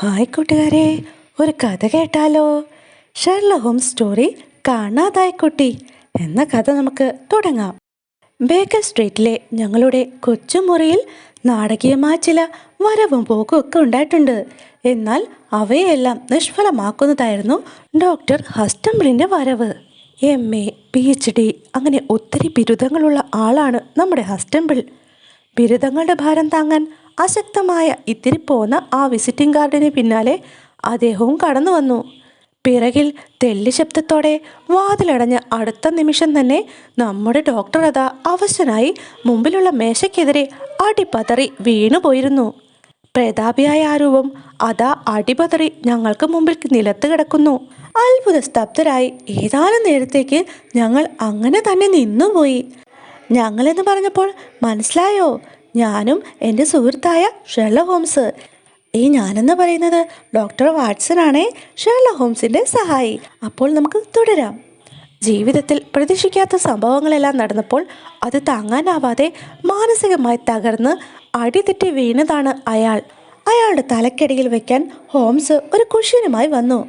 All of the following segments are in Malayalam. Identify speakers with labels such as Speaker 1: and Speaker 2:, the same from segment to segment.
Speaker 1: ഹായ് കൂട്ടുകാരെ, ഒരു കഥ കേട്ടാലോ? ഷെർലക് ഹോംസ് സ്റ്റോറി കാണാതായ കുട്ടി എന്ന കഥ നമുക്ക് തുടങ്ങാം. ബേക്കർ സ്ട്രീറ്റിലെ ഞങ്ങളുടെ കൊച്ചുമുറിയിൽ നാടകീയമായ ചില വരവും പോക്കും ഒക്കെ ഉണ്ടായിട്ടുണ്ട്. എന്നാൽ അവയെല്ലാം നിഷ്ഫലമാക്കുന്നതായിരുന്നു ഡോക്ടർ ഹസ്റ്റംബിളിൻ്റെ വരവ്. MA, PhD അങ്ങനെ ഒത്തിരി ബിരുദങ്ങളുള്ള ആളാണ് നമ്മുടെ ഹസ്റ്റംബിൾ. ബിരുദങ്ങളുടെ ഭാരം താങ്ങാൻ അശക്തമായ ഇത്തിരി പോന്ന ആ വിസിറ്റിംഗ് കാർഡിന് പിന്നാലെ അദ്ദേഹവും കടന്നു വന്നു. പിറകിൽ തെല്ലി ശബ്ദത്തോടെ വാതിലടഞ്ഞ അടുത്ത നിമിഷം തന്നെ നമ്മുടെ ഡോക്ടർ അതാ അവശനായി മുമ്പിലുള്ള മേശയ്ക്കെതിരെ അടിപതറി വീണുപോയിരുന്നു. പ്രതാപിയായ ആ രൂപം അതാ അടിപതറി ഞങ്ങൾക്ക് മുമ്പിൽ നിലത്ത് കിടക്കുന്നു. അത്ഭുത സ്തബ്ധരായി ഏതാനും നേരത്തേക്ക് ഞങ്ങൾ അങ്ങനെ തന്നെ നിന്നുപോയി. ഞങ്ങളെന്ന് പറഞ്ഞപ്പോൾ മനസ്സിലായോ? ഞാനും എൻ്റെ സുഹൃത്തായ ഷെർലക് ഹോംസ്. ഈ ഞാനെന്ന് പറയുന്നത് ഡോക്ടർ വാട്സൺ ആണേ, ഷെർലക് ഹോംസിൻ്റെ സഹായി. അപ്പോൾ നമുക്ക് തുടരാം. ജീവിതത്തിൽ പ്രതീക്ഷിക്കാത്ത സംഭവങ്ങളെല്ലാം നടന്നപ്പോൾ അത് താങ്ങാനാവാതെ മാനസികമായി തകർന്ന് അടിതെറ്റി വീണതാണ് അയാൾ. അയാളുടെ തലക്കടിയിൽ വയ്ക്കാൻ ഹോംസ് ഒരു കുഷ്യനുമായി വന്നു.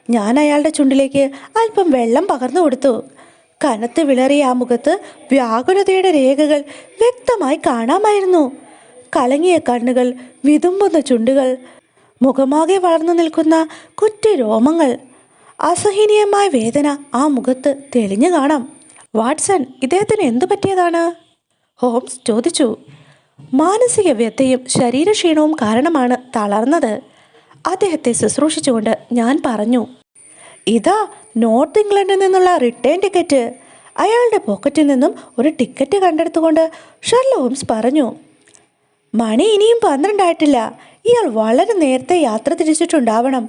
Speaker 1: ഞാൻ അയാളുടെ ചുണ്ടിലേക്ക് അല്പം വെള്ളം പകർന്നു കൊടുത്തു. കനത്ത് വിളറിയ ആ മുഖത്ത് വ്യാകുലതയുടെ രേഖകൾ വ്യക്തമായി കാണാമായിരുന്നു. കലങ്ങിയ കണ്ണുകൾ, വിതുമ്പുന്ന ചുണ്ടുകൾ, മുഖമാകെ വളർന്നു നിൽക്കുന്ന കുറ്റി രോമങ്ങൾ. അസഹനീയമായ വേദന ആ മുഖത്ത് തെളിഞ്ഞു കാണാം. വാട്സൺ, ഇദ്ദേഹത്തിന് എന്തു പറ്റിയതാണ്? ഹോംസ് ചോദിച്ചു. മാനസിക വ്യഥയും ശരീരക്ഷീണവും കാരണമാണ് തളർന്നത്, അദ്ദേഹത്തെ ശുശ്രൂഷിച്ചുകൊണ്ട് ഞാൻ പറഞ്ഞു. ഇതാ നോർത്ത് ഇംഗ്ലണ്ടിൽ നിന്നുള്ള റിട്ടേൺ ടിക്കറ്റ്. അയാളുടെ പോക്കറ്റിൽ നിന്നും ഒരു ടിക്കറ്റ് കണ്ടെടുത്തുകൊണ്ട് ഷെർലക് ഹോംസ് പറഞ്ഞു. മണി ഇനിയും 12 ആയിട്ടില്ല. ഇയാൾ വളരെ നേരത്തെ യാത്ര തിരിച്ചിട്ടുണ്ടാവണം.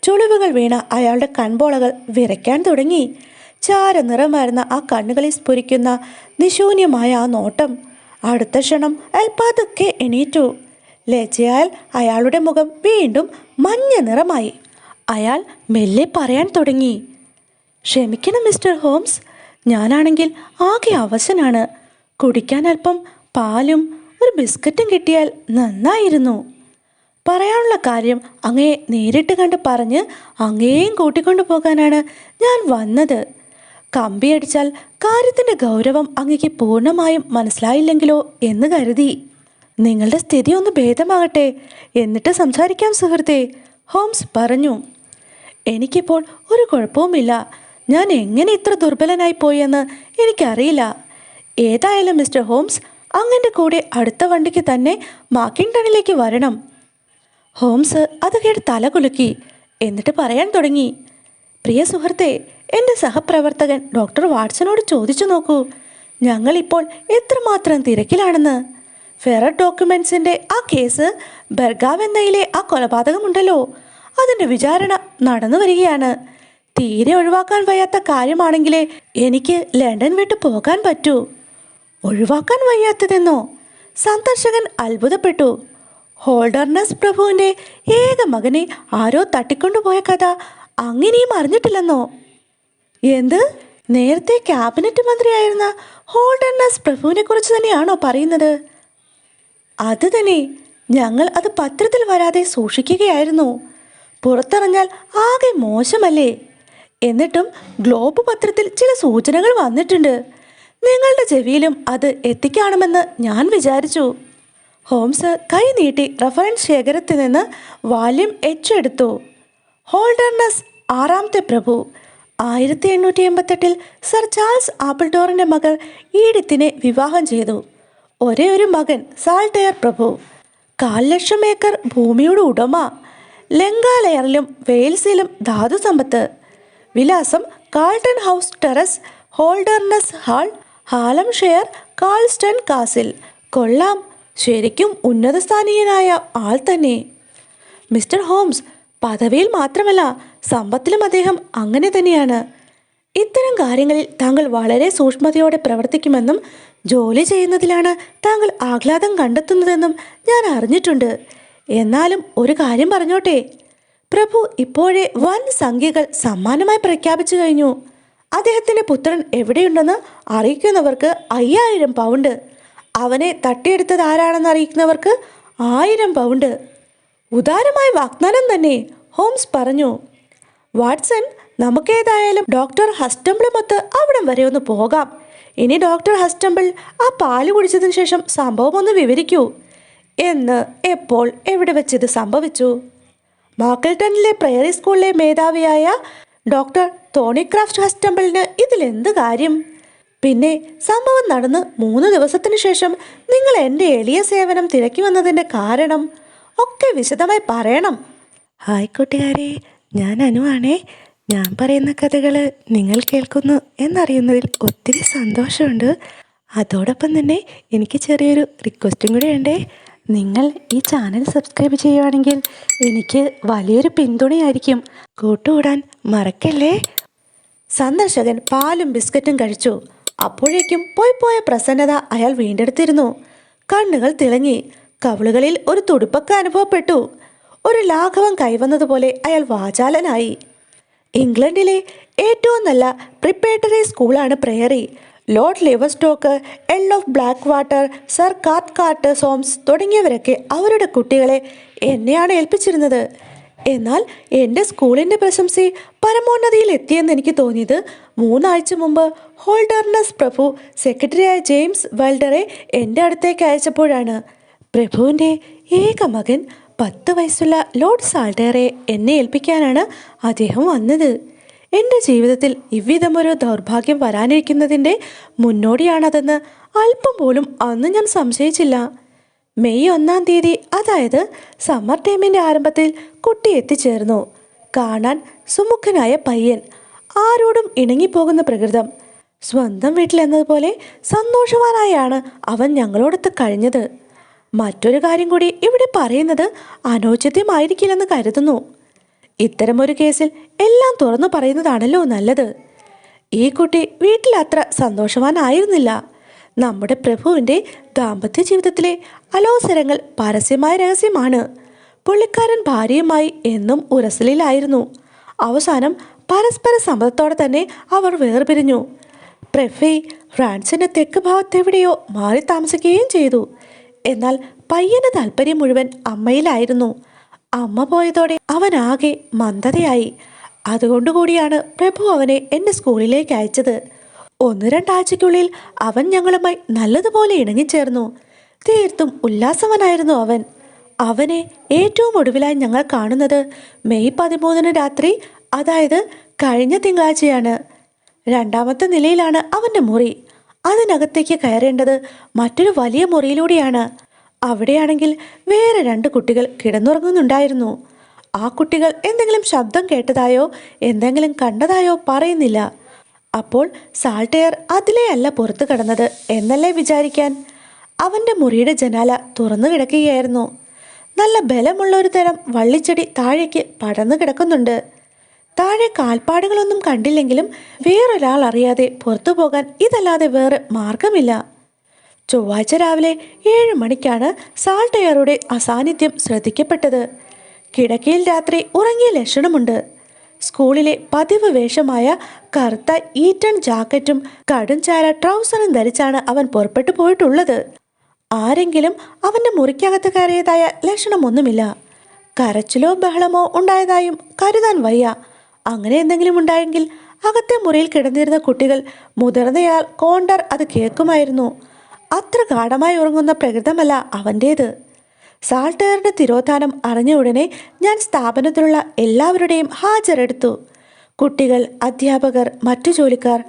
Speaker 1: ചുളിവുകൾ വീണ അയാളുടെ കൺപോളകൾ വിറയ്ക്കാൻ തുടങ്ങി. ചാരനിറമായിരുന്ന ആ കണ്ണുകളിൽ സ്ഫുരിക്കുന്ന നിശൂന്യമായ ആ നോട്ടം. അടുത്ത ക്ഷണം അയാൾ പതുക്കെ എണീറ്റു. ലജ്ജയാൽ അയാളുടെ മുഖം വീണ്ടും മഞ്ഞ നിറമായി. അയാൾ മെല്ലെ പറയാൻ തുടങ്ങി. ക്ഷമിക്കണം മിസ്റ്റർ ഹോംസ്, ഞാനാണെങ്കിൽ ആകെ അവശനാണ്. കുടിക്കാൻ അല്പം പാലും ഒരു ബിസ്ക്കറ്റും കിട്ടിയാൽ നന്നായിരുന്നു. പറയാനുള്ള കാര്യം അങ്ങയെ നേരിട്ട് കണ്ട് പറഞ്ഞ് അങ്ങയെയും കൂട്ടിക്കൊണ്ടു പോകാനാണ് ഞാൻ വന്നത്. കമ്പിയടിച്ചാൽ കാര്യത്തിൻ്റെ ഗൗരവം അങ്ങയ്ക്ക് പൂർണ്ണമായും മനസ്സിലായില്ലെങ്കിലോ എന്ന് കരുതി. നിങ്ങളുടെ സ്ഥിതി ഒന്ന് ഭേദമാകട്ടെ, എന്നിട്ട് സംസാരിക്കാം സുഹൃത്തേ, ഹോംസ് പറഞ്ഞു. എനിക്കിപ്പോൾ ഒരു കുഴപ്പവുമില്ല. ഞാൻ എങ്ങനെ ഇത്ര ദുർബലനായി പോയെന്ന് എനിക്കറിയില്ല. ഏതായാലും മിസ്റ്റർ ഹോംസ്, അങ്ങൻ്റെ കൂടെ അടുത്ത വണ്ടിക്ക് തന്നെ മാക്കിൻടണിലേക്ക് വരണം. ഹോംസ് അത് കേട്ട് തല കുലുക്കി. എന്നിട്ട് പറയാൻ തുടങ്ങി. പ്രിയ സുഹൃത്തെ, എൻ്റെ സഹപ്രവർത്തകൻ ഡോക്ടർ വാട്സണോട് ചോദിച്ചു നോക്കൂ, ഞങ്ങളിപ്പോൾ എത്രമാത്രം തിരക്കിലാണെന്ന്. ഫെറർ ഡോക്യുമെൻസിൻ്റെ ആ കേസ്, ബെർഗാവെന്നയിലെ ആ കൊലപാതകമുണ്ടല്ലോ, അതിൻ്റെ വിചാരണ നടന്നു വരികയാണ്. തീരെ ഒഴിവാക്കാൻ വയ്യാത്ത കാര്യമാണെങ്കിലേ എനിക്ക് ലണ്ടൻ വിട്ട് പോകാൻ പറ്റൂ. ഒഴിവാക്കാൻ വയ്യാത്തതെന്നോ? സന്ദർശകൻ അത്ഭുതപ്പെട്ടു. ഹോൾഡർനെസ് പ്രഭുവിൻ്റെ ഏക മകനെ ആരോ തട്ടിക്കൊണ്ടുപോയ കഥ അങ്ങനെയും അറിഞ്ഞിട്ടില്ലെന്നോ? എന്ത്? നേരത്തെ ക്യാബിനറ്റ് മന്ത്രിയായിരുന്ന ഹോൾഡർനെസ് പ്രഭുവിനെ കുറിച്ച് തന്നെയാണോ പറയുന്നത്? അത് തന്നെ. ഞങ്ങൾ അത് പത്രത്തിൽ വരാതെ സൂക്ഷിക്കുകയായിരുന്നു. പുറത്തിറഞ്ഞാൽ ആകെ മോശമല്ലേ? എന്നിട്ടും ഗ്ലോബ് പത്രത്തിൽ ചില സൂചനകൾ വന്നിട്ടുണ്ട്. നിങ്ങളുടെ ചെവിയിലും അത് എത്തിക്കാണമെന്ന് ഞാൻ വിചാരിച്ചു. ഹോംസ് കൈ നീട്ടി റഫറൻസ് ശേഖരത്തിൽ നിന്ന് വാല്യം H എടുത്തു. ഹോൾഡർനെസ് 6ാമത്തെ പ്രഭു 1888 സർ ചാൾസ് ആപ്പിൾഡോറിൻ്റെ മകൾ ഈഡിത്തിനെ വിവാഹം ചെയ്തു. ഒരേ ഒരു മകൻ സാൾട്ടയർ പ്രഭു, 1,00,000 ഏക്കർ ഭൂമിയുടെ ഉടമ, ലങ്കാലയറിലും വെയിൽസിലും ധാതു സമ്പത്ത്. വിലാസം Carlton house terrace, Holderness hall, Hallamshire, Carlston castle. കൊള്ളാം, ശരിക്കും ഉന്നതസ്ഥാനീയനായ ആൾ തന്നെ. മിസ്റ്റർ ഹോംസ്, പദവിയിൽ മാത്രമല്ല സമ്പത്തിലും അദ്ദേഹം അങ്ങനെ തന്നെയാണ്. ഇത്തരം കാര്യങ്ങളിൽ താങ്കൾ വളരെ സൂക്ഷ്മതയോടെ പ്രവർത്തിക്കുമെന്നും ജോലി ചെയ്യുന്നതിലാണ് താങ്കൾ ആഹ്ലാദം കണ്ടെത്തുന്നതെന്നും ഞാൻ അറിഞ്ഞിട്ടുണ്ട്. എന്നാലും ഒരു കാര്യം പറഞ്ഞോട്ടെ, പ്രഭു ഇപ്പോഴേ വൻ സംഖ്യകൾ സമ്മാനമായി പ്രഖ്യാപിച്ചു കഴിഞ്ഞു. അദ്ദേഹത്തിൻ്റെ പുത്രൻ എവിടെയുണ്ടെന്ന് അറിയിക്കുന്നവർക്ക് 5,000 പൗണ്ട്, അവനെ തട്ടിയെടുത്തത് ആരാണെന്ന് അറിയിക്കുന്നവർക്ക് 1000 പൗണ്ട്. ഉദാരമായ വാഗ്ദാനം തന്നെ, ഹോംസ് പറഞ്ഞു. വാട്സൺ, നമുക്കേതായാലും ഡോക്ടർ ഹസ്റ്റംബിളുമൊത്ത് അവിടം വരെ ഒന്ന് പോകാം. ഇനി ഡോക്ടർ ഹസ്റ്റംബിൾ ആ പാല് കുടിച്ചതിന് ശേഷം സംഭവം ഒന്ന് വിവരിക്കൂ. എന്ന്, എപ്പോൾ, എവിടെ വെച്ചിത് സംഭവിച്ചു? മാക്കിൾട്ടണിലെ പ്രയറി സ്കൂളിലെ മേധാവിയായ ഡോക്ടർ തോണിക്രാഫ്റ്റ് ഹസ്റ്റംബിളിന് ഇതിലെന്ത് കാര്യം? പിന്നെ സംഭവം നടന്ന് 3 ദിവസത്തിനു ശേഷം നിങ്ങൾ എൻ്റെ എളിയ സേവനം തിരക്കി വന്നതിൻ്റെ കാരണം ഒക്കെ വിശദമായി പറയണം.
Speaker 2: ഹായ് കൂട്ടുകാരെ, ഞാൻ അനുവാണേ. ഞാൻ പറയുന്ന കഥകൾ നിങ്ങൾ കേൾക്കുന്നു എന്നറിയുന്നതിൽ ഒത്തിരി സന്തോഷമുണ്ട്. അതോടൊപ്പം തന്നെ എനിക്ക് ചെറിയൊരു റിക്വസ്റ്റും കൂടി ഉണ്ടേ. നിങ്ങൾ ഈ ചാനൽ സബ്സ്ക്രൈബ് ചെയ്യുവാണെങ്കിൽ എനിക്ക് വലിയൊരു പിന്തുണയായിരിക്കും. കൂട്ടുകൂടാൻ മറക്കല്ലേ.
Speaker 1: സന്ദർശകൻ പാലും ബിസ്ക്കറ്റും കഴിച്ചു. അപ്പോഴേക്കും പോയ പ്രസന്നത അയാൾ വീണ്ടെടുത്തിരുന്നു. കണ്ണുകൾ തിളങ്ങി. കവിളുകളിൽ ഒരു തുടുപ്പൊക്കെ അനുഭവപ്പെട്ടു. ഒരു ലാഘവം കൈവന്നതുപോലെ അയാൾ വാചാലനായി. ഇംഗ്ലണ്ടിലെ ഏറ്റവും നല്ല പ്രിപ്പറേറ്ററി സ്കൂളാണ് Priory. Lord Liverstock, earl of Blackwater, sir Kath Soames തുടങ്ങിയവരൊക്കെ അവരുടെ കുട്ടികളെ എന്നെയാണ് ഏൽപ്പിച്ചിരുന്നത്. എന്നാൽ എൻ്റെ സ്കൂളിൻ്റെ പ്രശംസ പരമോന്നതിയിൽ എത്തിയെന്ന് എനിക്ക് തോന്നിയത് 3 ആഴ്ച മുമ്പ് ഹോൾഡർനസ് പ്രഭു സെക്രട്ടറിയായ ജെയിംസ് വെൽഡറെ എൻ്റെ അടുത്തേക്ക് അയച്ചപ്പോഴാണ്. പ്രഭുവിൻ്റെ ഏക മകൻ 10 വയസ്സുള്ള ലോർഡ് സാൾട്ടേറെ എന്നെ ഏൽപ്പിക്കാനാണ് അദ്ദേഹം വന്നത്. എൻ്റെ ജീവിതത്തിൽ ഇவ்விധമൊരു ദൗർഭാഗ്യം വരാനിരിക്കുന്നതിൻ്റെ മുന്നോടിയാണതെന്ന് അല്പം പോലും അന്ന് ഞാൻ സംശയിച്ചില്ല. മെയ് 1-ാം തീയതി, അതായത് സമ്മർ ടൈമിൻ്റെ ആരംഭത്തിൽ കുട്ടി എത്തിച്ചേർന്നു. കാണാൻ സുമുഖനായ പയ്യൻ, ആരോടും ഇണങ്ങിപ്പോകുന്ന പ്രകൃതം. സ്വന്തം വീട്ടിലെന്നതുപോലെ സന്തോഷവാനായാണ് അവൻ ഞങ്ങളോടൊത്ത് കഴിഞ്ഞത്. മറ്റൊരു കാര്യം കൂടി ഇവിടെ പറയുന്നത് അനൗചിത്യമായിരിക്കില്ലെന്ന് കരുതുന്നു. ഇത്തരമൊരു കേസിൽ എല്ലാം തുറന്നു പറയുന്നതാണല്ലോ നല്ലത്. ഈ കുട്ടി വീട്ടിൽ അത്ര സന്തോഷവാനായിരുന്നില്ല. നമ്മുടെ പ്രഭുവിൻ്റെ ദാമ്പത്യ ജീവിതത്തിലെ അലോസരങ്ങൾ പരസ്യമായ രഹസ്യമാണ്. പുള്ളിക്കാരൻ ഭാര്യയുമായി എന്നും ഉരസലിലായിരുന്നു. അവസാനം പരസ്പര സമ്മതത്തോടെ തന്നെ അവർ വേർപിരിഞ്ഞു. പ്രഫേ ഫ്രാൻസിൻ്റെ തെക്ക് ഭാഗത്തെവിടെയോ മാറി താമസിക്കുകയും ചെയ്തു. എന്നാൽ പയ്യന് താല്പര്യം മുഴുവൻ അമ്മയിലായിരുന്നു. അമ്മ പോയതോടെ അവനാകെ മന്ദതയായി. അതുകൊണ്ടുകൂടിയാണ് പ്രഭു അവനെ എൻ്റെ സ്കൂളിലേക്ക് അയച്ചത്. 1-2 ആഴ്ചയ്ക്കുള്ളിൽ അവൻ ഞങ്ങളുമായി നല്ലതുപോലെ ഇണങ്ങിച്ചേർന്നു. തീർത്തും ഉല്ലാസവനായിരുന്നു അവൻ. അവനെ ഏറ്റവും ഒടുവിലായി ഞങ്ങൾ കാണുന്നത് മെയ് 13 രാത്രി, അതായത് കഴിഞ്ഞ തിങ്കളാഴ്ചയാണ്. 2ാമത്തെ നിലയിലാണ് അവൻ്റെ മുറി. അതിനകത്തേക്ക് കയറേണ്ടത് മറ്റൊരു വലിയ മുറിയിലൂടെയാണ്. അവിടെയാണെങ്കിൽ വേറെ 2 കുട്ടികൾ കിടന്നുറങ്ങുന്നുണ്ടായിരുന്നു. ആ കുട്ടികൾ എന്തെങ്കിലും ശബ്ദം കേട്ടതായോ എന്തെങ്കിലും കണ്ടതായോ പറയുന്നില്ല. അപ്പോൾ സാൾട്ടയർ അതിലേ അല്ല പുറത്തു കടന്നത് എന്നല്ലേ വിചാരിക്കാൻ. അവൻ്റെ മുറിയുടെ ജനാല തുറന്നു കിടക്കുകയായിരുന്നു. നല്ല ബലമുള്ള ഒരു തരം വള്ളിച്ചെടി താഴേക്ക് പടർന്നു കിടക്കുന്നുണ്ട്. താഴെ കാൽപ്പാടുകളൊന്നും കണ്ടില്ലെങ്കിലും വേറൊരാൾ അറിയാതെ പുറത്തു പോകാൻ ഇതല്ലാതെ വേറെ മാർഗമില്ല. ചൊവ്വാഴ്ച രാവിലെ 7 മണിക്കാണ് സാൾട്ടയറുടെ അസാന്നിധ്യം ശ്രദ്ധിക്കപ്പെട്ടത്. കിടക്കയിൽ രാത്രി ഉറങ്ങിയ ലക്ഷണമുണ്ട്. സ്കൂളിലെ പതിവ് വേഷമായ കറുത്ത ഈറ്റൺ ജാക്കറ്റും കടുംചാര ട്രൗസറും ധരിച്ചാണ് അവൻ പുറപ്പെട്ടു പോയിട്ടുള്ളത്. ആരെങ്കിലും അവൻ്റെ മുറിക്കകത്ത് കയറിയതായ ലക്ഷണമൊന്നുമില്ല. കരച്ചിലോ ബഹളമോ ഉണ്ടായതായും കരുതാൻ വയ്യ. അങ്ങനെ എന്തെങ്കിലും ഉണ്ടായെങ്കിൽ അകത്തെ മുറിയിൽ കിടന്നിരുന്ന കുട്ടികൾ, മുതിർന്നയാൾ കോണ്ടർ അത് കേൾക്കുമായിരുന്നു. അത്ര ഗാഢമായി ഉറങ്ങുന്ന പ്രകൃതമല്ല അവൻ്റേത്. സാൾട്ടയറുടെ തിരോധാനം അറിഞ്ഞ ഉടനെ ഞാൻ സ്ഥാപനത്തിലുള്ള എല്ലാവരുടെയും ഹാജരെടുത്തു. കുട്ടികൾ, അധ്യാപകർ, മറ്റു ജോലിക്കാർ.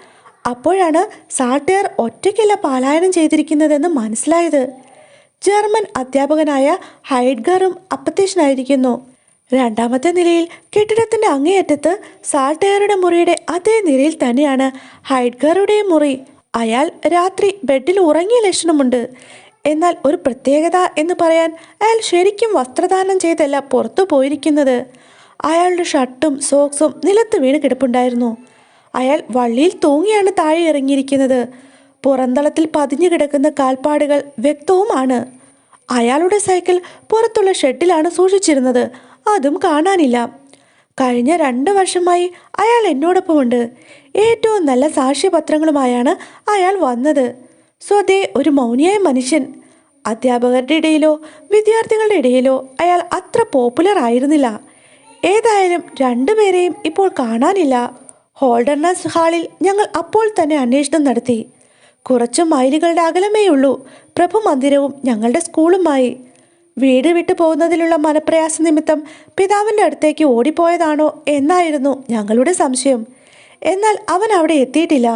Speaker 1: അപ്പോഴാണ് സാൾട്ടയർ ഒറ്റയ്ക്കല്ല പലായനം ചെയ്തിരിക്കുന്നതെന്ന് മനസ്സിലായത്. ജർമ്മൻ അധ്യാപകനായ ഹൈഡ്ഗറും അപ്രത്യക്ഷനായിരിക്കുന്നു. 2ാമത്തെ നിലയിൽ കെട്ടിടത്തിൻ്റെ അങ്ങേയറ്റത്ത് സാൾട്ടയറുടെ മുറിയുടെ അതേ നിലയിൽ തന്നെയാണ് ഹൈഡ്ഗറുടെ മുറി. അയാൾ രാത്രി ബെഡിൽ ഉറങ്ങിയ ലക്ഷണമുണ്ട്. എന്നാൽ ഒരു പ്രത്യേകത എന്ന് പറയാൻ അയാൾ ശരിക്കും വസ്ത്രദാനം ചെയ്തല്ല പുറത്തു പോയിരിക്കുന്നത്. അയാളുടെ ഷർട്ടും സോക്സും നിലത്ത് വീണ് കിടപ്പുണ്ടായിരുന്നു. അയാൾ വള്ളിയിൽ തൂങ്ങിയാണ് താഴെ ഇറങ്ങിയിരിക്കുന്നത്. പുറന്തളത്തിൽ പതിഞ്ഞു കിടക്കുന്ന കാൽപ്പാടുകൾ വ്യക്തവുമാണ്. അയാളുടെ സൈക്കിൾ പുറത്തുള്ള ഷെഡിലാണ് സൂക്ഷിച്ചിരുന്നത്. അതും കാണാനില്ല. കഴിഞ്ഞ 2 വർഷമായി അയാൾ എന്നോടൊപ്പമുണ്ട്. ഏറ്റവും നല്ല സാക്ഷ്യപത്രങ്ങളുമായാണ് അയാൾ വന്നത്. സ്വതേ ഒരു മൗനിയായ മനുഷ്യൻ. അധ്യാപകരുടെ ഇടയിലോ വിദ്യാർത്ഥികളുടെ ഇടയിലോ അയാൾ അത്ര പോപ്പുലർ ആയിരുന്നില്ല. ഏതായാലും രണ്ടുപേരെയും ഇപ്പോൾ കാണാനില്ല. ഹോൾഡർനസ് ഹാളിൽ ഞങ്ങൾ അപ്പോൾ തന്നെ അന്വേഷണം നടത്തി. കുറച്ചു മൈലുകളുടെ അകലമേയുള്ളൂ പ്രഭു മന്ദിരവും ഞങ്ങളുടെ സ്കൂളുമായി. വീട് വിട്ടു പോകുന്നതിലുള്ള മനപ്രയാസ നിമിത്തം പിതാവിൻ്റെ അടുത്തേക്ക് ഓടിപ്പോയതാണോ എന്നായിരുന്നു ഞങ്ങളുടെ സംശയം. എന്നാൽ അവൻ അവിടെ എത്തിയിട്ടില്ല.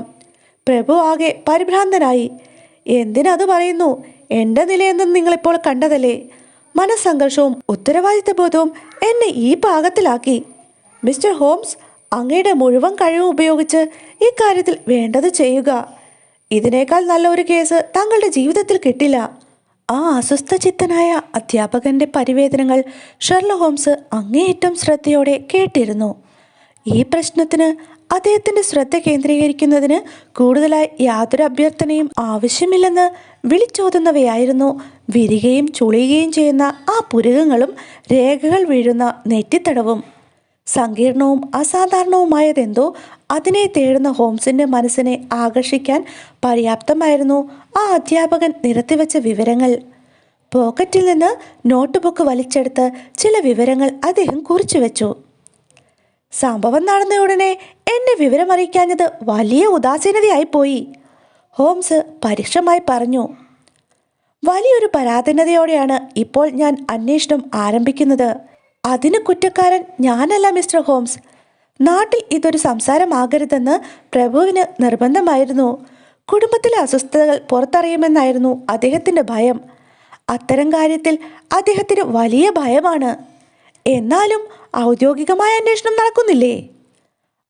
Speaker 1: പ്രഭു ആകെ പരിഭ്രാന്തനായി. എന്തിനത് പറയുന്നു? എൻ്റെ നിലയെന്ന് നിങ്ങളിപ്പോൾ കണ്ടതല്ലേ. മനസ്സംഘർഷവും ഉത്തരവാദിത്തബോധവും എന്നെ ഈ പാകത്തിലാക്കി. മിസ്റ്റർ ഹോംസ്, അങ്ങയുടെ മുഴുവൻ കഴിവും ഉപയോഗിച്ച് ഇക്കാര്യത്തിൽ വേണ്ടത് ചെയ്യുക. ഇതിനേക്കാൾ നല്ല ഒരു കേസ് താങ്കളുടെ ജീവിതത്തിൽ കിട്ടില്ല. ആ അസ്വസ്ഥചിത്തനായ അധ്യാപകന്റെ പരിവേദനങ്ങൾ ഷെർലക് ഹോംസ് അങ്ങേയറ്റം ശ്രദ്ധയോടെ കേട്ടിരുന്നു. ഈ പ്രശ്നത്തിന് അദ്ദേഹത്തിന്റെ ശ്രദ്ധ കേന്ദ്രീകരിക്കുന്നതിന് കൂടുതലായി യാതൊരു അഭ്യർത്ഥനയും ആവശ്യമില്ലെന്ന് വിളിച്ചോതുന്നവയായിരുന്നു വിരികയും ചുളിയുകയും ചെയ്യുന്ന ആ പുരുകങ്ങളും രേഖകൾ വീഴുന്ന നെറ്റിത്തടവും. സങ്കീർണവും അസാധാരണവുമായതെന്തോ അതിനെ തേടുന്ന ഹോംസിന്റെ മനസ്സിനെ ആകർഷിക്കാൻ പര്യാപ്തമായിരുന്നു ആ അധ്യാപകൻ നിരത്തിവെച്ച വിവരങ്ങൾ. പോക്കറ്റിൽ നിന്ന് നോട്ട് ബുക്ക് വലിച്ചെടുത്ത് ചില വിവരങ്ങൾ അദ്ദേഹം കുറിച്ചു വെച്ചു. സംഭവം നടന്ന ഉടനെ എന്നെ വിവരമറിയിക്കാഞ്ഞത് വലിയ ഉദാസീനതയായിപ്പോയി, ഹോംസ് പരുഷമായി പറഞ്ഞു. വലിയൊരു പരാധീനതയോടെയാണ് ഇപ്പോൾ ഞാൻ അന്വേഷണം ആരംഭിക്കുന്നത്. അതിന് കുറ്റക്കാരൻ ഞാനല്ല മിസ്റ്റർ ഹോംസ്. നാട്ടിൽ ഇതൊരു സംസാരമാകരുതെന്ന് പ്രഭുവിന് നിർബന്ധമായിരുന്നു. കുടുംബത്തിലെ അസ്വസ്ഥതകൾ പുറത്തറിയുമെന്നായിരുന്നു അദ്ദേഹത്തിൻ്റെ ഭയം. അത്തരം കാര്യത്തിൽ അദ്ദേഹത്തിന് വലിയ ഭയമാണ്. എന്നാലും ഔദ്യോഗികമായ അന്വേഷണം നടക്കുന്നില്ലേ?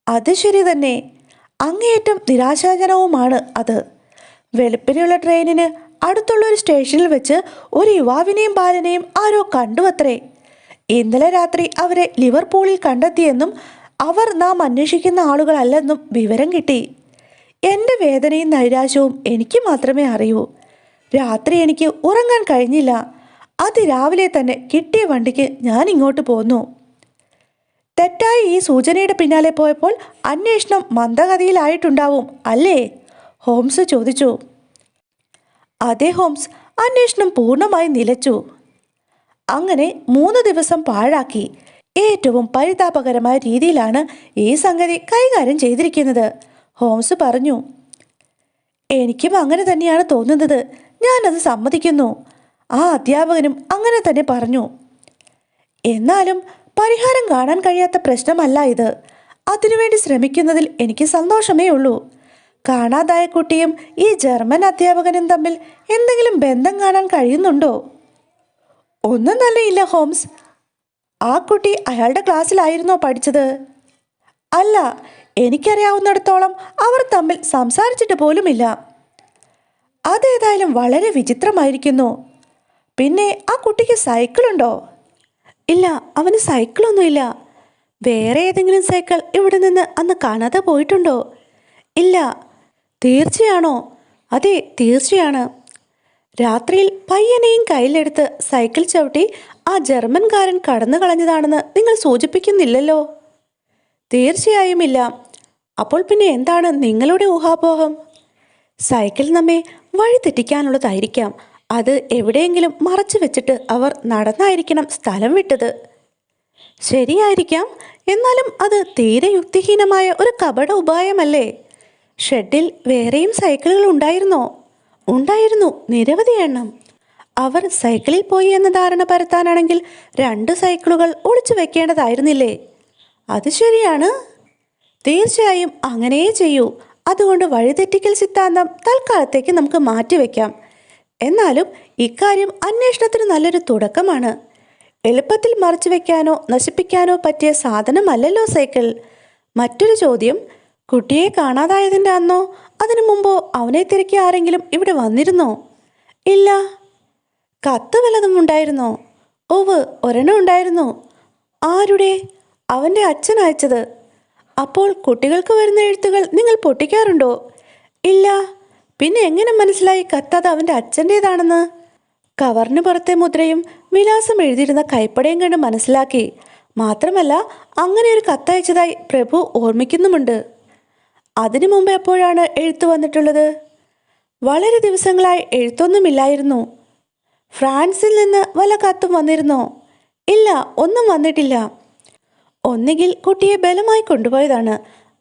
Speaker 1: അത് ശരി തന്നെ. അങ്ങേയറ്റം നിരാശാജനവുമാണ് അത്. വെളുപ്പിനുള്ള ട്രെയിനിന് അടുത്തുള്ള ഒരു സ്റ്റേഷനിൽ വെച്ച് ഒരു യുവാവിനെയും ബാലനെയും ആരോ കണ്ടുവത്രേ. ഇന്നലെ രാത്രി അവരെ ലിവർപൂളിൽ കണ്ടെത്തിയെന്നും അവർ നാം അന്വേഷിക്കുന്ന ആളുകളല്ലെന്നും വിവരം കിട്ടി. എൻ്റെ വേദനയും നൈരാശ്യവും എനിക്ക് മാത്രമേ അറിയൂ. രാത്രി എനിക്ക് ഉറങ്ങാൻ കഴിഞ്ഞില്ല. അതിരാവിലെ തന്നെ കിട്ടിയ വണ്ടിക്ക് ഞാൻ ഇങ്ങോട്ട് പോന്നു. തെറ്റായി ഈ സൂചനയുടെ പിന്നാലെ പോയപ്പോൾ അന്വേഷണം മന്ദഗതിയിലായിട്ടുണ്ടാവും അല്ലേ? ഹോംസ് ചോദിച്ചു. അതെ ഹോംസ്, അന്വേഷണം പൂർണ്ണമായി നിലച്ചു. അങ്ങനെ 3 ദിവസം പാഴാക്കി. ഏറ്റവും പരിതാപകരമായ രീതിയിലാണ് ഈ സംഗതി കൈകാര്യം ചെയ്തിരിക്കുന്നത്, ഹോംസ് പറഞ്ഞു. എനിക്കും അങ്ങനെ തന്നെയാണ് തോന്നുന്നത്. ഞാനത് സമ്മതിക്കുന്നു. ആ അധ്യാപകനും അങ്ങനെ തന്നെ പറഞ്ഞു. എന്നാലും പരിഹാരം കാണാൻ കഴിയാത്ത പ്രശ്നമല്ല ഇത്. അതിനുവേണ്ടി ശ്രമിക്കുന്നതിൽ എനിക്ക് സന്തോഷമേ ഉള്ളൂ. കാണാതായ കുട്ടിയും ഈ ജർമ്മൻ അധ്യാപകനും തമ്മിൽ എന്തെങ്കിലും ബന്ധം കാണാൻ കഴിയുന്നുണ്ടോ? ഒന്നും തന്നെയില്ല ഹോംസ്. ആ കുട്ടി അയാളുടെ ക്ലാസ്സിലായിരുന്നോ പഠിച്ചത്? അല്ല, എനിക്കറിയാവുന്നിടത്തോളം അവർ തമ്മിൽ സംസാരിച്ചിട്ട് പോലുമില്ല. അതേതായാലും വളരെ വിചിത്രമായിരിക്കുന്നു. പിന്നെ ആ കുട്ടിക്ക് സൈക്കിളുണ്ടോ? ഇല്ല, അവന് സൈക്കിളൊന്നുമില്ല. വേറെ ഏതെങ്കിലും സൈക്കിൾ ഇവിടെ നിന്ന് അന്ന് കാണാതെ പോയിട്ടുണ്ടോ? ഇല്ല. തീർച്ചയാണോ? അതെ, തീർച്ചയാണ്. രാത്രിയിൽ പയ്യനെയും കയ്യിലെടുത്ത് സൈക്കിൾ ചവിട്ടി ആ ജർമ്മൻകാരൻ കടന്നു കളഞ്ഞതാണെന്ന് നിങ്ങൾ സൂചിപ്പിക്കുന്നില്ലല്ലോ? തീർച്ചയായും ഇല്ല. അപ്പോൾ പിന്നെ എന്താണ് നിങ്ങളുടെ ഊഹാപോഹം? സൈക്കിൾ നമ്മെ വഴിതെറ്റിക്കാനുള്ളതായിരിക്കാം. അത് എവിടെയെങ്കിലും മറച്ചു വെച്ചിട്ട് അവർ നടന്നായിരിക്കണം സ്ഥലം വിട്ടത്. ശരിയായിരിക്കാം. എന്നാലും അത് തീരെ യുക്തിഹീനമായ ഒരു കപട ഉപായമല്ലേ? ഷെഡിൽ വേറെയും സൈക്കിളുകൾ ഉണ്ടായിരുന്നോ? ഉണ്ടായിരുന്നു, നിരവധി എണ്ണം. അവർ സൈക്കിളിൽ പോയി എന്ന ധാരണ പരത്താനാണെങ്കിൽ 2 സൈക്കിളുകൾ ഒളിച്ചു വെക്കേണ്ടതായിരുന്നില്ലേ? അത് ശരിയാണ്. തീർച്ചയായും അങ്ങനെയേ ചെയ്യൂ. അതുകൊണ്ട് വഴിതെറ്റിക്കൽ സിദ്ധാന്തം തൽക്കാലത്തേക്ക് നമുക്ക് മാറ്റിവെക്കാം. എന്നാലും ഇക്കാര്യം അന്വേഷണത്തിന് നല്ലൊരു തുടക്കമാണ്. എളുപ്പത്തിൽ മറച്ചു വെക്കാനോ നശിപ്പിക്കാനോ പറ്റിയ സാധനമല്ലല്ലോ സൈക്കിൾ. മറ്റൊരു ചോദ്യം, കുട്ടിയെ കാണാതായതിൻ്റെ അന്നോ അതിനു മുമ്പോ അവനെ തിരക്കി ആരെങ്കിലും ഇവിടെ വന്നിരുന്നോ? ഇല്ല. കത്ത് വല്ലതും ഉണ്ടായിരുന്നോ? ഓവ്, ഒരെണ്ണം ഉണ്ടായിരുന്നു. ആരുടെ? അവൻ്റെ അച്ഛൻ അയച്ചത്. അപ്പോൾ കുട്ടികൾക്ക് വരുന്ന എഴുത്തുകൾ നിങ്ങൾ പൊട്ടിക്കാറുണ്ടോ? ഇല്ല. പിന്നെ എങ്ങനെ മനസ്സിലായി കത്തത് അവൻ്റെ അച്ഛൻ്റേതാണെന്ന്? കവറിന് പുറത്തെ മുദ്രയും വിലാസം എഴുതിയിരുന്ന കൈപ്പടയും കണ്ട് മനസ്സിലാക്കി. മാത്രമല്ല അങ്ങനെ ഒരു കത്തയച്ചതായി പ്രഭു ഓർമ്മിക്കുന്നുമുണ്ട്. അതിനു മുമ്പ് എപ്പോഴാണ് എഴുത്ത് വന്നിട്ടുള്ളത്? വളരെ ദിവസങ്ങളായി എഴുത്തൊന്നുമില്ലായിരുന്നു. ഫ്രാൻസിൽ നിന്ന് വല്ല കത്തും വന്നിരുന്നോ? ഇല്ല, ഒന്നും വന്നിട്ടില്ല. ഒന്നുകിൽ കുട്ടിയെ ബലമായി കൊണ്ടുപോയതാണ്,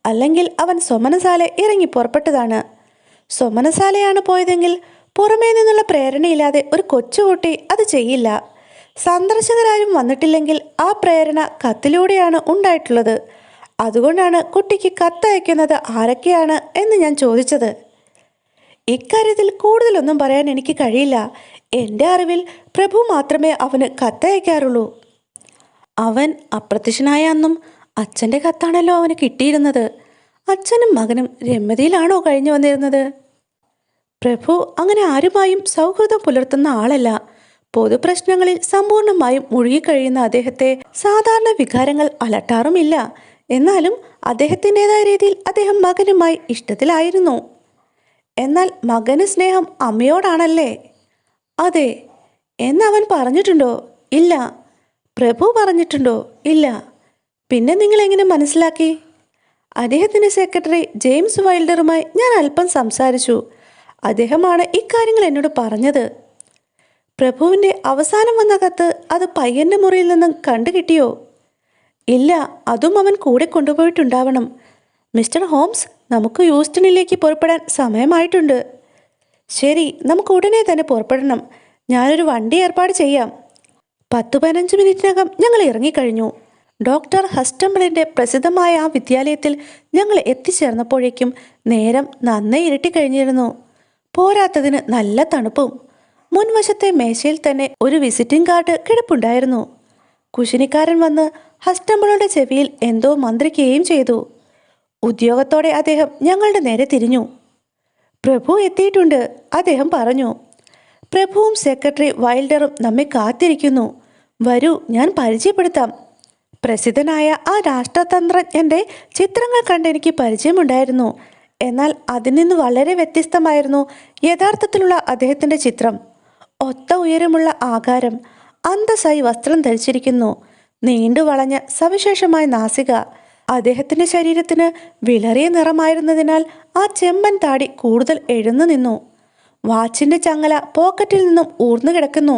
Speaker 1: അല്ലെങ്കിൽ അവൻ സൊമനസാല ഇറങ്ങി പുറപ്പെട്ടതാണ്. സൊമനസാലയാണ് പോയതെങ്കിൽ പുറമേ നിന്നുള്ള പ്രേരണയില്ലാതെ ഒരു കൊച്ചുകുട്ടി അത് ചെയ്യില്ല. സന്ദർശകരാരും വന്നിട്ടില്ലെങ്കിൽ ആ പ്രേരണ കത്തിലൂടെയാണ് ഉണ്ടായിട്ടുള്ളത്. അതുകൊണ്ടാണ് കുട്ടിക്ക് കത്തയക്കുന്നത് ആരൊക്കെയാണ് എന്ന് ഞാൻ ചോദിച്ചത്. ഇക്കാര്യത്തിൽ കൂടുതലൊന്നും പറയാൻ എനിക്ക് കഴിയില്ല. എൻ്റെ അറിവിൽ പ്രഭു മാത്രമേ അവന് കത്തയക്കാറുള്ളൂ. അവൻ അപ്രത്യക്ഷനായ അന്നും അച്ഛൻ്റെ കത്താണല്ലോ അവന് കിട്ടിയിരുന്നത്. അച്ഛനും മകനും രമ്യതയിലാണോ കഴിഞ്ഞു വന്നിരുന്നത്? പ്രഭു അങ്ങനെ ആരുമായും സൗഹൃദം പുലർത്തുന്ന ആളല്ല. പൊതുപ്രശ്നങ്ങളിൽ സമ്പൂർണമായും മുഴുകിക്കഴിയുന്ന അദ്ദേഹത്തെ സാധാരണ വികാരങ്ങൾ അലട്ടാറുമില്ല. എന്നാലും അദ്ദേഹത്തിൻ്റെതായ രീതിയിൽ അദ്ദേഹം മകനുമായി ഇഷ്ടത്തിലായിരുന്നു. എന്നാൽ മകന് സ്നേഹം അമ്മയോടാണല്ലേ? അതെ. എന്നവൻ പറഞ്ഞിട്ടുണ്ടോ? ഇല്ല. പ്രഭു പറഞ്ഞിട്ടുണ്ടോ? ഇല്ല. പിന്നെ നിങ്ങൾ എങ്ങനെ മനസ്സിലാക്കി? അദ്ദേഹത്തിൻ്റെ സെക്രട്ടറി ജെയിംസ് വൈൽഡറുമായി ഞാൻ അല്പം സംസാരിച്ചു. അദ്ദേഹമാണ് ഇക്കാര്യങ്ങൾ എന്നോട് പറഞ്ഞത്. പ്രഭുവിൻ്റെ അവസാനം വന്ന കത്ത് അത് പയ്യൻ്റെ മുറിയിൽ നിന്നും കണ്ടു കിട്ടിയോ? ഇല്ല, അതും അവൻ കൂടെ കൊണ്ടുപോയിട്ടുണ്ടാവണം. മിസ്റ്റർ ഹോംസ്, നമുക്ക് യൂസ്റ്റണിലേക്ക് പുറപ്പെടാൻ സമയമായിട്ടുണ്ട്. ശരി, നമുക്ക് ഉടനെ തന്നെ പുറപ്പെടണം. ഞാനൊരു വണ്ടി ഏർപ്പാട് ചെയ്യാം. 10-15 മിനിറ്റിനകം ഞങ്ങൾ ഇറങ്ങിക്കഴിഞ്ഞു. ഡോക്ടർ ഹസ്റ്റംബിളിൻ്റെ പ്രസിദ്ധമായ ആ വിദ്യാലയത്തിൽ ഞങ്ങൾ എത്തിച്ചേർന്നപ്പോഴേക്കും നേരം നന്നേ ഇരുട്ടിക്കഴിഞ്ഞിരുന്നു. പോരാത്തതിന് നല്ല തണുപ്പും. മുൻവശത്തെ മേശയിൽ തന്നെ ഒരു വിസിറ്റിംഗ് കാർഡ് കിടപ്പുണ്ടായിരുന്നു. കുശിനിക്കാരൻ വന്ന് ഹസ്റ്റംബിളുടെ ചെവിയിൽ എന്തോ മന്ത്രിക്കുകയും ചെയ്തു. ഉദ്യോഗത്തോടെ അദ്ദേഹം ഞങ്ങളുടെ നേരെ തിരിഞ്ഞു. പ്രഭു എത്തിയിട്ടുണ്ട്, അദ്ദേഹം പറഞ്ഞു. പ്രഭുവും സെക്രട്ടറി വൈൽഡറും നമ്മെ കാത്തിരിക്കുന്നു. വരൂ, ഞാൻ പരിചയപ്പെടുത്താം. പ്രസിദ്ധനായ ആ രാഷ്ട്രതന്ത്രജ്ഞൻ്റെ ചിത്രങ്ങൾ കണ്ട് എനിക്ക് പരിചയമുണ്ടായിരുന്നു. എന്നാൽ അതിൽ നിന്ന് വളരെ വ്യത്യസ്തമായിരുന്നു യഥാർത്ഥത്തിലുള്ള അദ്ദേഹത്തിൻ്റെ ചിത്രം. ഒത്ത ഉയരമുള്ള ആകാരം, അന്തസ്സായി വസ്ത്രം ധരിച്ചിരിക്കുന്നു, നീണ്ടു വളഞ്ഞ സവിശേഷമായ നാസിക. അദ്ദേഹത്തിൻ്റെ ശരീരത്തിന് വിളറിയ നിറമായിരുന്നതിനാൽ ആ ചെമ്പൻ താടി കൂടുതൽ എഴുന്നു നിന്നു. വാച്ചിൻ്റെ ചങ്ങല പോക്കറ്റിൽ നിന്നും ഊർന്നു കിടക്കുന്നു.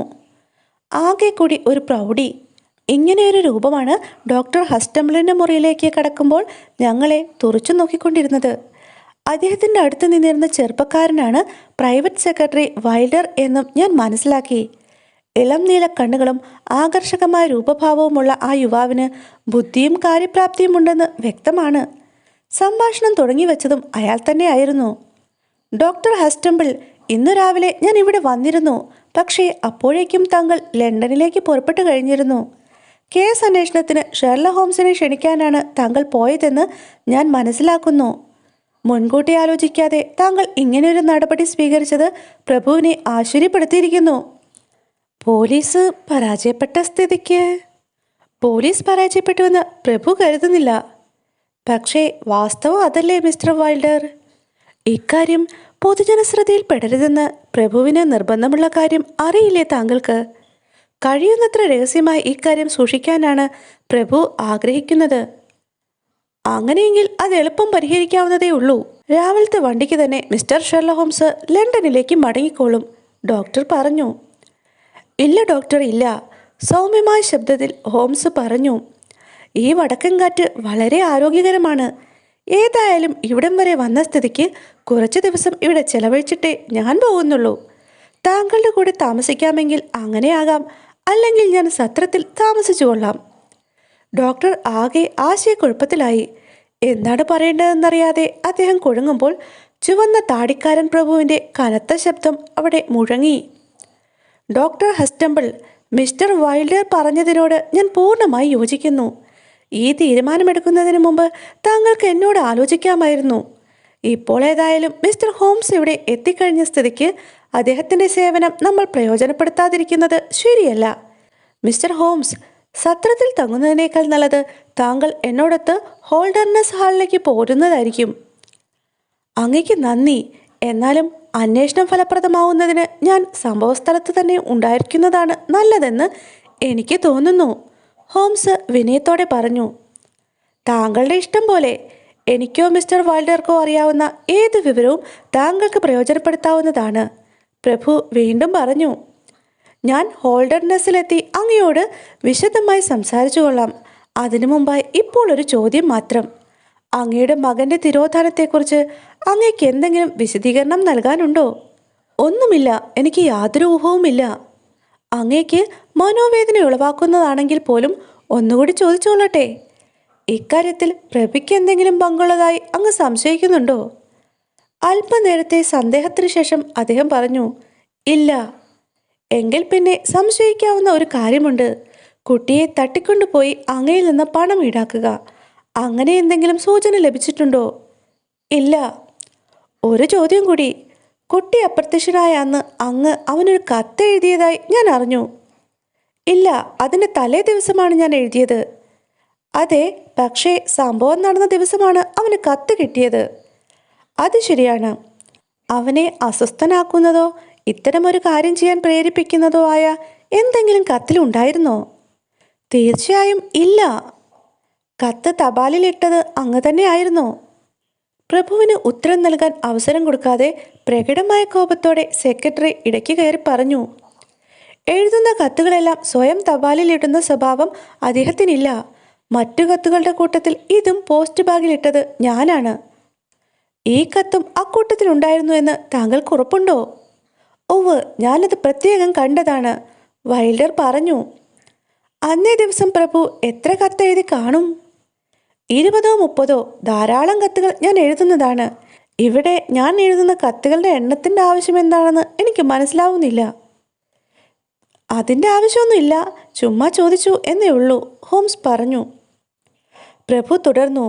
Speaker 1: ആകെ കൂടി ഒരു പ്രൗഢി. ഇങ്ങനെയൊരു രൂപമാണ് ഡോക്ടർ ഹസ്റ്റംബിളിൻ്റെ മുറിയിലേക്ക് കടക്കുമ്പോൾ ഞങ്ങളെ തുറച്ചു നോക്കിക്കൊണ്ടിരുന്നത്. അദ്ദേഹത്തിൻ്റെ അടുത്ത് നിന്നിരുന്ന ചെറുപ്പക്കാരനാണ് പ്രൈവറ്റ് സെക്രട്ടറി വൈൽഡർ എന്നും ഞാൻ മനസ്സിലാക്കി. ഇളം നീല കണ്ണുകളും ആകർഷകമായ രൂപഭാവവുമുള്ള ആ യുവാവിന് ബുദ്ധിയും കാര്യപ്രാപ്തിയും ഉണ്ടെന്ന് വ്യക്തമാണ്. സംഭാഷണം തുടങ്ങി വെച്ചതും അയാൾ തന്നെയായിരുന്നു. ഡോക്ടർ ഹസ്റ്റംബിൾ, ഇന്നു രാവിലെ ഞാൻ ഇവിടെ വന്നിരുന്നു. പക്ഷേ അപ്പോഴേക്കും താങ്കൾ ലണ്ടനിലേക്ക് പുറപ്പെട്ടു കഴിഞ്ഞിരുന്നു. കേസ് അന്വേഷണത്തിന് ഷെർലക് ഹോംസിനെ ക്ഷണിക്കാനാണ് താങ്കൾ പോയതെന്ന് ഞാൻ മനസ്സിലാക്കുന്നു. മുൻകൂട്ടി ആലോചിക്കാതെ താങ്കൾ ഇങ്ങനെയൊരു നടപടി സ്വീകരിച്ചത് പ്രഭുവിനെ ആശ്ചര്യപ്പെടുത്തിയിരിക്കുന്നു. പോലീസ് പരാജയപ്പെട്ട സ്ഥിതിക്ക്? പോലീസ് പരാജയപ്പെട്ടുവെന്ന് പ്രഭു കരുതുന്നില്ല. പക്ഷേ വാസ്തവം അതല്ലേ മിസ്റ്റർ വൈൽഡർ? ഇക്കാര്യം പൊതുജനശ്രദ്ധയിൽ പെടരുതെന്ന് പ്രഭുവിന് നിർബന്ധമുള്ള കാര്യം അറിയില്ലേ താങ്കൾക്ക്? കഴിയുന്നത്ര രഹസ്യമായി ഇക്കാര്യം സൂക്ഷിക്കാനാണ് പ്രഭു ആഗ്രഹിക്കുന്നത്. അങ്ങനെയെങ്കിൽ അത് എളുപ്പം പരിഹരിക്കാവുന്നതേ ഉള്ളൂ. രാവിലത്തെ വണ്ടിക്ക് തന്നെ മിസ്റ്റർ ഷെർലക് ഹോംസ് ലണ്ടനിലേക്ക് മടങ്ങിക്കോളും, ഡോക്ടർ പറഞ്ഞു. ഇല്ല ഡോക്ടർ, ഇല്ല, സൗമ്യമായ ശബ്ദത്തിൽ ഹോംസ് പറഞ്ഞു. ഈ വടക്കൻ കാറ്റ് വളരെ ആരോഗ്യകരമാണ്. ഏതായാലും ഇവിടം വരെ വന്ന സ്ഥിതിക്ക് കുറച്ച് ദിവസം ഇവിടെ ചെലവഴിച്ചിട്ടേ ഞാൻ പോകുന്നുള്ളൂ. താങ്കളുടെ കൂടെ താമസിക്കാമെങ്കിൽ അങ്ങനെയാകാം, അല്ലെങ്കിൽ ഞാൻ സത്രത്തിൽ താമസിച്ചു കൊള്ളാം. ഡോക്ടർ ആകെ ആശയക്കുഴപ്പത്തിലായി. എന്താണ് പറയേണ്ടതെന്നറിയാതെ അദ്ദേഹം കുഴങ്ങുമ്പോൾ ചുവന്ന താടിക്കാരൻ പ്രഭുവിൻ്റെ കനത്ത ശബ്ദം അവിടെ മുഴങ്ങി. ഡോക്ടർ ഹസ്റ്റംബിൾ, മിസ്റ്റർ വൈൽഡർ പറഞ്ഞതിനോട് ഞാൻ പൂർണ്ണമായി യോജിക്കുന്നു. ഈ തീരുമാനമെടുക്കുന്നതിന് മുമ്പ് താങ്കൾക്ക് എന്നോട് ആലോചിക്കാമായിരുന്നു. ഇപ്പോൾ ഏതായാലും മിസ്റ്റർ ഹോംസ് ഇവിടെ എത്തിക്കഴിഞ്ഞ സ്ഥിതിക്ക് അദ്ദേഹത്തിൻ്റെ സേവനം നമ്മൾ പ്രയോജനപ്പെടുത്താതിരിക്കുന്നത് ശരിയല്ല. മിസ്റ്റർ ഹോംസ്, സത്രത്തിൽ തങ്ങുന്നതിനേക്കാൾ നല്ലത് താങ്കൾ എന്നോടൊത്ത് ഹോൾഡർനെസ് ഹാളിലേക്ക് പോരുന്നതായിരിക്കും. അങ്ങയ്ക്ക് നന്ദി. എന്നാലും അന്വേഷണം ഫലപ്രദമാവുന്നതിന് ഞാൻ സംഭവസ്ഥലത്ത് തന്നെ ഉണ്ടായിരിക്കുന്നതാണ് നല്ലതെന്ന് എനിക്ക് തോന്നുന്നു, ഹോംസ് വിനയത്തോടെ പറഞ്ഞു. താങ്കളുടെ ഇഷ്ടം പോലെ. എനിക്കോ മിസ്റ്റർ വൈൽഡർക്കോ അറിയാവുന്ന ഏത് വിവരവും താങ്കൾക്ക് പ്രയോജനപ്പെടുത്താവുന്നതാണ്, പ്രഭു വീണ്ടും പറഞ്ഞു. ഞാൻ ഹോൾഡർനെസ്സിലെത്തി അങ്ങയോട് വിശദമായി സംസാരിച്ചു കൊള്ളാം. അതിനു മുമ്പായി ഇപ്പോൾ ഒരു ചോദ്യം മാത്രം. അങ്ങയുടെ മകൻ്റെ തിരോധാനത്തെക്കുറിച്ച് അങ്ങയ്ക്ക് എന്തെങ്കിലും വിശദീകരണം നൽകാനുണ്ടോ? ഒന്നുമില്ല, എനിക്ക് യാതൊരു ഊഹവുമില്ല. അങ്ങയ്ക്ക് മനോവേദന ഉളവാക്കുന്നതാണെങ്കിൽ പോലും ഒന്നുകൂടി ചോദിച്ചോളട്ടെ. ഇക്കാര്യത്തിൽ പ്രഭിക്ക് എന്തെങ്കിലും പങ്കുള്ളതായി അങ്ങ് സംശയിക്കുന്നുണ്ടോ? അല്പനേരത്തെ സന്ദേഹത്തിനു ശേഷം അദ്ദേഹം പറഞ്ഞു, ഇല്ല. എങ്കിൽ പിന്നെ സംശയിക്കാവുന്ന ഒരു കാര്യമുണ്ട്. കുട്ടിയെ തട്ടിക്കൊണ്ടുപോയി അങ്ങയിൽ നിന്ന് പണം ഈടാക്കുക. അങ്ങനെ എന്തെങ്കിലും സൂചന ലഭിച്ചിട്ടുണ്ടോ? ഇല്ല. ഒരു ചോദ്യം കൂടി. കുട്ടി അപ്രത്യക്ഷനായ അന്ന് അങ്ങ് അവനൊരു കത്ത് എഴുതിയതായി ഞാൻ അറിഞ്ഞു. ഇല്ല, അതിൻ്റെ തലേ ദിവസമാണ് ഞാൻ എഴുതിയത്. അതെ, പക്ഷേ സംഭവം നടന്ന ദിവസമാണ് അവന് കത്ത് കിട്ടിയത്. അത് ശരിയാണ്. അവനെ അസ്വസ്ഥനാക്കുന്നതോ ഇത്തരമൊരു കാര്യം ചെയ്യാൻ പ്രേരിപ്പിക്കുന്നതോ ആയ എന്തെങ്കിലും കത്തിലുണ്ടായിരുന്നോ? തീർച്ചയായും ഇല്ല. കത്ത് തപാലിലിട്ടത് അങ്ങ് തന്നെ ആയിരുന്നോ? പ്രഭുവിന് ഉത്തരം നൽകാൻ അവസരം കൊടുക്കാതെ പ്രകടമായ കോപത്തോടെ സെക്രട്ടറി ഇടയ്ക്ക് കയറി പറഞ്ഞു, എഴുതുന്ന കത്തുകളെല്ലാം സ്വയം തപാലിലിടുന്ന സ്വഭാവം അദ്ദേഹത്തിനില്ല. മറ്റു കത്തുകളുടെ കൂട്ടത്തിൽ ഇതും പോസ്റ്റ് ബാഗിലിട്ടത് ഞാനാണ്. ഈ കത്തും അക്കൂട്ടത്തിലുണ്ടായിരുന്നു എന്ന് താങ്കൾക്ക് ഉറപ്പുണ്ടോ? ഓവ്, ഞാനത് പ്രത്യേകം കണ്ടതാണ്. വൈൽഡർ പറഞ്ഞു. അന്നേ ദിവസം പ്രഭു എത്ര കത്തെഴുതി കാണും? 20ഓ 30ഓ. ധാരാളം കത്തുകൾ ഞാൻ എഴുതുന്നതാണ്. ഇവിടെ ഞാൻ എഴുതുന്ന കത്തുകളുടെ എണ്ണത്തിൻ്റെ ആവശ്യം എന്താണെന്ന് എനിക്ക് മനസ്സിലാവുന്നില്ല. അതിൻ്റെ ആവശ്യമൊന്നുമില്ല, ചുമ്മാ ചോദിച്ചു എന്നേ ഉള്ളൂ, ഹോംസ് പറഞ്ഞു. പ്രഭു തുടർന്നു,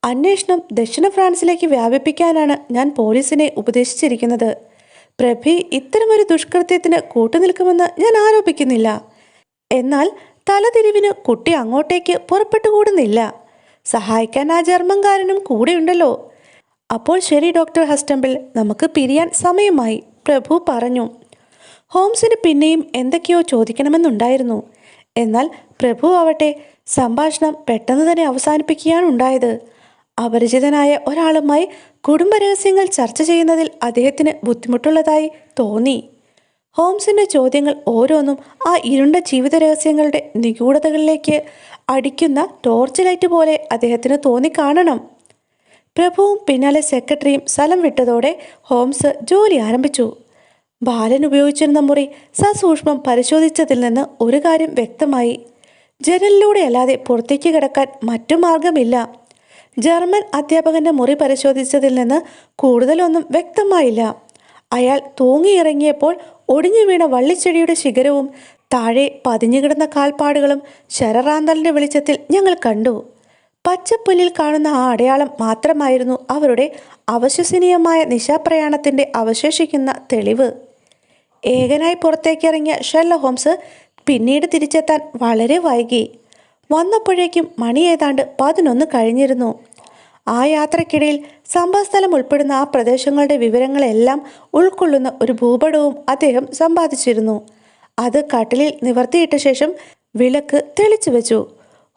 Speaker 1: അന്വേഷണം ദക്ഷിണ ഫ്രാൻസിലേക്ക് വ്യാപിപ്പിക്കാനാണ് ഞാൻ പോലീസിനെ ഉപദേശിച്ചിരിക്കുന്നത്. പ്രഭി ഇത്തരമൊരു ദുഷ്കൃത്യത്തിന് കൂട്ടുനിൽക്കുമെന്ന് ഞാൻ ആരോപിക്കുന്നില്ല. എന്നാൽ തലതിരിവിന് കുട്ടി അങ്ങോട്ടേക്ക് പുറപ്പെട്ടുകൂടുന്നില്ല. സഹായിക്കാൻ ആ ജർമ്മൻകാരനും കൂടെയുണ്ടല്ലോ. അപ്പോൾ ശരി ഡോക്ടർ ഹസ്റ്റംബിൾ, നമുക്ക് പിരിയാൻ സമയമായി, പ്രഭു പറഞ്ഞു. ഹോംസിന് പിന്നെയും എന്തൊക്കെയോ ചോദിക്കണമെന്നുണ്ടായിരുന്നു. എന്നാൽ പ്രഭു ആവട്ടെ സംഭാഷണം പെട്ടെന്ന് തന്നെ അവസാനിപ്പിക്കുകയാണ് ഉണ്ടായത്. അപരിചിതനായ ഒരാളുമായി കുടുംബരഹസ്യങ്ങൾ ചർച്ച ചെയ്യുന്നതിൽ അദ്ദേഹത്തിന് ബുദ്ധിമുട്ടുള്ളതായി തോന്നി. ഹോംസിൻ്റെ ചോദ്യങ്ങൾ ഓരോന്നും ആ ഇരുണ്ട ജീവിത രഹസ്യങ്ങളുടെ നിഗൂഢതകളിലേക്ക് അടിക്കുന്ന ടോർച്ച് ലൈറ്റ് പോലെ അദ്ദേഹത്തിന് തോന്നിക്കാണണം. പ്രഭുവും പിന്നാലെ സെക്രട്ടറിയും സ്ഥലം വിട്ടതോടെ ഹോംസ് ജോലി ആരംഭിച്ചു. ബാലൻ ഉപയോഗിച്ചിരുന്ന മുറി സസൂക്ഷ്മം പരിശോധിച്ചതിൽ നിന്ന് ഒരു കാര്യം വ്യക്തമായി. ജനലിലൂടെ അല്ലാതെ പുറത്തേക്ക് കിടക്കാൻ മറ്റു മാർഗമില്ല. ജർമ്മൻ അധ്യാപകന്റെ മുറി പരിശോധിച്ചതിൽ നിന്ന് കൂടുതലൊന്നും വ്യക്തമായില്ല. അയാൾ തൂങ്ങിയിറങ്ങിയപ്പോൾ ഒടിഞ്ഞു വീണ വള്ളിച്ചെടിയുടെ ശിഖരവും താഴെ പതിഞ്ഞുകിടന്ന കാൽപ്പാടുകളും ശരറാന്തലിൻ്റെ വെളിച്ചത്തിൽ ഞങ്ങൾ കണ്ടു. പച്ചപ്പുല്ലിൽ കാണുന്ന ആ അടയാളം മാത്രമായിരുന്നു അവരുടെ അവിശ്വസനീയമായ നിശാപ്രയാണത്തിൻ്റെ അവശേഷിക്കുന്ന തെളിവ്. ഏകനായി പുറത്തേക്കിറങ്ങിയ ഷെർലക് ഹോംസ് പിന്നീട് തിരിച്ചെത്താൻ വളരെ വൈകി. വന്നപ്പോഴേക്കും മണി ഏതാണ്ട് 11 കഴിഞ്ഞിരുന്നു. ആ യാത്രക്കിടയിൽ സംഭവസ്ഥലം ഉൾപ്പെടുന്ന ആ പ്രദേശങ്ങളുടെ വിവരങ്ങളെല്ലാം ഉൾക്കൊള്ളുന്ന ഒരു ഭൂപടവും അദ്ദേഹം സമ്പാദിച്ചിരുന്നു. അത് കട്ടിലിൽ നിവർത്തിയിട്ട ശേഷം വിളക്ക് തെളിച്ചു വെച്ചു.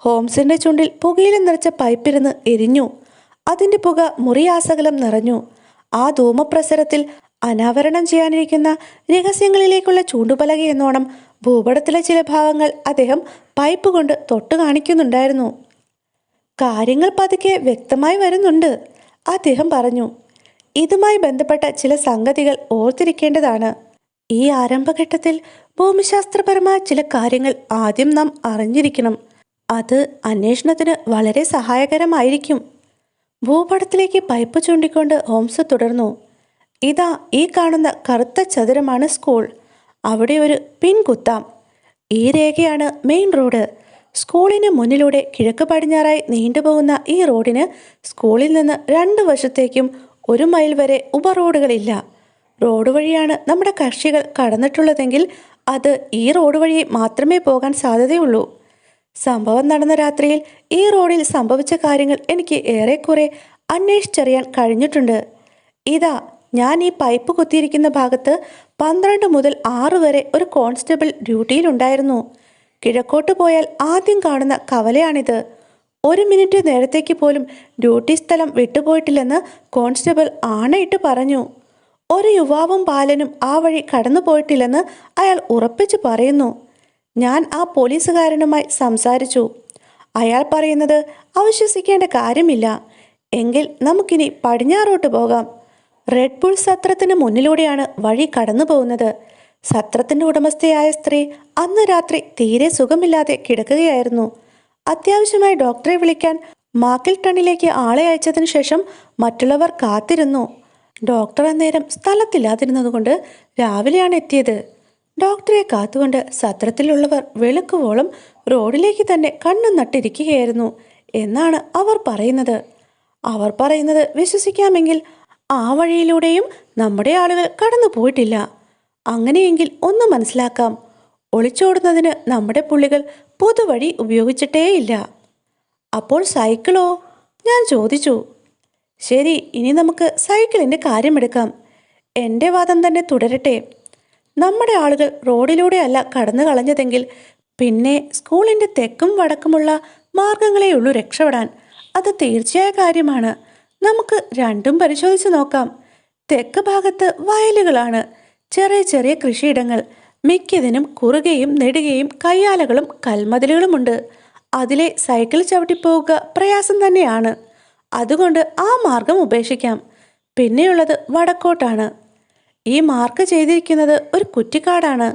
Speaker 1: ഹോംസിന്റെ ചുണ്ടിൽ പുകയില നിറച്ച പൈപ്പിരുന്ന് എരിഞ്ഞു. അതിൻ്റെ പുക മുറിയാസകലം നിറഞ്ഞു. ആ ധൂമപ്രസരത്തിൽ അനാവരണം ചെയ്യാനിരിക്കുന്ന രഹസ്യങ്ങളിലേക്കുള്ള ചൂണ്ടുപലക എന്നോണം ഭൂപടത്തിലെ ചില ഭാവങ്ങൾ അദ്ദേഹം പൈപ്പ് കൊണ്ട് തൊട്ടു കാണിക്കുന്നുണ്ടായിരുന്നു. കാര്യങ്ങൾ പതുക്കെ വ്യക്തമായി വരുന്നുണ്ട്, അദ്ദേഹം പറഞ്ഞു. ഇതുമായി ബന്ധപ്പെട്ട ചില സംഗതികൾ ഓർത്തിരിക്കേണ്ടതാണ്. ഈ ആരംഭഘട്ടത്തിൽ ഭൂമിശാസ്ത്രപരമായ ചില കാര്യങ്ങൾ ആദ്യം നാം അറിഞ്ഞിരിക്കണം. അത് അന്വേഷണത്തിന് വളരെ സഹായകരമായിരിക്കും. ഭൂപടത്തിലേക്ക് പൈപ്പ് ചൂണ്ടിക്കൊണ്ട് ഹോംസ് തുടർന്നു. ഇതാ ഈ കാണുന്ന കറുത്ത ചതുരമാണ് സ്കൂൾ. അവിടെ ഒരു പിൻ കുത്താം. ഈ രേഖയാണ് മെയിൻ റോഡ്. സ്കൂളിന് മുന്നിലൂടെ കിഴക്ക് പടിഞ്ഞാറായി നീണ്ടുപോകുന്ന ഈ റോഡിന് സ്കൂളിൽ നിന്ന് 2 വശത്തേക്കും 1 മൈൽ വരെ ഉപറോഡുകളില്ല. റോഡ് വഴിയാണ് നമ്മുടെ കക്ഷികൾ കടന്നിട്ടുള്ളതെങ്കിൽ അത് ഈ റോഡ് വഴി മാത്രമേ പോകാൻ സാധ്യതയുള്ളൂ. സംഭവം നടന്ന രാത്രിയിൽ ഈ റോഡിൽ സംഭവിച്ച കാര്യങ്ങൾ എനിക്ക് ഏറെക്കുറെ അന്വേഷിച്ചറിയാൻ കഴിഞ്ഞിട്ടുണ്ട്. ഇതാ ഞാൻ ഈ പൈപ്പ് കുത്തിയിരിക്കുന്ന ഭാഗത്ത് 12 മുതൽ 6 വരെ ഒരു കോൺസ്റ്റബിൾ ഡ്യൂട്ടിയിലുണ്ടായിരുന്നു. കിഴക്കോട്ട് പോയാൽ ആദ്യം കാണുന്ന കവലയാണിത്. 1 മിനിറ്റ് നേരത്തേക്ക് പോലും ഡ്യൂട്ടി സ്ഥലം വിട്ടുപോയിട്ടില്ലെന്ന് കോൺസ്റ്റബിൾ ആണയിട്ട് പറഞ്ഞു. ഒരു യുവാവും ബാലനും ആ വഴി കടന്നു പോയിട്ടില്ലെന്ന് അയാൾ ഉറപ്പിച്ചു പറയുന്നു. ഞാൻ ആ പോലീസുകാരനുമായി സംസാരിച്ചു. അയാൾ പറയുന്നത് അവിശ്വസിക്കേണ്ട കാര്യമില്ല. എങ്കിൽ നമുക്കിനി പടിഞ്ഞാറോട്ട് പോകാം. റെഡ് ബുൾ സത്രത്തിന് മുന്നിലൂടെയാണ് വഴി കടന്നു പോകുന്നത്. സത്രത്തിൻ്റെ ഉടമസ്ഥയായ സ്ത്രീ അന്ന് രാത്രി തീരെ സുഖമില്ലാതെ കിടക്കുകയായിരുന്നു. അത്യാവശ്യമായി ഡോക്ടറെ വിളിക്കാൻ മാക്കിൽട്ടണിലേക്ക് ആളെ അയച്ചതിനു ശേഷം മറ്റുള്ളവർ കാത്തിരുന്നു. ഡോക്ടർ അന്നേരം സ്ഥലത്തില്ലാതിരുന്നതുകൊണ്ട് രാവിലെയാണ് എത്തിയത്. ഡോക്ടറെ കാത്തുകൊണ്ട് സത്രത്തിലുള്ളവർ വെളുക്കുവോളം റോഡിലേക്ക് തന്നെ കണ്ണും നട്ടിരിക്കുകയായിരുന്നു എന്നാണ് അവർ പറയുന്നത്. അവർ പറയുന്നത് വിശ്വസിക്കാമെങ്കിൽ ആ വഴിയിലൂടെയും നമ്മുടെ ആളുകൾ കടന്നു പോയിട്ടില്ല. അങ്ങനെയെങ്കിൽ ഒന്ന് മനസ്സിലാക്കാം, ഒളിച്ചോടുന്നതിന് നമ്മുടെ പുള്ളികൾ പൊതുവഴി ഉപയോഗിച്ചിട്ടേയില്ല. അപ്പോൾ സൈക്കിളോ? ഞാൻ ചോദിച്ചു. ശരി, ഇനി നമുക്ക് സൈക്കിളിൻ്റെ കാര്യമെടുക്കാം. എൻ്റെ വാദം തന്നെ തുടരട്ടെ. നമ്മുടെ ആളുകൾ റോഡിലൂടെ അല്ല കടന്നു കളഞ്ഞതെങ്കിൽ പിന്നെ സ്കൂളിൻ്റെ തെക്കും വടക്കുമുള്ള മാർഗങ്ങളെയുള്ളൂ രക്ഷപ്പെടാൻ. അത് തീർച്ചയായ കാര്യമാണ്. നമുക്ക് രണ്ടും പരിശോധിച്ച് നോക്കാം. തെക്ക് ഭാഗത്ത് വയലുകളാണ്, ചെറിയ ചെറിയ കൃഷിയിടങ്ങൾ. മിക്കതിനും കുറുകയും നെടുകയും കയ്യാലകളും കൽമതിലുകളുമുണ്ട്. അതിലെ സൈക്കിൾ ചവിട്ടിപ്പോവുക പ്രയാസം തന്നെയാണ്. അതുകൊണ്ട് ആ മാർഗം ഉപേക്ഷിക്കാം. പിന്നെയുള്ളത് വടക്കോട്ടാണ്. ഈ മാർക്ക് ചെയ്തിരിക്കുന്നത് ഒരു കുറ്റിക്കാടാണ്.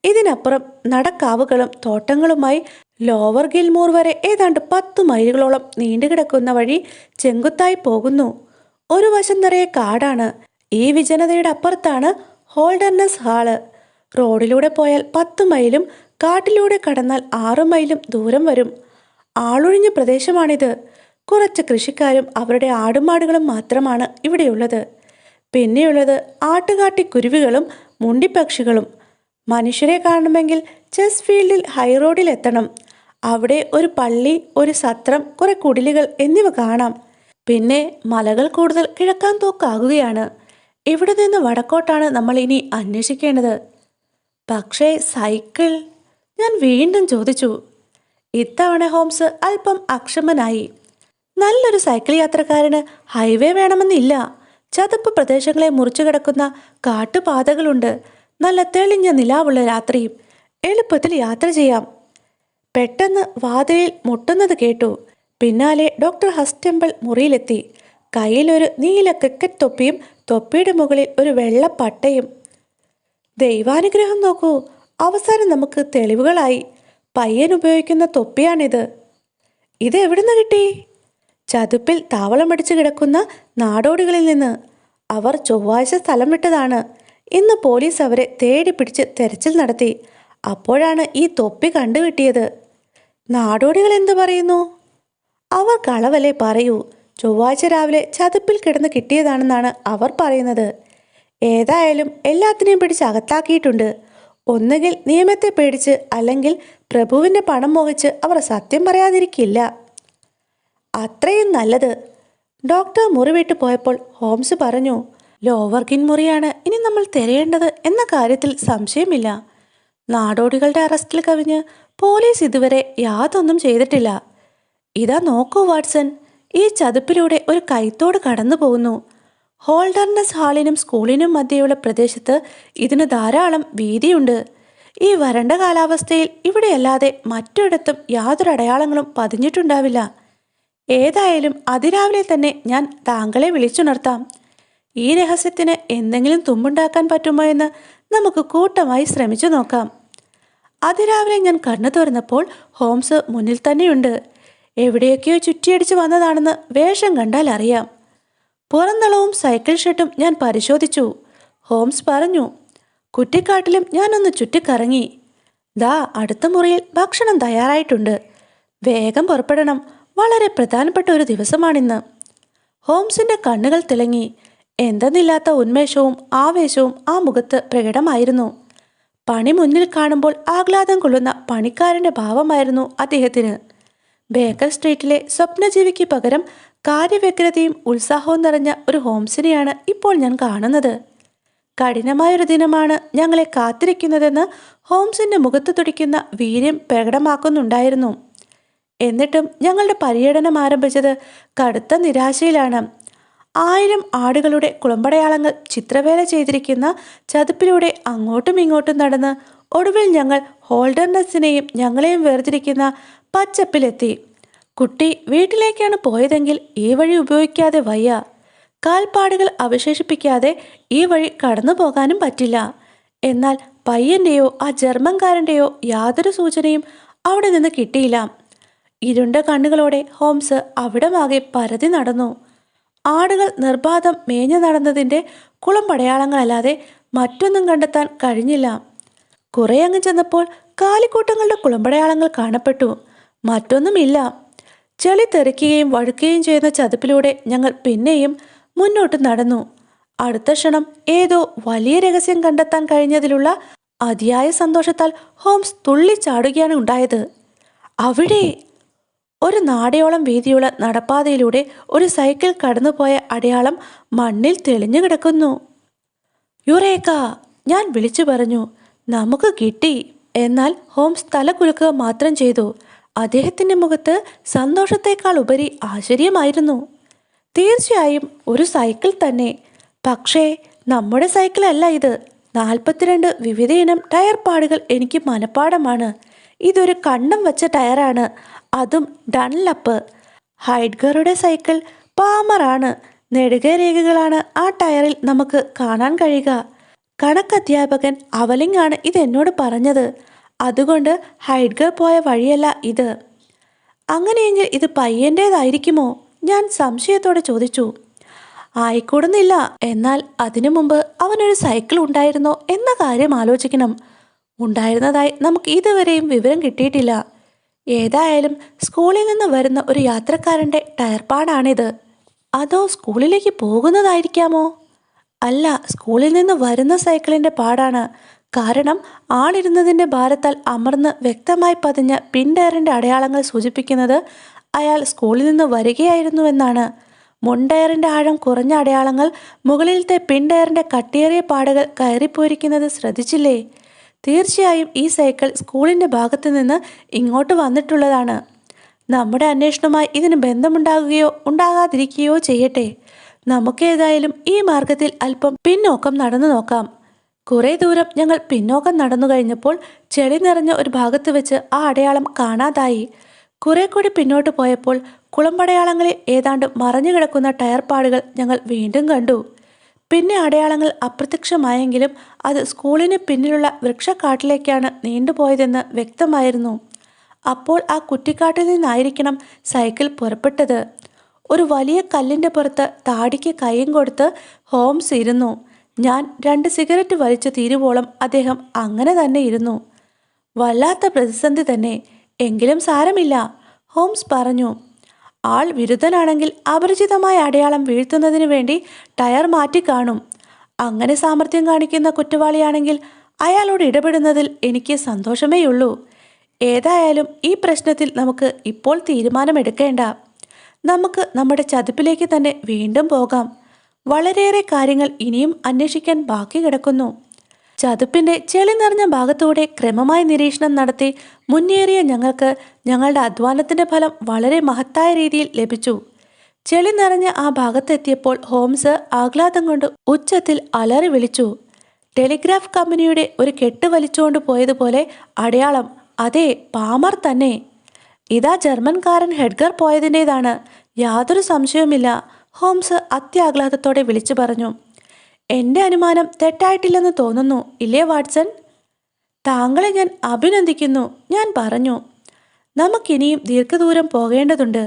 Speaker 1: ഇതിനപ്പുറം നടക്കാവുകളും തോട്ടങ്ങളുമായി ലോവർ ഗിൽമൂർ വരെ ഏതാണ്ട് 10 മൈലുകളോളം നീണ്ടുകിടക്കുന്ന വഴി ചെങ്കുത്തായി പോകുന്നു. ഒരു വശം നിറയെ കാടാണ്. ഈ വിജനതയുടെ അപ്പുറത്താണ് ഹോൾഡർനെസ് ഹാള്. റോഡിലൂടെ പോയാൽ 10 മൈലും കാട്ടിലൂടെ കടന്നാൽ 6 മൈലും ദൂരം വരും. ആളൊഴിഞ്ഞ പ്രദേശമാണിത്. കുറച്ച് കൃഷിക്കാരും അവരുടെ ആടുമാടുകളും മാത്രമാണ് ഇവിടെയുള്ളത്. പിന്നെയുള്ളത് ആട്ടുകാട്ടിക്കുരുവികളും മുണ്ടിപ്പക്ഷികളും. മനുഷ്യരെ കാണണമെങ്കിൽ ചെസ് ഫീൽഡിൽ ഹൈറോഡിൽ എത്തണം. അവിടെ ഒരു പള്ളി, ഒരു സത്രം, കുറെ കുടിലുകൾ എന്നിവ കാണാം. പിന്നെ മലകൾ കൂടുതൽ കിഴക്കാൻ തോക്കാകുകയാണ്. ഇവിടെ നിന്ന് വടക്കോട്ടാണ് നമ്മൾ ഇനി അന്വേഷിക്കേണ്ടത്. പക്ഷേ സൈക്കിൾ? ഞാൻ വീണ്ടും ചോദിച്ചു. ഇത്തവണ ഹോംസ് അല്പം അക്ഷമനായി. നല്ലൊരു സൈക്കിൾ യാത്രക്കാരന് ഹൈവേ വേണമെന്നില്ല. ചതുപ്പ് പ്രദേശങ്ങളെ മുറിച്ചു കിടക്കുന്ന കാട്ടുപാതകളുണ്ട്. നല്ല തെളിഞ്ഞ നിലാവുള്ള രാത്രിയും. എളുപ്പത്തിൽ യാത്ര ചെയ്യാം. പെട്ടെന്ന് വാതിലിൽ മുട്ടുന്നത് കേട്ടു. പിന്നാലെ ഡോക്ടർ ഹസ്റ്റംബിൾ മുറിയിലെത്തി. കയ്യിലൊരു നീല ക്രിക്കറ്റ് തൊപ്പിയും തൊപ്പിയുടെ മുകളിൽ ഒരു വെള്ള പട്ടയും. ദൈവാനുഗ്രഹം നോക്കൂ, അവസാനം നമുക്ക് തെളിവുകളായി. പയ്യൻ ഉപയോഗിക്കുന്ന തൊപ്പിയാണിത്. ഇത് എവിടുന്ന് കിട്ടി? ചതുപ്പിൽ താവളമടിച്ചു കിടക്കുന്ന നാടോടികളിൽ നിന്ന്. അവർ ചൊവ്വാഴ്ച സ്ഥലം വിട്ടതാണ്. ഇന്ന് പോലീസ് അവരെ തേടി പിടിച്ച് തെരച്ചിൽ നടത്തി. അപ്പോഴാണ് ഈ തൊപ്പി കണ്ടുകിട്ടിയത്. നാടോടികൾ എന്തു പറയുന്നു? അവർ കളവല്ലേ പറയൂ. ചൊവ്വാഴ്ച രാവിലെ ചതുപ്പിൽ കിടന്ന് കിട്ടിയതാണെന്നാണ് അവർ പറയുന്നത്. ഏതായാലും എല്ലാത്തിനെയും പിടിച്ച് അകത്താക്കിയിട്ടുണ്ട്. ഒന്നുകിൽ നിയമത്തെ പേടിച്ച്, അല്ലെങ്കിൽ പ്രഭുവിൻ്റെ പണം മോഹിച്ച് അവർ സത്യം പറയാതിരിക്കില്ല. അത്രയും നല്ലത്. ഡോക്ടർ മുറി വിട്ടു പോയപ്പോൾ ഹോംസ് പറഞ്ഞു, ലോവർഗിൻ മുറിയാണ് ഇനി നമ്മൾ തിരയേണ്ടത് എന്ന കാര്യത്തിൽ സംശയമില്ല. നാടോടികളുടെ അറസ്റ്റിൽ കവിഞ്ഞ് പോലീസ് ഇതുവരെ യാതൊന്നും ചെയ്തിട്ടില്ല. ഇതാ നോക്കൂ വാട്സൺ, ഈ ചതുപ്പിലൂടെ ഒരു കൈത്തോട് കടന്നു പോകുന്നു. ഹോൾഡർനെസ് ഹാളിനും സ്കൂളിനും മധ്യയുള്ള പ്രദേശത്ത് ഇതിന് ധാരാളം വീതിയുണ്ട്. ഈ വരണ്ട കാലാവസ്ഥയിൽ ഇവിടെയല്ലാതെ മറ്റൊരിടത്തും യാതൊരു അടയാളങ്ങളും പതിഞ്ഞിട്ടുണ്ടാവില്ല. ഏതായാലും അതിരാവിലെ തന്നെ ഞാൻ താങ്കളെ വിളിച്ചുണർത്താം. ഈ രഹസ്യത്തിന് എന്തെങ്കിലും തുമ്പുണ്ടാക്കാൻ പറ്റുമോ എന്ന് നമുക്ക് കൂട്ടമായി ശ്രമിച്ചു നോക്കാം. അതിരാവിലെ ഞാൻ കണ്ണു തുറന്നപ്പോൾ ഹോംസ് മുന്നിൽ തന്നെയുണ്ട്. എവിടെയൊക്കെയോ ചുറ്റിയടിച്ച് വന്നതാണെന്ന് വേഷം കണ്ടാൽ അറിയാം. പുറന്തളവും സൈക്കിൾ ഷെഡും ഞാൻ പരിശോധിച്ചു. ഹോംസ് പറഞ്ഞു, കുറ്റിക്കാട്ടിലും ഞാനൊന്ന് ചുറ്റിക്കറങ്ങി. ദാ അടുത്ത മുറിയിൽ ഭക്ഷണം തയ്യാറായിട്ടുണ്ട്. വേഗം പുറപ്പെടണം. വളരെ പ്രധാനപ്പെട്ട ഒരു ദിവസമാണിന്ന്. ഹോംസിന്റെ കണ്ണുകൾ തിളങ്ങി. എന്തെന്നില്ലാത്ത ഉന്മേഷവും ആവേശവും ആ മുഖത്ത് പ്രകടമായിരുന്നു. പണി മുന്നിൽ കാണുമ്പോൾ ആഹ്ലാദം കൊള്ളുന്ന പണിക്കാരൻ്റെ ഭാവമായിരുന്നു അദ്ദേഹത്തിന്. ബേക്കർ സ്ട്രീറ്റിലെ സ്വപ്നജീവിക്ക് പകരം കാര്യവ്യഗ്രതയും ഉത്സാഹവും നിറഞ്ഞ ഒരു ഹോംസിനെയാണ് ഇപ്പോൾ ഞാൻ കാണുന്നത്. കഠിനമായൊരു ദിനമാണ് ഞങ്ങളെ കാത്തിരിക്കുന്നതെന്ന് ഹോംസിന്റെ മുഖത്ത് തുടിക്കുന്ന വീര്യം പ്രകടമാക്കുന്നുണ്ടായിരുന്നു. എന്നിട്ടും ഞങ്ങളുടെ പര്യടനം ആരംഭിച്ചത് കടുത്ത നിരാശയിലാണ്. 1000 ആടുകളുടെ കുളമ്പടയാളങ്ങൾ ചിത്രവേല ചെയ്തിരിക്കുന്ന ചതുപ്പിലൂടെ അങ്ങോട്ടും ഇങ്ങോട്ടും നടന്ന് ഒടുവിൽ ഞങ്ങൾ ഹോൾഡർനെസ്സിനെയും ഞങ്ങളെയും വേർതിരിക്കുന്ന പച്ചപ്പിലെത്തി. കുട്ടി വീട്ടിലേക്കാണ് പോയതെങ്കിൽ ഈ വഴി ഉപയോഗിക്കാതെ വയ്യ. കാൽപ്പാടുകൾ അവശേഷിപ്പിക്കാതെ ഈ വഴി കടന്നു പോകാനും പറ്റില്ല. എന്നാൽ പയ്യൻ്റെയോ ആ ജർമ്മൻകാരൻ്റെയോ യാതൊരു സൂചനയും അവിടെ നിന്ന് കിട്ടിയില്ല. ഇരുണ്ട കണ്ണുകളോടെ ഹോംസ് അവിടമാകെ പരതി നടന്നു. ആടുകൾ നിർബാധം മേഞ്ഞു നടന്നതിൻ്റെ കുളമ്പടയാളങ്ങളല്ലാതെ മറ്റൊന്നും കണ്ടെത്താൻ കഴിഞ്ഞില്ല. കുറെ അങ്ങ് ചെന്നപ്പോൾ കാലിക്കൂട്ടങ്ങളുടെ കുളമ്പടയാളങ്ങൾ കാണപ്പെട്ടു. മറ്റൊന്നുമില്ല. ചെളി തെറിക്കുകയും വഴുക്കുകയും ചെയ്യുന്ന ചതുപ്പിലൂടെ ഞങ്ങൾ പിന്നെയും മുന്നോട്ട് നടന്നു. അടുത്ത ക്ഷണം ഏതോ വലിയ രഹസ്യം കണ്ടെത്താൻ കഴിഞ്ഞതിലുള്ള അതിയായ സന്തോഷത്താൽ ഹോംസ് തുള്ളിച്ചാടുകയാണ് ഉണ്ടായത്. അവിടെ ഒരു നാടയോളം വീതിയുള്ള നടപ്പാതയിലൂടെ ഒരു സൈക്കിൾ കടന്നുപോയ അടയാളം മണ്ണിൽ തെളിഞ്ഞു കിടക്കുന്നു. യുറേക്ക! ഞാൻ വിളിച്ചു പറഞ്ഞു. നമുക്ക് കിട്ടി! എന്നാൽ ഹോംസ് തല കുലുക്കുക മാത്രം ചെയ്തു. അദ്ദേഹത്തിൻ്റെ മുഖത്ത് സന്തോഷത്തേക്കാൾ ഉപരി ആശ്ചര്യമായിരുന്നു. തീർച്ചയായും ഒരു സൈക്കിൾ തന്നെ. പക്ഷേ നമ്മുടെ സൈക്കിളല്ല ഇത്. 42 വിവിധയിനം ടയർ പാടുകൾ എനിക്ക് മനപ്പാടമാണ്. ഇതൊരു കണ്ണം വച്ച ടയറാണ്, അതും ഡൺലപ്പ്. ഹൈഡ്ഗറുടെ സൈക്കിൾ പാമറാണ്. നെടുകെ രേഖകളാണ് ആ ടയറിൽ നമുക്ക് കാണാൻ കഴിയുക. കണക്കധ്യാപകൻ അവലിംഗ് ആണ് ഇതെന്നോട് പറഞ്ഞത്. അതുകൊണ്ട് ഹൈഡ്ഗർ പോയ വഴിയല്ല ഇത്. അങ്ങനെയെങ്കിൽ ഇത് പയ്യൻ്റേതായിരിക്കുമോ? ഞാൻ സംശയത്തോടെ ചോദിച്ചു. ആയിക്കൂടുന്നില്ല. എന്നാൽ അതിനു മുമ്പ് അവനൊരു സൈക്കിൾ ഉണ്ടായിരുന്നോ എന്ന കാര്യം ആലോചിക്കണം. ഉണ്ടായിരുന്നതായി നമുക്ക് ഇതുവരെയും വിവരം കിട്ടിയിട്ടില്ല. ഏതായാലും സ്കൂളിൽ നിന്ന് വരുന്ന ഒരു യാത്രക്കാരൻ്റെ ടയർപ്പാടാണിത്. അതോ സ്കൂളിലേക്ക് പോകുന്നതായിരിക്കാമോ? അല്ല, സ്കൂളിൽ നിന്ന് വരുന്ന സൈക്കിളിൻ്റെ പാടാണ്. കാരണം ആളിരുന്നതിൻ്റെ ഭാരത്താൽ അമർന്ന് വ്യക്തമായി പതിഞ്ഞ പിൻടയറിൻ്റെ അടയാളങ്ങൾ സൂചിപ്പിക്കുന്നത് അയാൾ സ്കൂളിൽ നിന്ന് വരികയായിരുന്നുവെന്നാണ്. മുൻടയറിൻ്റെ ആഴം കുറഞ്ഞ അടയാളങ്ങൾ മുകളിലത്തെ പിൻടയറിൻ്റെ കട്ടിയേറിയ പാടുകൾ കയറിപ്പോയിരിക്കുന്നത് ശ്രദ്ധിച്ചില്ലേ? തീർച്ചയായും ഈ സൈക്കിൾ സ്കൂളിൻ്റെ ഭാഗത്തു നിന്ന് ഇങ്ങോട്ട് വന്നിട്ടുള്ളതാണ്. നമ്മുടെ അന്വേഷണവുമായി ഇതിന് ബന്ധമുണ്ടാകുകയോ ഉണ്ടാകാതിരിക്കുകയോ ചെയ്യട്ടെ. നമുക്കേതായാലും ഈ മാർഗത്തിൽ അല്പം പിന്നോക്കം നടന്നു നോക്കാം. കുറേ ദൂരം ഞങ്ങൾ പിന്നോക്കം നടന്നു കഴിഞ്ഞപ്പോൾ ചെളി നിറഞ്ഞ ഒരു ഭാഗത്ത് വെച്ച് ആ അടയാളം കാണാതായി. കുറെ കൂടി പിന്നോട്ട് പോയപ്പോൾ കുളമ്പടയാളങ്ങളിൽ ഏതാണ്ട് മറഞ്ഞു കിടക്കുന്ന ടയർ പാടുകൾ ഞങ്ങൾ വീണ്ടും കണ്ടു. പിന്നെ അടയാളങ്ങൾ അപ്രത്യക്ഷമായെങ്കിലും അത് സ്കൂളിന് പിന്നിലുള്ള വൃക്ഷക്കാട്ടിലേക്കാണ് നീണ്ടുപോയതെന്ന് വ്യക്തമായിരുന്നു. അപ്പോൾ ആ കുറ്റിക്കാട്ടിൽ നിന്നായിരിക്കണം സൈക്കിൾ പുറപ്പെട്ടത്. ഒരു വലിയ കല്ലിൻ്റെ പുറത്ത് താടിക്ക് കൈയും കൊടുത്ത് ഹോംസ് ഇരുന്നു. ഞാൻ 2 സിഗരറ്റ് വലിച്ചു തീരുവോളം അദ്ദേഹം അങ്ങനെ തന്നെ ഇരുന്നു. വല്ലാത്ത പ്രതിസന്ധി തന്നെ. എങ്കിലും സാരമില്ല, ഹോംസ് പറഞ്ഞു. ആൾ വിരുദ്ധനാണെങ്കിൽ അപരിചിതമായ അടയാളം വീഴ്ത്തുന്നതിന് വേണ്ടി ടയർ മാറ്റി കാണും. അങ്ങനെ സാമർഥ്യം കാണിക്കുന്ന കുറ്റവാളിയാണെങ്കിൽ അയാളോട് ഇടപെടുന്നതിൽ എനിക്ക് സന്തോഷമേയുള്ളൂ. ഏതായാലും ഈ പ്രശ്നത്തിൽ നമുക്ക് ഇപ്പോൾ തീരുമാനമെടുക്കേണ്ട. നമുക്ക് നമ്മുടെ ചതുപ്പിലേക്ക് തന്നെ വീണ്ടും പോകാം. വളരെയേറെ കാര്യങ്ങൾ ഇനിയും അന്വേഷിക്കാൻ ബാക്കി കിടക്കുന്നു. ചതുപ്പിൻ്റെ ചെളി നിറഞ്ഞ ഭാഗത്തൂടെ ക്രമമായി നിരീക്ഷണം നടത്തി മുന്നേറിയ ഞങ്ങൾക്ക് ഞങ്ങളുടെ അധ്വാനത്തിൻ്റെ ഫലം വളരെ മഹത്തായ രീതിയിൽ ലഭിച്ചു. ചെളി നിറഞ്ഞ ആ ഭാഗത്തെത്തിയപ്പോൾ ഹോംസ് ആഹ്ലാദം കൊണ്ട് ഉച്ചത്തിൽ അലറി വിളിച്ചു. ടെലിഗ്രാഫ് കമ്പനിയുടെ ഒരു കെട്ട് വലിച്ചുകൊണ്ട് പോയതുപോലെ അടയാളം. അതെ, പാമർ തന്നെ. ഇതാ ജർമ്മൻകാരൻ ഹെഡ്ഗർ പോയതിൻ്റേതാണ്, യാതൊരു സംശയവുമില്ല, ഹോംസ് അത്യാഹ്ലാദത്തോടെ വിളിച്ചു പറഞ്ഞു. എൻ്റെ അനുമാനം തെറ്റായിട്ടില്ലെന്ന് തോന്നുന്നു, ഇല്ലേ വാട്സൺ? താങ്കളെ ഞാൻ അഭിനന്ദിക്കുന്നു, ഞാൻ പറഞ്ഞു. നമുക്കിനിയും ദീർഘദൂരം പോകേണ്ടതുണ്ട്.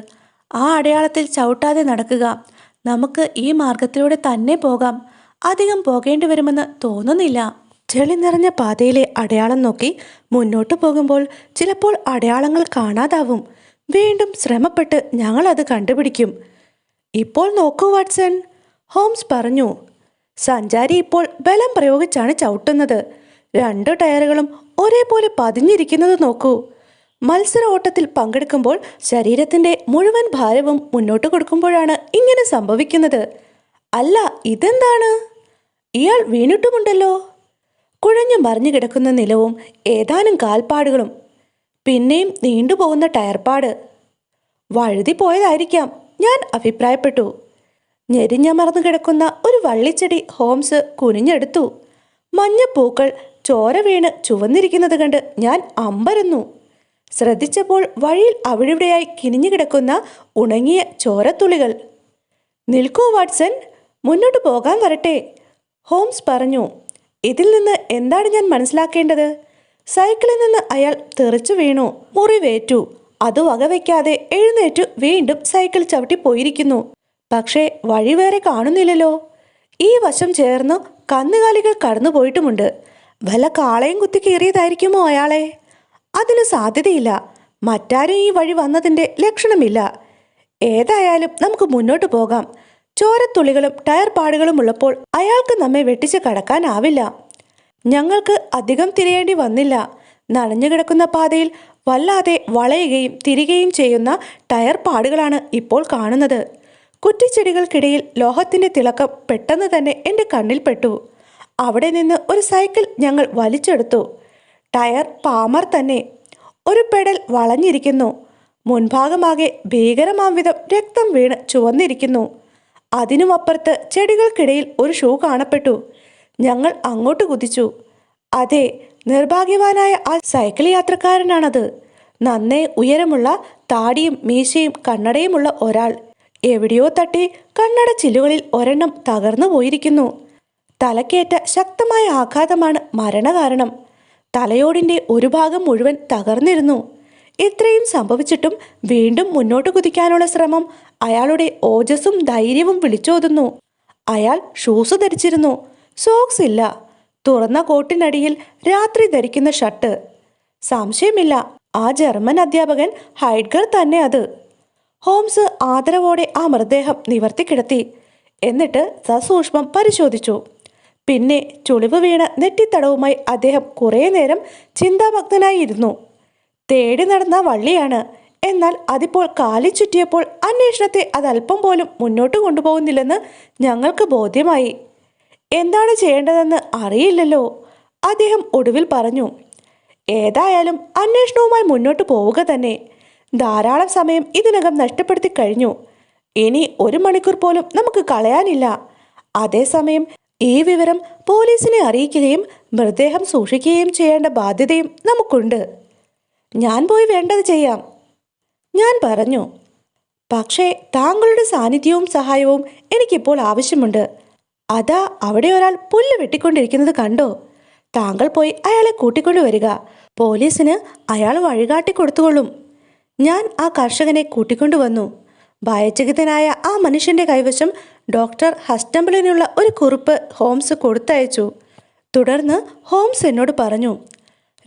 Speaker 1: ആ അടയാളത്തിൽ ചവിട്ടാതെ നടക്കുക. നമുക്ക് ഈ മാർഗത്തിലൂടെ തന്നെ പോകാം. അധികം പോകേണ്ടി വരുമെന്ന് തോന്നുന്നില്ല.
Speaker 2: ചെളി നിറഞ്ഞ പാതയിലെ അടയാളം നോക്കി മുന്നോട്ട് പോകുമ്പോൾ ചിലപ്പോൾ അടയാളങ്ങൾ കാണാതാവും. വീണ്ടും ശ്രമപ്പെട്ട് ഞങ്ങളത് കണ്ടുപിടിക്കും. ഇപ്പോൾ നോക്കൂ വാട്സൺ, ഹോംസ് പറഞ്ഞു. സഞ്ചാരി ഇപ്പോൾ ബലം പ്രയോഗിച്ചാണ് ചവിട്ടുന്നത്. 2 ടയറുകളും ഒരേപോലെ പതിഞ്ഞിരിക്കുന്നത് നോക്കൂ. മത്സര ഓട്ടത്തിൽ പങ്കെടുക്കുമ്പോൾ ശരീരത്തിൻ്റെ മുഴുവൻ ഭാരവും മുന്നോട്ട് കൊടുക്കുമ്പോഴാണ് ഇങ്ങനെ സംഭവിക്കുന്നത്. അല്ല, ഇതെന്താണ്? ഇയാൾ വീണിട്ടുമുണ്ടല്ലോ. കുഴഞ്ഞു മറിഞ്ഞു കിടക്കുന്ന നിലവും ഏതാനും കാൽപ്പാടുകളും, പിന്നെയും നീണ്ടുപോകുന്ന ടയർപ്പാട്. വഴുതി പോയതായിരിക്കാം, ഞാൻ അഭിപ്രായപ്പെട്ടു.
Speaker 1: ഞെരിഞ്ഞമർന്നു കിടക്കുന്ന ഒരു വള്ളിച്ചെടി ഹോംസ് കുനിഞ്ഞെടുത്തു. മഞ്ഞപ്പൂക്കൾ ചോര വീണ് ചുവന്നിരിക്കുന്നത് കണ്ട് ഞാൻ അമ്പരന്നു. ശ്രദ്ധിച്ചപ്പോൾ വഴിയിൽ അവിടെയായി കിനിഞ്ഞു കിടക്കുന്ന ഉണങ്ങിയ ചോരത്തുള്ളികൾ. നിൽക്കൂ വാട്സൺ, മുന്നോട്ട് പോകാൻ വരട്ടെ, ഹോംസ് പറഞ്ഞു. ഇതിൽ നിന്ന് എന്താണ് ഞാൻ മനസ്സിലാക്കേണ്ടത്? സൈക്കിളിൽ നിന്ന് അയാൾ തെറിച്ചു വീണു, മുറിവേറ്റു. അത് വകവയ്ക്കാതെ എഴുന്നേറ്റു വീണ്ടും സൈക്കിൾ ചവിട്ടി പോയിരിക്കുന്നു. പക്ഷേ വഴി വേറെ കാണുന്നില്ലല്ലോ. ഈ വശം ചേർന്ന് കന്നുകാലികൾ കടന്നു പോയിട്ടുമുണ്ട്. വല്ല കാളയും കുത്തി കീറിയതായിരിക്കുമോ അയാളെ? അതിന് സാധ്യതയില്ല. മറ്റാരും ഈ വഴി വന്നതിൻ്റെ ലക്ഷണമില്ല. ഏതായാലും നമുക്ക് മുന്നോട്ട് പോകാം. ചോരത്തുള്ളികളും ടയർ പാടുകളും ഉള്ളപ്പോൾ അയാൾക്ക് നമ്മെ വെട്ടിച്ച് കടക്കാനാവില്ല. ഞങ്ങൾക്ക് അധികം തിരയേണ്ടി വന്നില്ല. നനഞ്ഞു കിടക്കുന്ന പാതയിൽ വല്ലാതെ വളയുകയും തിരികെയും ചെയ്യുന്ന ടയർ പാടുകളാണ് ഇപ്പോൾ കാണുന്നത്. കുറ്റിച്ചെടികൾക്കിടയിൽ ലോഹത്തിൻ്റെ തിളക്കം പെട്ടെന്ന് തന്നെ എൻ്റെ കണ്ണിൽപ്പെട്ടു. അവിടെ നിന്ന് ഒരു സൈക്കിൾ ഞങ്ങൾ വലിച്ചെടുത്തു. ടയർ പാമർ തന്നെ. ഒരു പെഡൽ വളഞ്ഞിരിക്കുന്നു. മുൻഭാഗമാകെ ഭീകരമാം വിധം രക്തം വീണ് ചുവന്നിരിക്കുന്നു. അതിനുമപ്പുറത്ത് ചെടികൾക്കിടയിൽ ഒരു ഷൂ കാണപ്പെട്ടു. ഞങ്ങൾ അങ്ങോട്ട് കുതിച്ചു. അതെ, നിർഭാഗ്യവാനായ ആ സൈക്കിൾ യാത്രക്കാരനാണത്. നന്നേ ഉയരമുള്ള താടിയും മീശയും കണ്ണടയുമുള്ള ഒരാൾ. എവിടെയോ തട്ടി കണ്ണട ചില്ലുകളിൽ ഒരെണ്ണം തകർന്നു പോയിരിക്കുന്നു. തലക്കേറ്റ ശക്തമായ ആഘാതമാണ് മരണകാരണം. തലയോടിൻ്റെ ഒരു ഭാഗം മുഴുവൻ തകർന്നിരുന്നു. ഇത്രയും സംഭവിച്ചിട്ടും വീണ്ടും മുന്നോട്ട് കുതിക്കാനുള്ള ശ്രമം അയാളുടെ ഓജസ്സും ധൈര്യവും വിളിച്ചോതുന്നു. അയാൾ ഷൂസ് ധരിച്ചിരുന്നു, സോക്സ് ഇല്ല. തുറന്ന കോട്ടിനടിയിൽ രാത്രി ധരിക്കുന്ന ഷർട്ട്. സംശയമില്ല, ആ ജർമ്മൻ അധ്യാപകൻ ഹൈഡ്ഗർ തന്നെ അത്. ഹോംസ് ആദരവോടെ ആ മൃതദേഹം നിവർത്തിക്കിടത്തി. എന്നിട്ട് സസൂക്ഷ്മം പരിശോധിച്ചു. പിന്നെ ചുളിവ് വീണ നെറ്റിത്തടവുമായി അദ്ദേഹം കുറേ നേരം ചിന്താമഗ്നനായിരുന്നു. തേടി നടന്ന വള്ളിയാണ്. എന്നാൽ അതിപ്പോൾ കാലി ചുറ്റിയപ്പോൾ അന്വേഷണത്തെ അതല്പം പോലും മുന്നോട്ട് കൊണ്ടുപോകുന്നില്ലെന്ന് ഞങ്ങൾക്ക് ബോധ്യമായി. എന്താണ് ചെയ്യേണ്ടതെന്ന് അറിയില്ലല്ലോ, അദ്ദേഹം ഒടുവിൽ പറഞ്ഞു. ഏതായാലും അന്വേഷണവുമായി മുന്നോട്ട് പോവുക തന്നെ. ധാരാളം സമയം ഇതിനകം നഷ്ടപ്പെടുത്തി കഴിഞ്ഞു. ഇനി 1 മണിക്കൂർ പോലും നമുക്ക് കളയാനില്ല. അതേസമയം ഈ വിവരം പോലീസിനെ അറിയിക്കുകയും മൃതദേഹം സൂക്ഷിക്കുകയും ചെയ്യേണ്ട ബാധ്യതയും നമുക്കുണ്ട്. ഞാൻ പോയി വേണ്ടത് ചെയ്യാം, ഞാൻ പറഞ്ഞു. പക്ഷേ താങ്കളുടെ സാന്നിധ്യവും സഹായവും എനിക്കിപ്പോൾ ആവശ്യമുണ്ട്. അതാ അവിടെ ഒരാൾ പുല്ല് വെട്ടിക്കൊണ്ടിരിക്കുന്നത് കണ്ടോ? താങ്കൾ പോയി അയാളെ കൂട്ടിക്കൊണ്ടുവരിക. പോലീസിന് അയാൾ വഴികാട്ടി കൊടുത്തുകൊള്ളും. ഞാൻ ആ കർഷകനെ കൂട്ടിക്കൊണ്ടുവന്നു. ഭയചകിതനായ ആ മനുഷ്യൻ്റെ കൈവശം ഡോക്ടർ ഹസ്റ്റംബിളിനുള്ള ഒരു കുറിപ്പ് ഹോംസ് കൊടുത്തയച്ചു. തുടർന്ന് ഹോംസ് എന്നോട് പറഞ്ഞു,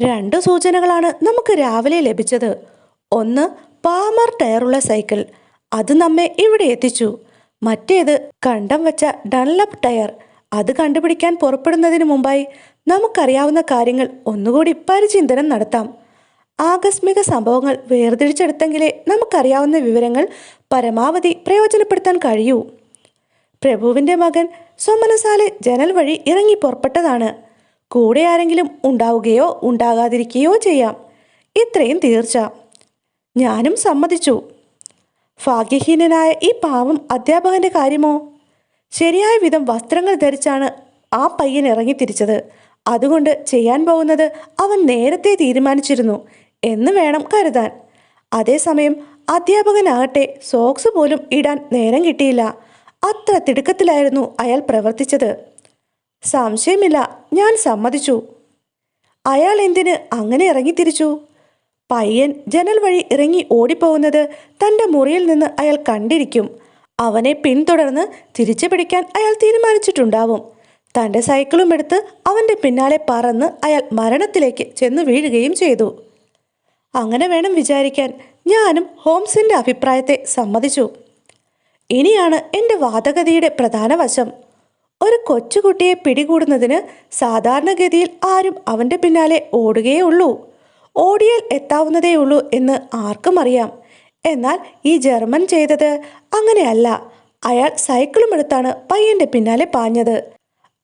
Speaker 1: 2 സൂചനകളാണ് നമുക്ക് രാവിലെ ലഭിച്ചത്. ഒന്ന്, പാമർ ടയറുള്ള സൈക്കിൾ, അത് നമ്മെ ഇവിടെ എത്തിച്ചു. മറ്റേത് കണ്ടം വെച്ച ഡൺലപ്പ് ടയർ. അത് കണ്ടുപിടിക്കാൻ പുറപ്പെടുന്നതിന് മുമ്പായി നമുക്കറിയാവുന്ന കാര്യങ്ങൾ ഒന്നുകൂടി പരിചിന്തനം നടത്താം. ആകസ്മിക സംഭവങ്ങൾ വേർതിരിച്ചെടുത്തെങ്കിലേ നമുക്കറിയാവുന്ന വിവരങ്ങൾ പരമാവധി പ്രയോജനപ്പെടുത്താൻ കഴിയൂ. പ്രഭുവിൻ്റെ മകൻ സ്വമനസാലെ ജനൽ വഴി ഇറങ്ങി പുറപ്പെട്ടതാണ്. കൂടെ ആരെങ്കിലും ഉണ്ടാവുകയോ ഉണ്ടാകാതിരിക്കുകയോ ചെയ്യാം, ഇത്രയും തീർച്ച. ഞാനും സമ്മതിച്ചു. ഭാഗ്യഹീനനായ ഈ പാവം അധ്യാപകന്റെ കാര്യമോ? ശരിയായ വിധം വസ്ത്രങ്ങൾ ധരിച്ചാണ് ആ പയ്യൻ ഇറങ്ങിത്തിരിച്ചത്. അതുകൊണ്ട് ചെയ്യാൻ പോകുന്നത് അവൻ നേരത്തെ തീരുമാനിച്ചിരുന്നു എന്ന് വേണം കരുതാൻ. അതേസമയം അധ്യാപകനാകട്ടെ സോക്സ് പോലും ഇടാൻ നേരം കിട്ടിയില്ല. അത്ര തിടുക്കത്തിലായിരുന്നു അയാൾ പ്രവർത്തിച്ചത്. സംശയമില്ല, ഞാൻ സമ്മതിച്ചു. അയാൾ എന്തിന് അങ്ങനെ ഇറങ്ങിത്തിരിച്ചു? പയ്യൻ ജനൽ വഴി ഇറങ്ങി ഓടിപ്പോകുന്നത് തൻ്റെ മുറിയിൽ നിന്ന് അയാൾ കണ്ടിരിക്കും. അവനെ പിന്തുടർന്ന് തിരിച്ചു പിടിക്കാൻ അയാൾ തീരുമാനിച്ചിട്ടുണ്ടാവും. തൻ്റെ സൈക്കിളും എടുത്ത് അവൻ്റെ പിന്നാലെ പറന്ന് അയാൾ മരണത്തിലേക്ക് ചെന്നു വീഴുകയും ചെയ്തു. അങ്ങനെ വേണം വിചാരിക്കാൻ. ഞാനും ഹോംസിൻ്റെ അഭിപ്രായത്തെ സമ്മതിച്ചു. ഇനിയാണ് എൻ്റെ വാദഗതിയുടെ പ്രധാന വശം. ഒരു കൊച്ചുകുട്ടിയെ പിടികൂടുന്നതിന് സാധാരണഗതിയിൽ ആരും അവൻ്റെ പിന്നാലെ ഓടുകയേ ഉള്ളൂ. ഓടിയാൽ എത്താവുന്നതേ ഉള്ളൂ എന്ന് ആർക്കും അറിയാം. എന്നാൽ ഈ ജർമ്മൻ ചെയ്തത് അങ്ങനെയല്ല. അയാൾ സൈക്കിളും എടുത്താണ് പയ്യൻ്റെ പിന്നാലെ പാഞ്ഞത്.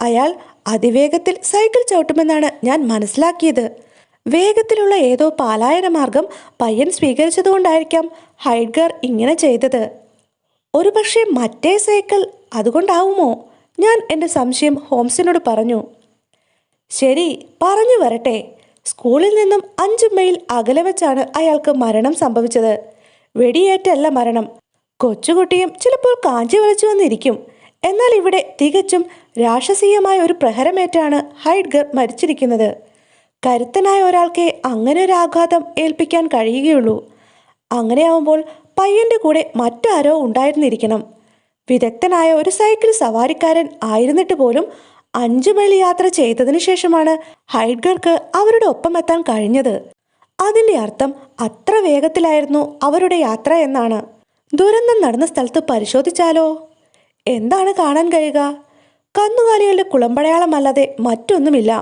Speaker 1: അയാൾ അതിവേഗത്തിൽ സൈക്കിൾ ചവിട്ടുമെന്നാണ് ഞാൻ മനസ്സിലാക്കിയത്. വേഗത്തിലുള്ള ഏതോ പലായന മാർഗം പയ്യൻ സ്വീകരിച്ചതുകൊണ്ടായിരിക്കാം ഹൈഡ്ഗർ ഇങ്ങനെ ചെയ്തത്. ഒരുപക്ഷെ മറ്റേ സൈക്കിൾ അതുകൊണ്ടാവുമോ? ഞാൻ എൻ്റെ സംശയം ഹോംസിനോട് പറഞ്ഞു. ശരി, പറഞ്ഞു വരട്ടെ. സ്കൂളിൽ നിന്നും 5 മൈൽ അകലെ വെച്ചാണ് അയാൾക്ക് മരണം സംഭവിച്ചത്. വെടിയേറ്റല്ല മരണം. കൊച്ചുകുട്ടിയും ചിലപ്പോൾ കാഞ്ചി വലിച്ചു വന്നിരിക്കും. എന്നാൽ ഇവിടെ തികച്ചും രാക്ഷസീയമായ ഒരു പ്രഹരമേറ്റാണ് ഹൈഡ്ഗർ മരിച്ചിരിക്കുന്നത്. കരുത്തനായ ഒരാൾക്ക് അങ്ങനെ ഒരു ആഘാതം ഏൽപ്പിക്കാൻ കഴിയുകയുള്ളൂ. അങ്ങനെയാവുമ്പോൾ പയ്യൻ്റെ കൂടെ മറ്റാരോ ഉണ്ടായിരുന്നിരിക്കണം. വിദഗ്ധനായ ഒരു സൈക്കിൾ സവാരിക്കാരൻ ആയിരുന്നിട്ട് പോലും 5 മൈൽ യാത്ര ചെയ്തതിനു ശേഷമാണ് ഹൈഡ്ഗർക്ക് അവരുടെ ഒപ്പം എത്താൻ കഴിഞ്ഞത്. അതിൻ്റെ അർത്ഥം അത്ര വേഗത്തിലായിരുന്നു അവരുടെ യാത്ര എന്നാണ്. ദുരന്തം നടന്ന സ്ഥലത്ത് പരിശോധിച്ചാലോ? എന്താണ് കാണാൻ കഴിയുക? കന്നുകാലികളുടെ കുളമ്പടയാളമല്ലാതെ മറ്റൊന്നുമില്ല.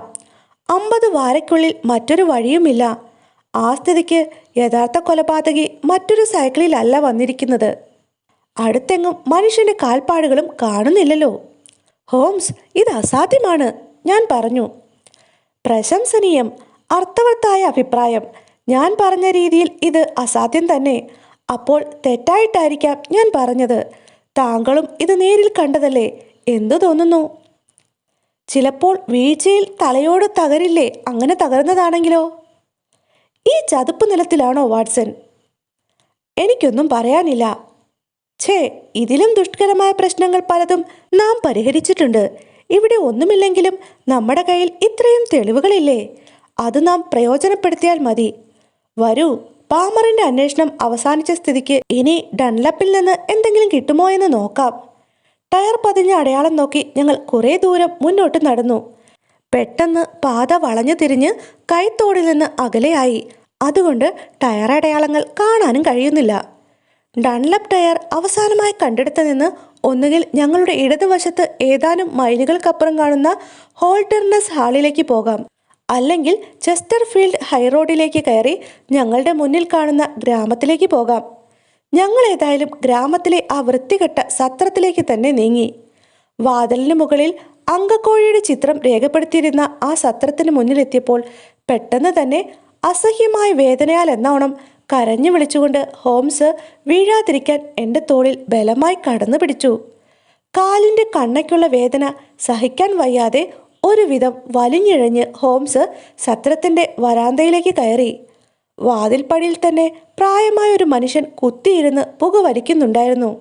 Speaker 1: 50 വാരയ്ക്കുള്ളിൽ മറ്റൊരു വഴിയുമില്ല. ആ സ്ഥിതിക്ക് യഥാർത്ഥ കൊലപാതകി മറ്റൊരു സൈക്കിളിലല്ല വന്നിരിക്കുന്നത്. അടുത്തെങ്ങും മനുഷ്യന്റെ കാൽപ്പാടുകളും കാണുന്നില്ലല്ലോ. ഹോംസ്, ഇത് അസാധ്യമാണ്, ഞാൻ പറഞ്ഞു. പ്രശംസനീയം, അർത്ഥവത്തായ അഭിപ്രായം. ഞാൻ പറഞ്ഞ രീതിയിൽ ഇത് അസാധ്യം തന്നെ. അപ്പോൾ തെറ്റായിട്ടായിരിക്കാം ഞാൻ പറഞ്ഞത്. താങ്കളും ഇത് നേരിൽ കണ്ടതല്ലേ? എന്തു തോന്നുന്നു? ചിലപ്പോൾ വീഴ്ചയിൽ തലയോട് തകരില്ലേ? അങ്ങനെ തകർന്നതാണെങ്കിലോ? ഈ ചതുപ്പ് നിലത്തിലാണോ വാട്സൺ? എനിക്കൊന്നും പറയാനില്ല. ഛേ, ഇതിലും ദുഷ്കരമായ പ്രശ്നങ്ങൾ പലതും നാം പരിഹരിച്ചിട്ടുണ്ട്. ഇവിടെ ഒന്നുമില്ലെങ്കിലും നമ്മുടെ കയ്യിൽ ഇത്രയും തെളിവുകളില്ലേ? അത് നാം പ്രയോജനപ്പെടുത്തിയാൽ മതി. വരൂ, പാമറിന്റെ അന്വേഷണം അവസാനിച്ച സ്ഥിതിക്ക് ഇനി ഡൺലപ്പിൽ നിന്ന് എന്തെങ്കിലും കിട്ടുമോ എന്ന് നോക്കാം. ടയർ പതിഞ്ഞ അടയാളം നോക്കി ഞങ്ങൾ കുറേ ദൂരം മുന്നോട്ട് നടന്നു. പെട്ടെന്ന് പാത വളഞ്ഞു തിരിഞ്ഞ് കൈത്തോടിൽ നിന്ന് അകലെയായി. അതുകൊണ്ട് ടയർ അടയാളങ്ങൾ കാണാനും കഴിയുന്നില്ല. ഡൺലപ്പ് ടയർ അവസാനമായി കണ്ടെടുത്ത് നിന്ന് ഒന്നുകിൽ ഞങ്ങളുടെ ഇടതുവശത്ത് ഏതാനും മൈലുകൾക്കപ്പുറം കാണുന്ന ഹോൾട്ടർനെസ് ഹാളിലേക്ക് പോകാം, അല്ലെങ്കിൽ ചെസ്റ്റർഫീൽഡ് ഹൈറോഡിലേക്ക് കയറി ഞങ്ങളുടെ മുന്നിൽ കാണുന്ന ഗ്രാമത്തിലേക്ക് പോകാം. ഞങ്ങൾ ഏതായാലും ഗ്രാമത്തിലെ ആ വൃത്തികെട്ട സത്രത്തിലേക്ക് തന്നെ നീങ്ങി. വാതിലിന് മുകളിൽ അങ്കക്കോഴിയുടെ ചിത്രം രേഖപ്പെടുത്തിയിരുന്ന ആ സത്രത്തിന് മുന്നിലെത്തിയപ്പോൾ പെട്ടെന്ന് തന്നെ അസഹ്യമായ വേദനയാൽ എന്നോണം കരഞ്ഞു വിളിച്ചുകൊണ്ട് ഹോംസ് വീഴാതിരിക്കാൻ എൻ്റെ തോളിൽ ബലമായി കടന്നു പിടിച്ചു. കാലിൻ്റെ കണ്ണയ്ക്കുള്ള വേദന സഹിക്കാൻ വയ്യാതെ ഒരുവിധം വലിഞ്ഞിഴഞ്ഞ് ഹോംസ് സത്രത്തിൻ്റെ വരാന്തയിലേക്ക് കയറി. വാതിൽപ്പടിയിൽ തന്നെ പ്രായമായ ഒരു മനുഷ്യൻ കുത്തിയിരുന്ന് പുക വലിക്കുന്നുണ്ടായിരുന്നു.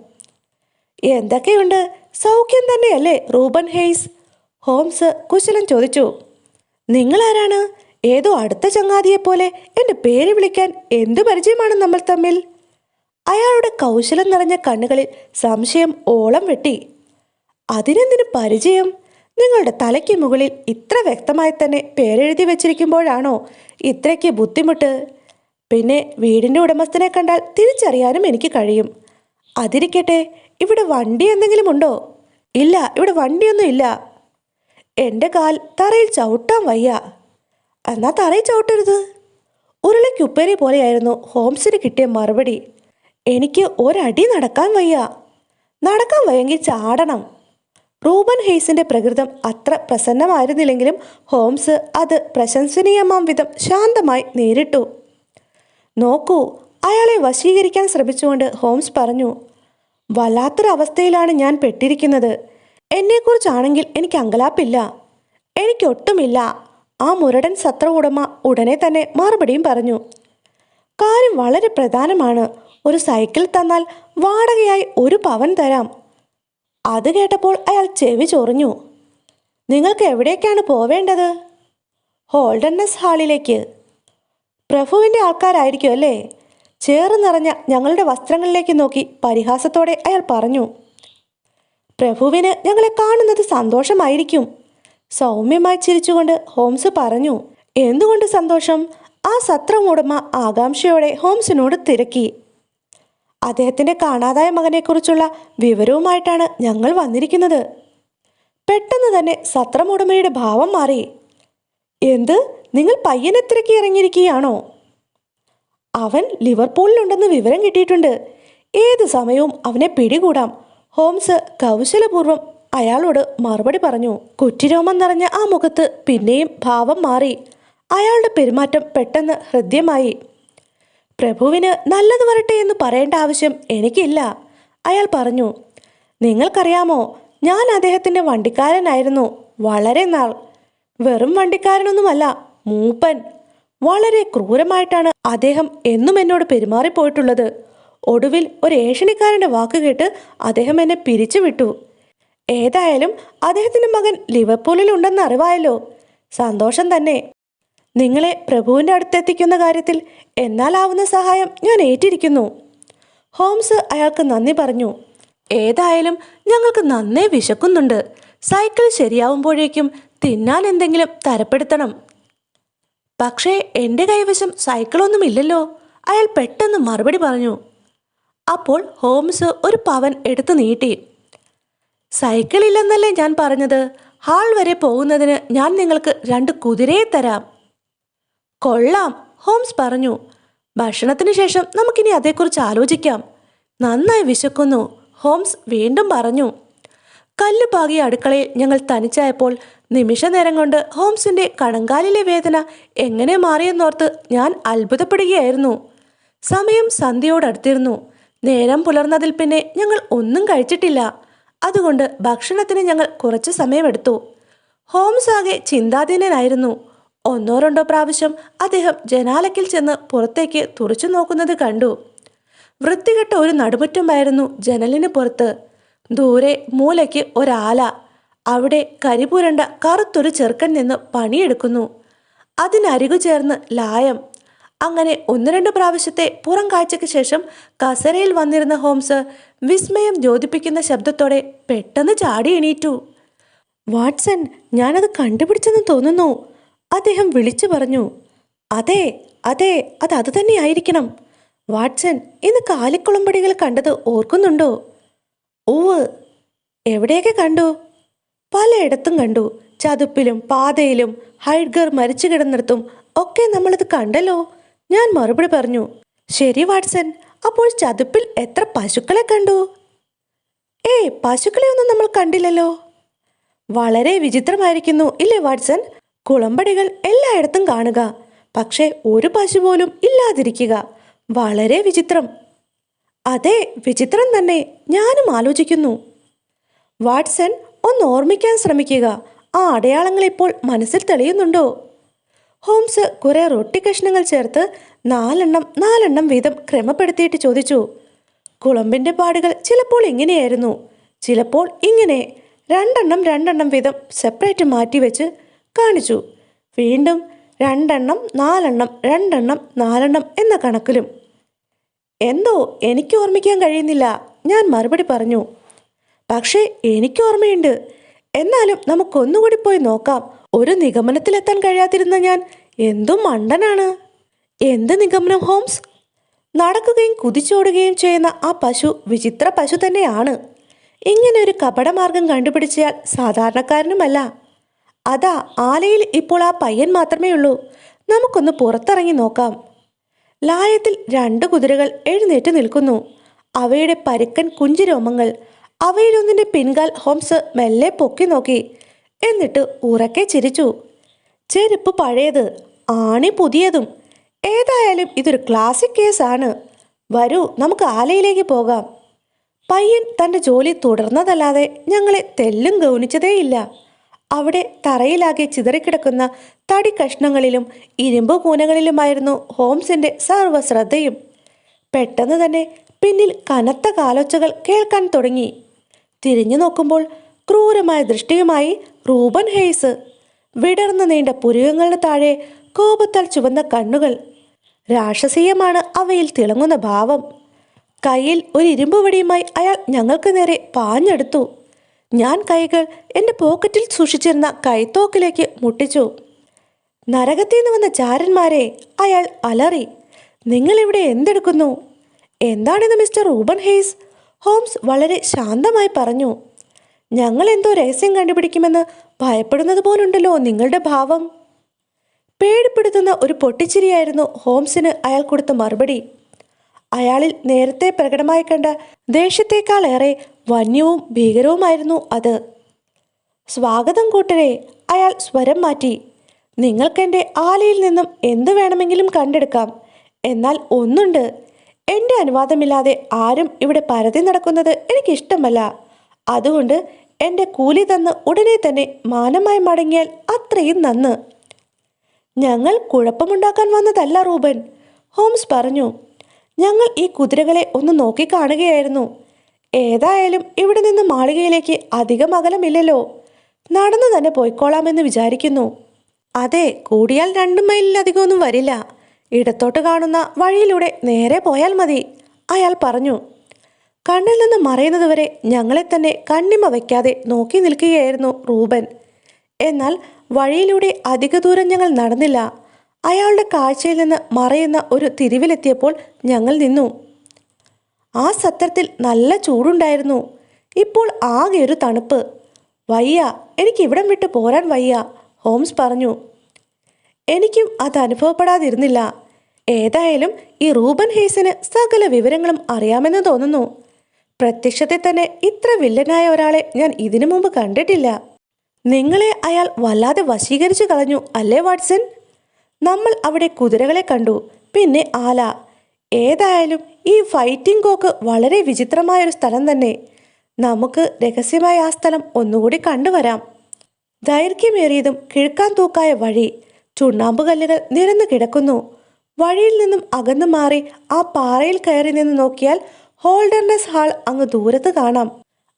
Speaker 1: എന്തൊക്കെയുണ്ട്? സൗഖ്യം തന്നെയല്ലേ റൂബൻ ഹെയ്സ്? ഹോംസ് കുശലം ചോദിച്ചു. നിങ്ങളാരാണ്? ഏതോ അടുത്ത ചങ്ങാതിയെപ്പോലെ എൻ്റെ പേര് വിളിക്കാൻ എന്തു പരിചയമാണ് നമ്മൾ തമ്മിൽ? അയാളുടെ കൗശലം നിറഞ്ഞ കണ്ണുകളിൽ സംശയം ഓളം വെട്ടി. അതിനെന്തിന് പരിചയം? നിങ്ങളുടെ തലയ്ക്ക് മുകളിൽ ഇത്ര വ്യക്തമായി തന്നെ പേരെഴുതി വെച്ചിരിക്കുമ്പോഴാണോ ഇത്രയ്ക്ക് ബുദ്ധിമുട്ട്? പിന്നെ വീടിൻ്റെ ഉടമസ്ഥനെ കണ്ടാൽ തിരിച്ചറിയാനും എനിക്ക് കഴിയും. അതിരിക്കട്ടെ, ഇവിടെ വണ്ടി എന്തെങ്കിലും ഉണ്ടോ? ഇല്ല, ഇവിടെ വണ്ടിയൊന്നും ഇല്ല. എൻ്റെ കാൽ തറയിൽ ചവിട്ടാൻ വയ്യ. എന്നാ തറയിൽ ചവിട്ടരുത്. ഉരുളയ്ക്കുപ്പേരി പോലെയായിരുന്നു ഹോംസിന് കിട്ടിയ മറുപടി. എനിക്ക് ഒരടി നടക്കാൻ വയ്യ. നടക്കാൻ വയ്യെങ്കിൽ ചാടണം. റൂബൻ ഹെയ്സിൻ്റെ പ്രകൃതം അത്ര പ്രസന്നമായിരുന്നില്ലെങ്കിലും ഹോംസ് അത് പ്രശംസനീയമാം വിധം ശാന്തമായി നേരിട്ടു. നോക്കൂ, അയാളെ വശീകരിക്കാൻ ശ്രമിച്ചുകൊണ്ട് ഹോംസ് പറഞ്ഞു. വല്ലാത്തൊരവസ്ഥയിലാണ് ഞാൻ പെട്ടിരിക്കുന്നത്. എന്നെക്കുറിച്ചാണെങ്കിൽ എനിക്ക് അങ്കലാപ്പില്ല. എനിക്കൊട്ടുമില്ല. ആ മുരടൻ സത്ര ഉടമ ഉടനെ തന്നെ മറുപടിയും പറഞ്ഞു. കാര്യം വളരെ പ്രധാനമാണ്. ഒരു സൈക്കിൾ തന്നാൽ വാടകയായി 1 പവൻ തരാം. അത് കേട്ടപ്പോൾ അയാൾ ചെവി ചൊറിഞ്ഞു. നിങ്ങൾക്ക് എവിടേക്കാണ് പോവേണ്ടത്? ഹോൾഡർനെസ് ഹാളിലേക്ക്. പ്രഭുവിൻ്റെ ആൾക്കാരായിരിക്കും അല്ലേ? ചേറ് നിറഞ്ഞ ഞങ്ങളുടെ വസ്ത്രങ്ങളിലേക്ക് നോക്കി പരിഹാസത്തോടെ അയാൾ പറഞ്ഞു. പ്രഭുവിന് ഞങ്ങളെ കാണുന്നത് സന്തോഷമായിരിക്കും. സൗമ്യമായി ചിരിച്ചുകൊണ്ട് ഹോംസ് പറഞ്ഞു. എന്തുകൊണ്ട് സന്തോഷം? ആ സത്രം ഉടമ ആകാംക്ഷയോടെ ഹോംസിനോട് തിരക്കി. അദ്ദേഹത്തിൻ്റെ കാണാതായ മകനെക്കുറിച്ചുള്ള വിവരവുമായിട്ടാണ് ഞങ്ങൾ വന്നിരിക്കുന്നത്. പെട്ടെന്ന് തന്നെ സത്രം ഉടമയുടെ ഭാവം മാറി. എന്ത്? നിങ്ങൾ പയ്യനെ തിരക്കി ഇറങ്ങിയിരിക്കുകയാണോ? അവൻ ലിവർപൂളിലുണ്ടെന്ന് വിവരം കിട്ടിയിട്ടുണ്ട്. ഏത് സമയവും അവനെ പിടികൂടാം. ഹോംസ് കൗശലപൂർവ്വം അയാളോട് മറുപടി പറഞ്ഞു. കുറ്റിരോമം നിറഞ്ഞ ആ മുഖത്ത് പിന്നെയും ഭാവം മാറി. അയാളുടെ പെരുമാറ്റം പെട്ടെന്ന് ഹൃദ്യമായി. പ്രഭുവിന് നല്ലത് വരട്ടെ എന്ന് പറയേണ്ട ആവശ്യം എനിക്കില്ല. അയാൾ പറഞ്ഞു. നിങ്ങൾക്കറിയാമോ, ഞാൻ അദ്ദേഹത്തിൻ്റെ വണ്ടിക്കാരനായിരുന്നു വളരെ നാൾ. വെറും വണ്ടിക്കാരനൊന്നുമല്ല, മൂപ്പൻ. വളരെ ക്രൂരമായിട്ടാണ് അദ്ദേഹം എന്നും എന്നോട് പെരുമാറിപ്പോയിട്ടുള്ളത്. ഒടുവിൽ ഒരു ഏഷണിക്കാരൻ്റെ വാക്ക് കേട്ട് അദ്ദേഹം എന്നെ പിരിച്ചുവിട്ടു. ഏതായാലും അദ്ദേഹത്തിൻ്റെ മകൻ ലിവർപൂളിൽ ഉണ്ടെന്ന് അറിവായല്ലോ. സന്തോഷം തന്നെ. നിങ്ങളെ പ്രഭുവിൻ്റെ അടുത്തെത്തിക്കുന്ന കാര്യത്തിൽ എന്നാലാവുന്ന സഹായം ഞാൻ ഏറ്റിരിക്കുന്നു. ഹോംസ് അയാൾക്ക് നന്ദി പറഞ്ഞു. ഏതായാലും ഞങ്ങൾക്ക് നന്നേ വിശക്കുന്നുണ്ട്. സൈക്കിൾ ശരിയാവുമ്പോഴേക്കും തിന്നാൻ എന്തെങ്കിലും തരപ്പെടുത്തണം. പക്ഷേ എൻ്റെ കൈവശം സൈക്കിളൊന്നുമില്ലല്ലോ, അയാൾ പെട്ടെന്ന് മറുപടി പറഞ്ഞു. അപ്പോൾ ഹോംസ് ഒരു പവൻ എടുത്തു നീട്ടി. സൈക്കിൾ ഇല്ലെന്നല്ലേ ഞാൻ പറഞ്ഞത്? ഹാൾ വരെ പോകുന്നതിന് ഞാൻ നിങ്ങൾക്ക് 2 കുതിരയെ തരാം. കൊള്ളാം, ഹോംസ് പറഞ്ഞു. ഭക്ഷണത്തിന് ശേഷം നമുക്കിനി അതേക്കുറിച്ച് ആലോചിക്കാം. നന്നായി വിശക്കുന്നു, ഹോംസ് വീണ്ടും പറഞ്ഞു. കല്ല് പാകിയ അടുക്കളയിൽ ഞങ്ങൾ തനിച്ചായപ്പോൾ നിമിഷ നേരം കൊണ്ട് ഹോംസിൻ്റെ കണങ്കാലിലെ വേദന എങ്ങനെ മാറിയെന്നോർത്ത് ഞാൻ അത്ഭുതപ്പെടുകയായിരുന്നു. സമയം സന്ധ്യയോടടുത്തിരുന്നു. നേരം പുലർന്നതിൽ പിന്നെ ഞങ്ങൾ ഒന്നും കഴിച്ചിട്ടില്ല. അതുകൊണ്ട് ഭക്ഷണത്തിന് ഞങ്ങൾ കുറച്ച് സമയമെടുത്തു. ഹോംസ് ആകെ ചിന്താധീനനായിരുന്നു. 1-2 പ്രാവശ്യം അദ്ദേഹം ജനാലയ്ക്കിൽ ചെന്ന് പുറത്തേക്ക് തുറച്ചു നോക്കുന്നത് കണ്ടു. വൃത്തികെട്ട ഒരു നടുമുറ്റമായിരുന്നു ജനലിന് പുറത്ത്. ദൂരെ മൂലയ്ക്ക് ഒരാല. അവിടെ കരിപുരണ്ട കറുത്തൊരു ചെറുക്കൻ നിന്ന് പണിയെടുക്കുന്നു. അതിനരികു ചേർന്ന് ലായം. അങ്ങനെ 1-2 പ്രാവശ്യത്തെ പുറം കാഴ്ചയ്ക്ക് ശേഷം കസേരയിൽ വന്നിരുന്ന ഹോംസ് വിസ്മയം ദ്യോതിപ്പിക്കുന്ന ശബ്ദത്തോടെ പെട്ടെന്ന് ചാടി എണീറ്റു. വാട്സൺ, ഞാനത് കണ്ടുപിടിച്ചെന്ന് തോന്നുന്നു, അദ്ദേഹം വിളിച്ചു പറഞ്ഞു. അതെ അതെ, അത് തന്നെയായിരിക്കണം. വാട്സൺ, ഇന്ന് കാലിക്കുളമ്പടികൾ കണ്ടത് ഓർക്കുന്നുണ്ടോ? ഓവ്. എവിടെയൊക്കെ കണ്ടു? പലയിടത്തും കണ്ടു. ചതുപ്പിലും പാതയിലും ഹൈഡ്ഗർ മരിച്ചു കിടന്നിടത്തും ഒക്കെ നമ്മളത് കണ്ടല്ലോ, ഞാൻ മറുപടി പറഞ്ഞു. ശരി വാട്സൺ, അപ്പോൾ ചതുപ്പിൽ എത്ര പശുക്കളെ കണ്ടു? പശുക്കളെ ഒന്നും നമ്മൾ കണ്ടില്ലല്ലോ. വളരെ വിചിത്രമായിരിക്കുന്നു ഇല്ലേ വാട്സൺ? കുളമ്പടികൾ എല്ലായിടത്തും കാണുക, പക്ഷേ ഒരു പശു പോലും ഇല്ലാതിരിക്കുക. വളരെ വിചിത്രം. അതെ, വിചിത്രം തന്നെ. ഞാനും ആലോചിക്കുന്നു. വാട്സൺ, ഒന്ന് ഓർമ്മിക്കാൻ ശ്രമിക്കുക. ആ അടയാളങ്ങൾ ഇപ്പോൾ മനസ്സിൽ തെളിയുന്നുണ്ടോ? ഹോംസ് കുറെ റൊട്ടി കഷ്ണങ്ങൾ ചേർത്ത് 4 വീതം ക്രമപ്പെടുത്തിയിട്ട് ചോദിച്ചു. കുളമ്പിൻ്റെ പാടുകൾ ചിലപ്പോൾ ഇങ്ങനെയായിരുന്നു, ചിലപ്പോൾ ഇങ്ങനെ. 2 വീതം സെപ്പറേറ്റ് മാറ്റിവെച്ച് കാണിച്ചു. വീണ്ടും 2 4 എന്ന കണക്കിലും. എന്തോ എനിക്ക് ഓർമ്മിക്കാൻ കഴിയുന്നില്ല, ഞാൻ മറുപടി പറഞ്ഞു. പക്ഷേ എനിക്ക് ഓർമ്മയുണ്ട്. എന്നാലും നമുക്കൊന്നുകൂടി പോയി നോക്കാം. ഒരു നിഗമനത്തിലെത്താൻ കഴിയാതിരുന്ന ഞാൻ എന്തും മണ്ടനാണ്. എന്ത് നിഗമനം ഹോംസ്? നടക്കുകയും കുതിച്ചോടുകയും ചെയ്യുന്ന ആ പശു വിചിത്ര പശു തന്നെയാണ്. ഇങ്ങനെ ഒരു കപടമാർഗം കണ്ടുപിടിച്ചയാൾ സാധാരണക്കാരനുമല്ല. അതാ ആലയിൽ ഇപ്പോൾ ആ പയ്യൻ മാത്രമേ ഉള്ളൂ. നമുക്കൊന്ന് പുറത്തിറങ്ങി നോക്കാം. ലായത്തിൽ 2 കുതിരകൾ എഴുന്നേറ്റ് നിൽക്കുന്നു. അവയുടെ പരുക്കൻ കുഞ്ചിരോമങ്ങൾ. അവയിലൊന്നിൻ്റെ പിൻകാൽ ഹോംസ് മെല്ലെ പൊക്കി നോക്കി. എന്നിട്ട് ഉറക്കെ ചിരിച്ചു. ചെരുപ്പ് പഴയത്, ആണി പുതിയതും. ഏതായാലും ഇതൊരു ക്ലാസിക് കേസാണ്. വരൂ, നമുക്ക് ആലയിലേക്ക് പോകാം. പയ്യൻ തൻ്റെ ജോലി തുടർന്നതല്ലാതെ ഞങ്ങളെ തെല്ലും ഗൗനിച്ചതേയില്ല. അവിടെ തറയിലാകെ ചിതറിക്കിടക്കുന്ന തടി കഷ്ണങ്ങളിലും ഇരുമ്പ് കൂനകളിലുമായിരുന്നു ഹോംസിൻ്റെ സർവ്വശ്രദ്ധയും. പെട്ടെന്ന് തന്നെ പിന്നിൽ കനത്ത കാലൊച്ചകൾ കേൾക്കാൻ തുടങ്ങി. തിരിഞ്ഞു നോക്കുമ്പോൾ ക്രൂരമായ ദൃഷ്ടിയുമായി റൂബൻ ഹെയ്സ്. വിടർന്നു നീണ്ട പുരുകങ്ങളുടെ താഴെ കോപത്താൽ ചുവന്ന കണ്ണുകൾ. രാക്ഷസീയമാണ് അവയിൽ തിളങ്ങുന്ന ഭാവം. കയ്യിൽ ഒരു ഇരുമ്പ് വടിയുമായി അയാൾ ഞങ്ങൾക്ക് നേരെ പാഞ്ഞെടുത്തു. ഞാൻ കൈകൾ എൻ്റെ പോക്കറ്റിൽ സൂക്ഷിച്ചിരുന്ന കൈത്തോക്കിലേക്ക് മുട്ടിച്ചു. നരകത്തിൽ നിന്ന് വന്ന ചാരന്മാരെ, അയാൾ അലറി. നിങ്ങളിവിടെ എന്തെടുക്കുന്നു? എന്താണിത് മിസ്റ്റർ റൂബൻ ഹെയ്സ്? ഹോംസ് വളരെ ശാന്തമായി പറഞ്ഞു. ഞങ്ങൾ എന്തോ രഹസ്യം കണ്ടുപിടിക്കുമെന്ന് ഭയപ്പെടുന്നത് പോലുണ്ടല്ലോ നിങ്ങളുടെ ഭാവം. പേടിപ്പെടുത്തുന്ന ഒരു പൊട്ടിച്ചിരിയായിരുന്നു ഹോംസിന് അയാൾ കൊടുത്ത മറുപടി. അയാളിൽ നേരത്തെ പ്രകടമായി കണ്ട ദേഷ്യത്തേക്കാളേറെ വന്യവും ഭീകരവുമായിരുന്നു അത്. സ്വാഗതം കൂട്ടരെ, അയാൾ സ്വരം മാറ്റി. നിങ്ങൾക്കെൻ്റെ ആലയിൽ നിന്നും എന്തു വേണമെങ്കിലും കണ്ടെടുക്കാം. എന്നാൽ ഒന്നുണ്ട്, എൻ്റെ അനുവാദമില്ലാതെ ആരും ഇവിടെ പരതി നടക്കുന്നത് എനിക്കിഷ്ടമല്ല. അതുകൊണ്ട് എൻ്റെ കൂലി തന്ന് ഉടനെ തന്നെ മാനമായി മടങ്ങിയാൽ അത്രയും നന്ന്. ഞങ്ങൾ കുഴപ്പമുണ്ടാക്കാൻ വന്നതല്ല റൂബൻ, ഹോംസ് പറഞ്ഞു. ഞങ്ങൾ ഈ കുതിരകളെ ഒന്ന് നോക്കിക്കാണുകയായിരുന്നു. ഏതായാലും ഇവിടെ നിന്ന് മാളികയിലേക്ക് അധികം അകലമില്ലല്ലോ. നടന്നു തന്നെ പോയിക്കോളാമെന്ന് വിചാരിക്കുന്നു. അതെ, കൂടിയാൽ 2 മൈലിലധികമൊന്നും വരില്ല. ഇടത്തോട്ട് കാണുന്ന വഴിയിലൂടെ നേരെ പോയാൽ മതി, അയാൾ പറഞ്ഞു. കണ്ണിൽ നിന്ന് മറയുന്നതുവരെ ഞങ്ങളെ തന്നെ കണ്ണിമ വയ്ക്കാതെ നോക്കി നിൽക്കുകയായിരുന്നു റൂബൻ. എന്നാൽ വഴിയിലൂടെ അധിക ദൂരം ഞങ്ങൾ നടന്നില്ല. അയാളുടെ കാഴ്ചയിൽ നിന്ന് മറയുന്ന ഒരു തിരിവിലെത്തിയപ്പോൾ ഞങ്ങൾ നിന്നു. ആ സത്രത്തിൽ നല്ല ചൂടുണ്ടായിരുന്നു. ഇപ്പോൾ ആകെ ഒരു തണുപ്പ്. വയ്യ, എനിക്ക് ഇവിടം വിട്ട് പോരാൻ വയ്യ, ഹോംസ് പറഞ്ഞു. എനിക്കും അത് അനുഭവപ്പെടാതിരുന്നില്ല. ഏതായാലും ഈ റൂബൻ ഹേസിന് സകല വിവരങ്ങളും അറിയാമെന്ന് തോന്നുന്നു. പ്രത്യക്ഷത്തിൽ തന്നെ ഇത്ര വില്ലനായ ഒരാളെ ഞാൻ ഇതിനു മുമ്പ് കണ്ടിട്ടില്ല. നിങ്ങളെ അയാൾ വല്ലാതെ വശീകരിച്ചു കളഞ്ഞു അല്ലേ വാട്സൺ? നമ്മൾ അവിടെ കുതിരകളെ കണ്ടു, പിന്നെ ആല. ഏതായാലും ഈ ഫൈറ്റിംഗ് കോക്ക് വളരെ വിചിത്രമായൊരു സ്ഥലം തന്നെ. നമുക്ക് രഹസ്യമായ ആ സ്ഥലം ഒന്നുകൂടി കണ്ടുവരാം. ദൈർഘ്യമേറിയതും കിഴക്കാൻ തൂക്കായ വഴി. ചുണ്ണാമ്പുകല്ലുകൾ നിരന്നു കിടക്കുന്നു. വഴിയിൽ നിന്നും അകന്നു മാറി ആ പാറയിൽ കയറി നിന്ന് നോക്കിയാൽ ഹോൾഡർനെസ് ഹാൾ അങ്ങ് ദൂരത്ത് കാണാം.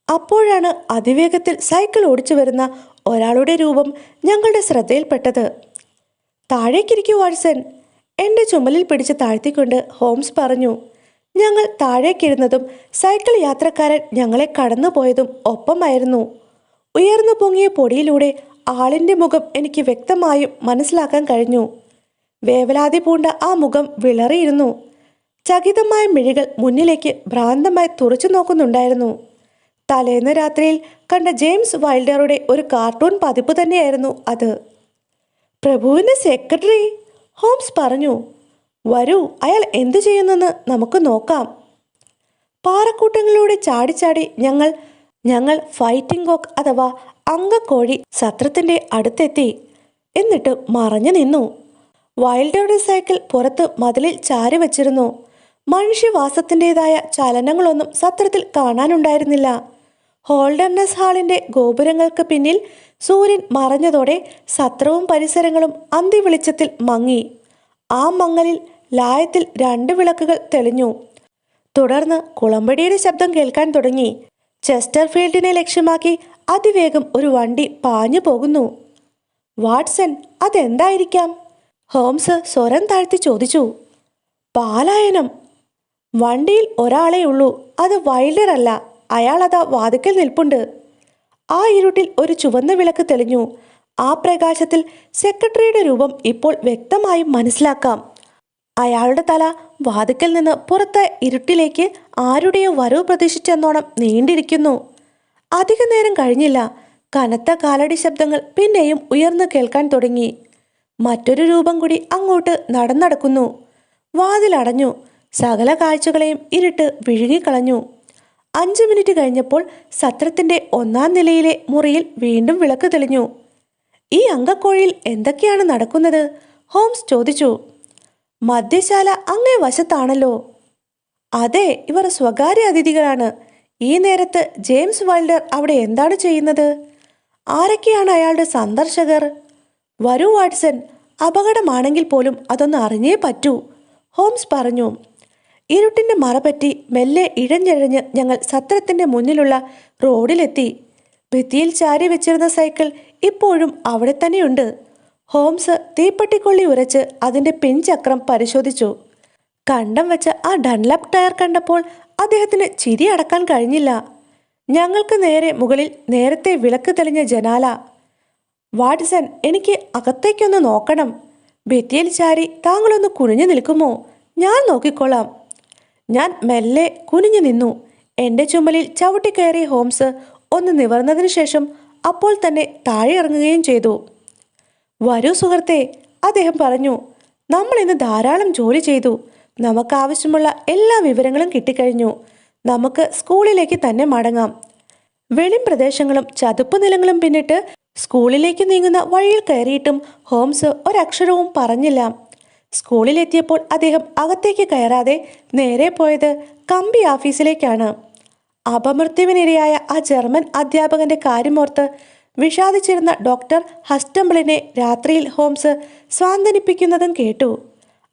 Speaker 1: അപ്പോഴാണ് അതിവേഗത്തിൽ സൈക്കിൾ ഓടിച്ചു വരുന്ന ഒരാളുടെ രൂപം ഞങ്ങളുടെ ശ്രദ്ധയിൽപ്പെട്ടത്. താഴേക്കിരിക്കൂ വാട്സൺ, എൻ്റെ ചുമലിൽ പിടിച്ച് താഴ്ത്തിക്കൊണ്ട് ഹോംസ് പറഞ്ഞു. ഞങ്ങൾ താഴേക്കിരുന്നതും സൈക്കിൾ യാത്രക്കാരൻ ഞങ്ങളെ കടന്നുപോയതും ഒപ്പമായിരുന്നു. ഉയർന്നു പൊങ്ങിയ പൊടിയിലൂടെ ആളിൻ്റെ മുഖം എനിക്ക് വ്യക്തമായും മനസ്സിലാക്കാൻ കഴിഞ്ഞു. വേവലാതി പൂണ്ട ആ മുഖം വിളറിയിരുന്നു. ചകിതമായ മിഴികൾ മുന്നിലേക്ക് ഭ്രാന്തമായി തുറച്ചു നോക്കുന്നുണ്ടായിരുന്നു. തലേന്ന് രാത്രിയിൽ കണ്ട ജെയിംസ് വൈൽഡറുടെ ഒരു കാർട്ടൂൺ പതിപ്പ് തന്നെയായിരുന്നു അത്. പ്രഭുവിൻ്റെ സെക്രട്ടറി, ഹോംസ് പറഞ്ഞു. വരൂ, അയാൾ എന്തു ചെയ്യുന്നെന്ന് നമുക്ക് നോക്കാം. പാറക്കൂട്ടങ്ങളിലൂടെ ചാടിച്ചാടി ഞങ്ങൾ ഫൈറ്റിംഗ് കോക്ക് അഥവാ അങ്കക്കോഴി സത്രത്തിൻ്റെ അടുത്തെത്തി. എന്നിട്ട് മറഞ്ഞു നിന്നു. വൈൽഡറുടെ സൈക്കിൾ പുറത്ത് മതിലിൽ ചാരി വച്ചിരുന്നു. മനുഷ്യവാസത്തിൻ്റെതായ ചലനങ്ങളൊന്നും സത്രത്തിൽ കാണാനുണ്ടായിരുന്നില്ല. ഹോൾഡർനെസ് ഹാളിൻ്റെ ഗോപുരങ്ങൾക്ക് പിന്നിൽ സൂര്യൻ മറഞ്ഞതോടെ സത്രവും പരിസരങ്ങളും അന്തിവെളിച്ചത്തിൽ മങ്ങി. ആ മങ്ങലിൽ ലായത്തിൽ 2 വിളക്കുകൾ തെളിഞ്ഞു. തുടർന്ന് കുളമ്പടിയുടെ ശബ്ദം കേൾക്കാൻ തുടങ്ങി. ചെസ്റ്റർഫീൽഡിനെ ലക്ഷ്യമാക്കി അതിവേഗം ഒരു വണ്ടി പാഞ്ഞു പോകുന്നു. വാട്സൺ, അതെന്തായിരിക്കാം? ഹോംസ് സ്വരം താഴ്ത്തി ചോദിച്ചു. പാലായനം. വണ്ടിയിൽ ഒരാളേ ഉള്ളൂ, അത് വൈൽഡർ അല്ല. അയാളതാ വാതിക്കൽ നിൽപ്പുണ്ട്. ആ ഇരുട്ടിൽ ഒരു ചുവന്ന വിളക്ക് തെളിഞ്ഞു. ആ പ്രകാശത്തിൽ സെക്രട്ടറിയുടെ രൂപം ഇപ്പോൾ വ്യക്തമായും മനസ്സിലാക്കാം. അയാളുടെ തല വാതിക്കൽ നിന്ന് പുറത്തെ ഇരുട്ടിലേക്ക് ആരുടെയോ വരവ് പ്രതീക്ഷിച്ചെന്നോണം നീണ്ടിരിക്കുന്നു. അധിക നേരം കഴിഞ്ഞില്ല. കനത്ത കാലടി ശബ്ദങ്ങൾ പിന്നെയും ഉയർന്നു കേൾക്കാൻ തുടങ്ങി. മറ്റൊരു രൂപം കൂടി അങ്ങോട്ട് നടന്നടക്കുന്നു. വാതിലടഞ്ഞു. സകല കാഴ്ചകളെയും ഇരുട്ട് വിഴുങ്ങിക്കളഞ്ഞു. 5 മിനിറ്റ് കഴിഞ്ഞപ്പോൾ സത്രത്തിൻ്റെ 1-ാം നിലയിലെ മുറിയിൽ വീണ്ടും വിളക്ക് തെളിഞ്ഞു. ഈ അങ്കക്കോഴിയിൽ എന്തൊക്കെയാണ് നടക്കുന്നത്? ഹോംസ് ചോദിച്ചു. മദ്യശാല അങ്ങേ വശത്താണല്ലോ. അതെ, ഇവർ സ്വകാര്യ അതിഥികളാണ്. ഈ നേരത്ത് ജെയിംസ് വൈൽഡർ അവിടെ എന്താണ് ചെയ്യുന്നത്? ആരൊക്കെയാണ് അയാളുടെ സന്ദർശകർ? വരൂ വാട്സൺ, അപകടമാണെങ്കിൽ പോലും അതൊന്ന് അറിഞ്ഞേ പറ്റൂ, ഹോംസ് പറഞ്ഞു. ഇരുട്ടിൻ്റെ മറപറ്റി മെല്ലെ ഇഴഞ്ഞിഴഞ്ഞ് ഞങ്ങൾ സത്രത്തിൻ്റെ മുന്നിലുള്ള റോഡിലെത്തി. ഭിത്തിയിൽ ചാരി വെച്ചിരുന്ന സൈക്കിൾ ഇപ്പോഴും അവിടെ തന്നെയുണ്ട്. ഹോംസ് തീപ്പെട്ടിക്കൊള്ളി ഉരച്ച് അതിൻ്റെ പിൻചക്രം പരിശോധിച്ചു. കണ്ടം വെച്ച ആ ഡൺലപ്പ് ടയർ കണ്ടപ്പോൾ അദ്ദേഹത്തിന് ചിരി അടക്കാൻ കഴിഞ്ഞില്ല. ഞങ്ങൾക്ക് നേരെ മുകളിൽ നേരത്തെ വിളക്ക് തെളിഞ്ഞ ജനാല. വാട്സൺ, എനിക്ക് അകത്തേക്കൊന്ന് നോക്കണം. ഭിത്തിയിൽ ചാരി താങ്കളൊന്ന് കുനിഞ്ഞു നിൽക്കുമോ? ഞാൻ നോക്കിക്കോളാം. ഞാൻ മെല്ലെ കുനിഞ്ഞു നിന്നു. എൻ്റെ ചുമലിൽ ചവിട്ടിക്കയറിയ ഹോംസ് ഒന്ന് നിവർന്നതിന് ശേഷം അപ്പോൾ തന്നെ താഴെ ഇറങ്ങുകയും ചെയ്തു. വരൂ സുഹൃത്തെ, അദ്ദേഹം പറഞ്ഞു. നമ്മൾ ഇന്ന് ധാരാളം ജോലി ചെയ്തു. നമുക്കാവശ്യമുള്ള എല്ലാ വിവരങ്ങളും കിട്ടിക്കഴിഞ്ഞു. നമുക്ക് സ്കൂളിലേക്ക് തന്നെ മടങ്ങാം. വെളിം പ്രദേശങ്ങളും ചതുപ്പ് നിലങ്ങളും പിന്നിട്ട് സ്കൂളിലേക്ക് നീങ്ങുന്ന വഴിയിൽ കയറിയിട്ടും ഹോംസ് ഒരക്ഷരവും പറഞ്ഞില്ല. സ്കൂളിലെത്തിയപ്പോൾ അദ്ദേഹം അകത്തേക്ക് കയറാതെ നേരെ പോയത് കമ്പി ഓഫീസിലേക്കാണ്. അപമൃത്യുവിനിരയായ ആ ജർമ്മൻ അധ്യാപകന്റെ കാര്യമോർത്ത് വിഷാദിച്ചിരുന്ന ഡോക്ടർ ഹസ്റ്റംബിളിനെ രാത്രിയിൽ ഹോംസ് സ്വാന്തനിപ്പിക്കുന്നതും കേട്ടു.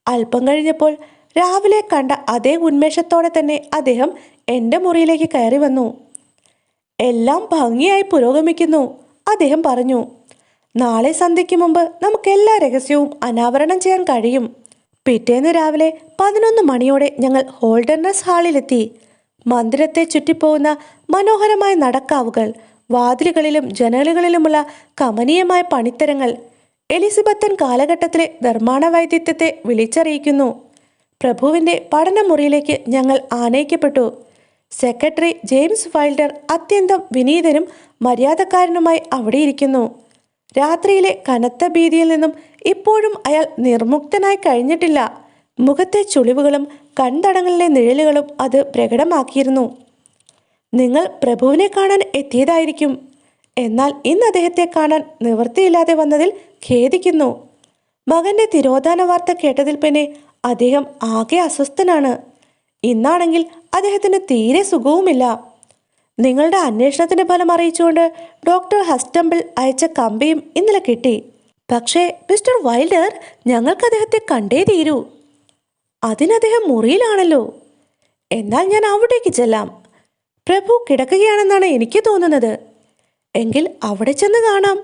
Speaker 1: അല്പം കഴിഞ്ഞപ്പോൾ രാവിലെ കണ്ട അതേ ഉന്മേഷത്തോടെ തന്നെ അദ്ദേഹം എൻ്റെ മുറിയിലേക്ക് കയറി വന്നു. എല്ലാം ഭംഗിയായി പുരോഗമിക്കുന്നു, അദ്ദേഹം പറഞ്ഞു. നാളെ സന്ധ്യയ്ക്ക് മുമ്പ് നമുക്കെല്ലാ രഹസ്യവും അനാവരണം ചെയ്യാൻ കഴിയും. പിറ്റേന്ന് രാവിലെ 11 മണിയോടെ ഞങ്ങൾ ഹോൾഡർനെസ് ഹാളിലെത്തി. മന്ദിരത്തെ ചുറ്റിപ്പോകുന്ന മനോഹരമായ നടക്കാവുകൾ, വാതിലുകളിലും ജനലുകളിലുമുള്ള കമനീയമായ പണിത്തരങ്ങൾ എലിസബത്തൻ കാലഘട്ടത്തിലെ നിർമ്മാണ വൈദഗ്ധ്യത്തെ വിളിച്ചറിയിക്കുന്നു. പ്രഭുവിൻ്റെ പഠനമുറിയിലേക്ക് ഞങ്ങൾ ആനയിക്കപ്പെട്ടു. സെക്രട്ടറി ജെയിംസ് വൈൽഡർ അത്യന്തം വിനീതനും മര്യാദക്കാരനുമായി അവിടെയിരിക്കുന്നു. രാത്രിയിലെ കനത്ത ഭീതിയിൽ നിന്നും ഇപ്പോഴും അയാൾ നിർമുക്തനായി കഴിഞ്ഞിട്ടില്ല. മുഖത്തെ ചുളിവുകളും കൺതടങ്ങളിലെ നിഴലുകളും അത് പ്രകടമാക്കിയിരുന്നു. നിങ്ങൾ പ്രഭുവിനെ കാണാൻ എത്തിയതായിരിക്കും. എന്നാൽ ഇന്ന് അദ്ദേഹത്തെ കാണാൻ നിവൃത്തിയില്ലാതെ വന്നതിൽ ഖേദിക്കുന്നു. മകന്റെ തിരോധാന വാർത്ത കേട്ടതിൽ പിന്നെ അദ്ദേഹം ആകെ അസ്വസ്ഥനാണ്. ഇന്നാണെങ്കിൽ അദ്ദേഹത്തിന് തീരെ സുഖവുമില്ല. നിങ്ങളുടെ അന്വേഷണത്തിന്റെ ഫലം അറിയിച്ചുകൊണ്ട് ഡോക്ടർ ഹസ്റ്റംബിൾ അയച്ച കമ്പിയും ഇന്നലെ കിട്ടി. പക്ഷേ മിസ്റ്റർ വൈൽഡർ, ഞങ്ങൾക്ക് അദ്ദേഹത്തെ കണ്ടേ തീരൂ. അതിനദ്ദേഹം മുറിയിലാണല്ലോ. എന്നാൽ ഞാൻ അവിടേക്ക് ചെല്ലാം. പ്രഭു കിടക്കുകയാണെന്നാണ് എനിക്ക് തോന്നുന്നത്. എങ്കിൽ അവിടെ ചെന്ന് കാണാം.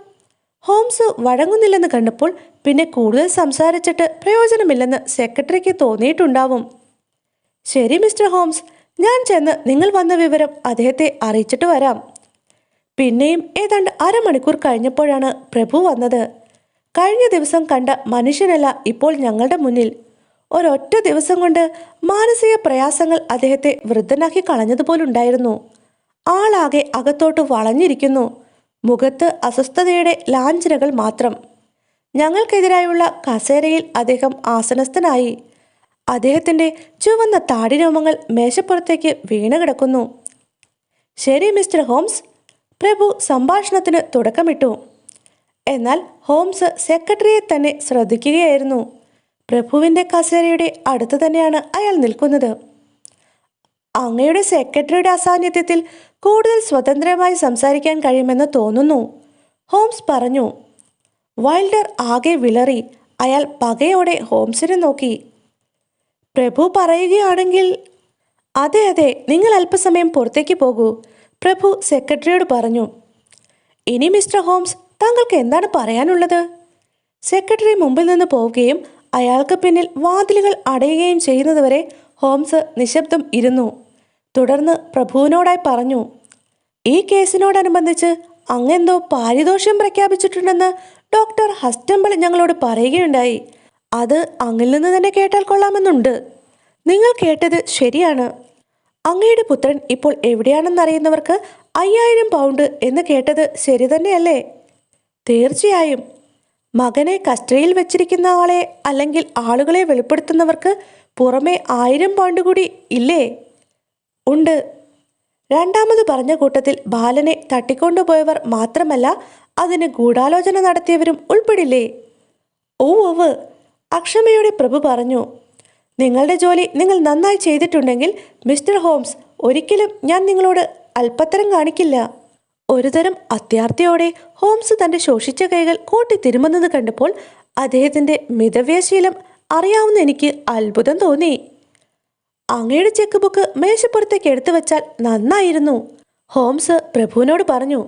Speaker 1: ഹോംസ് വഴങ്ങുന്നില്ലെന്ന് കണ്ടപ്പോൾ പിന്നെ കൂടുതൽ സംസാരിച്ചിട്ട് പ്രയോജനമില്ലെന്ന് സെക്രട്ടറിക്ക് തോന്നിയിട്ടുണ്ടാവും. ശരി മിസ്റ്റർ ഹോംസ്, ഞാൻ ചെന്ന് നിങ്ങൾ വന്ന വിവരം അദ്ദേഹത്തെ അറിയിച്ചിട്ട് വരാം. പിന്നെയും ഏതാണ്ട് അരമണിക്കൂർ കഴിഞ്ഞപ്പോഴാണ് പ്രഭു വന്നത്. കഴിഞ്ഞ ദിവസം കണ്ട മനുഷ്യനല്ല ഇപ്പോൾ ഞങ്ങളുടെ മുന്നിൽ. ഒരൊറ്റ ദിവസം കൊണ്ട് മാനസിക പ്രയാസങ്ങൾ അദ്ദേഹത്തെ വൃദ്ധനാക്കി കളഞ്ഞതുപോലുണ്ടായിരുന്നു. ആളാകെ അകത്തോട്ട് വളഞ്ഞിരിക്കുന്നു. മുഖത്ത് അസ്വസ്ഥതയുടെ ലാഞ്ചനകൾ മാത്രം. ഞങ്ങൾക്കെതിരായുള്ള കസേരയിൽ അദ്ദേഹം ആസനസ്ഥനായി. അദ്ദേഹത്തിൻ്റെ ചുവന്ന താടിരോമങ്ങൾ മേശപ്പുറത്തേക്ക് വീണ് കിടക്കുന്നു. ശരി മിസ്റ്റർ ഹോംസ്, പ്രഭു സംഭാഷണത്തിന് തുടക്കമിട്ടു. എന്നാൽ ഹോംസ് സെക്രട്ടറിയെ തന്നെ ശ്രദ്ധിക്കുകയായിരുന്നു. പ്രഭുവിൻ്റെ കസേരയുടെ അടുത്ത് തന്നെയാണ് അയാൾ നിൽക്കുന്നത്. അങ്ങയുടെ സെക്രട്ടറിയുടെ അസാന്നിധ്യത്തിൽ കൂടുതൽ സ്വതന്ത്രമായി സംസാരിക്കാൻ കഴിയുമെന്ന് തോന്നുന്നു, ഹോംസ് പറഞ്ഞു. വൈൽഡർ ആകെ വിളറി. അയാൾ പകയോടെ ഹോംസിനെ നോക്കി. പ്രഭു പറയുകയാണെങ്കിൽ അതെ അതെ, നിങ്ങൾ അല്പസമയം പുറത്തേക്ക് പോകൂ, പ്രഭു സെക്രട്ടറിയോട് പറഞ്ഞു. ഇനി മിസ്റ്റർ ഹോംസ്, താങ്കൾക്ക് എന്താണ് പറയാനുള്ളത്? സെക്രട്ടറി മുമ്പിൽ നിന്ന് പോവുകയും അയാൾക്ക് പിന്നിൽ വാതിലുകൾ അടയുകയും ചെയ്യുന്നതുവരെ ഹോംസ് നിശബ്ദം ഇരുന്നു. തുടർന്ന് പ്രഭുവിനോടായി പറഞ്ഞു, ഈ കേസിനോടനുബന്ധിച്ച് അങ്ങെന്തോ പാരിതോഷ്യം പ്രഖ്യാപിച്ചിട്ടുണ്ടെന്ന് ഡോക്ടർ ഹസ്റ്റംബിൾ ഞങ്ങളോട് പറയുകയുണ്ടായി. അത് അങ്ങിൽ നിന്ന് തന്നെ കേട്ടാൽ കൊള്ളാമെന്നുണ്ട്. നിങ്ങൾ കേട്ടത് ശരിയാണ്. അങ്ങയുടെ പുത്രൻ ഇപ്പോൾ എവിടെയാണെന്നറിയുന്നവർക്ക് 5000 പൗണ്ട് എന്ന് കേട്ടത് ശരി തന്നെയല്ലേ? തീർച്ചയായും. മകനെ കസ്റ്റഡിയിൽ വെച്ചിരിക്കുന്ന ആളെ അല്ലെങ്കിൽ ആളുകളെ വെളിപ്പെടുത്തുന്നവർക്ക് പുറമെ 1000 പൗണ്ട് കൂടി ഇല്ലേ? ഉണ്ട്. രണ്ടാമത് പറഞ്ഞ കൂട്ടത്തിൽ ബാലനെ തട്ടിക്കൊണ്ടുപോയവർ മാത്രമല്ല, അതിന് ഗൂഢാലോചന നടത്തിയവരും ഉൾപ്പെടില്ലേ? ഓവ്, അക്ഷമയോടെ പ്രഭു പറഞ്ഞു. നിങ്ങളുടെ ജോലി നിങ്ങൾ നന്നായി ചെയ്തിട്ടുണ്ടെങ്കിൽ മിസ്റ്റർ ഹോംസ്, ഒരിക്കലും ഞാൻ നിങ്ങളോട് അല്പത്തരം കാണിക്കില്ല. ഒരുതരം അത്യാർത്തിയോടെ ഹോംസ് തൻ്റെ ശോഷിച്ച കൈകൾ കൂട്ടി തിരുമുന്നത് കണ്ടപ്പോൾ അദ്ദേഹത്തിൻ്റെ മിതവ്യശീലം അറിയാവുന്ന എനിക്ക് അത്ഭുതം തോന്നി. അങ്ങയുടെ ചെക്ക് ബുക്ക് മേശപ്പുറത്തേക്ക് എടുത്തു വച്ചാൽ നന്നായിരുന്നു, ഹോംസ് പ്രഭുവിനോട് പറഞ്ഞു.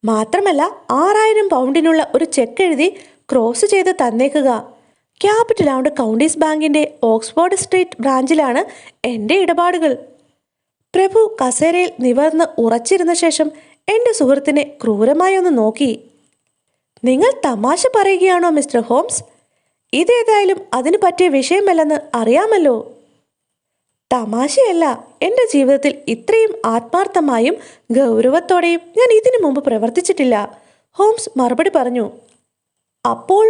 Speaker 1: മാത്രമല്ല 6000 പൗണ്ടിനുള്ള ഒരു ചെക്ക് എഴുതി ക്രോസ് ചെയ്ത് തന്നേക്കുക. ക്യാപിറ്റൽ ഔണ്ട് കൗണ്ടീസ് ബാങ്കിൻ്റെ ഓക്സ്ഫോർഡ് സ്ട്രീറ്റ് ബ്രാഞ്ചിലാണ് എൻ്റെ ഇടപാടുകൾ. പ്രഭു കസേരയിൽ നിവർന്ന് ഉറച്ചിരുന്ന ശേഷം എൻ്റെ സുഹൃത്തിനെ ക്രൂരമായി ഒന്ന് നോക്കി. നിങ്ങൾ തമാശ പറയുകയാണോ മിസ്റ്റർ ഹോംസ്? ഇതേതായാലും അതിന് പറ്റിയ വിഷയമല്ലെന്ന് അറിയാമല്ലോ. തമാശയല്ല, എൻ്റെ ജീവിതത്തിൽ ഇത്രയും ആത്മാർത്ഥമായും ഗൗരവത്തോടെയും ഞാൻ ഇതിനു മുമ്പ് പ്രവർത്തിച്ചിട്ടില്ല, ഹോംസ് മറുപടി പറഞ്ഞു. അപ്പോൾ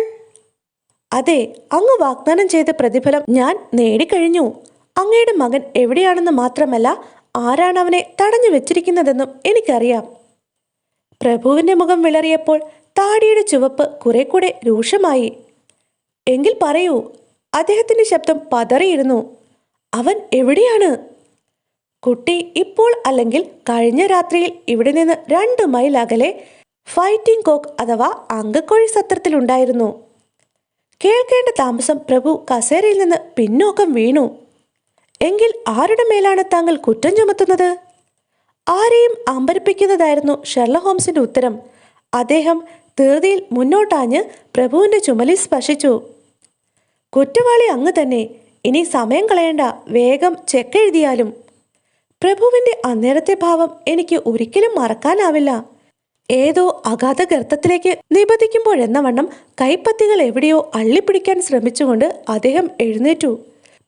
Speaker 1: അതെ, അങ്ങ് വാഗ്ദാനം ചെയ്ത പ്രതിഫലം ഞാൻ നേടിക്കഴിഞ്ഞു. അങ്ങയുടെ മകൻ എവിടെയാണെന്ന് മാത്രമല്ല, ആരാണ് അവനെ തടഞ്ഞു വെച്ചിരിക്കുന്നതെന്നും എനിക്കറിയാം. പ്രഭുവിൻ്റെ മുഖം വിളറിയപ്പോൾ താടിയുടെ ചുവപ്പ് കുറെ കൂടെ രൂക്ഷമായി. എങ്കിൽ പറയൂ, അദ്ദേഹത്തിന്റെ ശബ്ദം പതറിയിരുന്നു. അവൻ എവിടെയാണ്? കുട്ടി ഇപ്പോൾ അല്ലെങ്കിൽ കഴിഞ്ഞ രാത്രിയിൽ ഇവിടെ നിന്ന് 2 മൈൽ അകലെ ഫൈറ്റിംഗ് കോക്ക് അഥവാ അങ്കക്കോഴി സത്രത്തിലുണ്ടായിരുന്നു. കേൾക്കേണ്ട താമസം പ്രഭു കസേരയിൽ നിന്ന് പിന്നോക്കം വീണു. എങ്കിൽ ആരുടെ മേലാണ് താങ്കൾ കുറ്റം ചുമത്തുന്നത്? ആരെയും അമ്പരപ്പിക്കുന്നതായിരുന്നു ഷെർലക് ഹോംസിന്റെ ഉത്തരം. അദ്ദേഹം ധൃതിയിൽ മുന്നോട്ടാഞ്ഞ് പ്രഭുവിന്റെ ചുമലിൽ സ്പർശിച്ചു. കുറ്റവാളി അങ്ങ് തന്നെ. ഇനി സമയം കളയണ്ട, വേഗം ചെക്ക് എഴുതിയാലും. പ്രഭുവിന്റെ അന്നേരത്തെ ഭാവം എനിക്ക് ഒരിക്കലും മറക്കാനാവില്ല. ഏതോ അഗാധ ഗർത്തത്തിലേക്ക് നിബന്ധിക്കുമ്പോഴെന്ന വണ്ണം കൈപ്പത്തികൾ എവിടെയോ അള്ളിപ്പിടിക്കാൻ ശ്രമിച്ചുകൊണ്ട് അദ്ദേഹം എഴുന്നേറ്റു.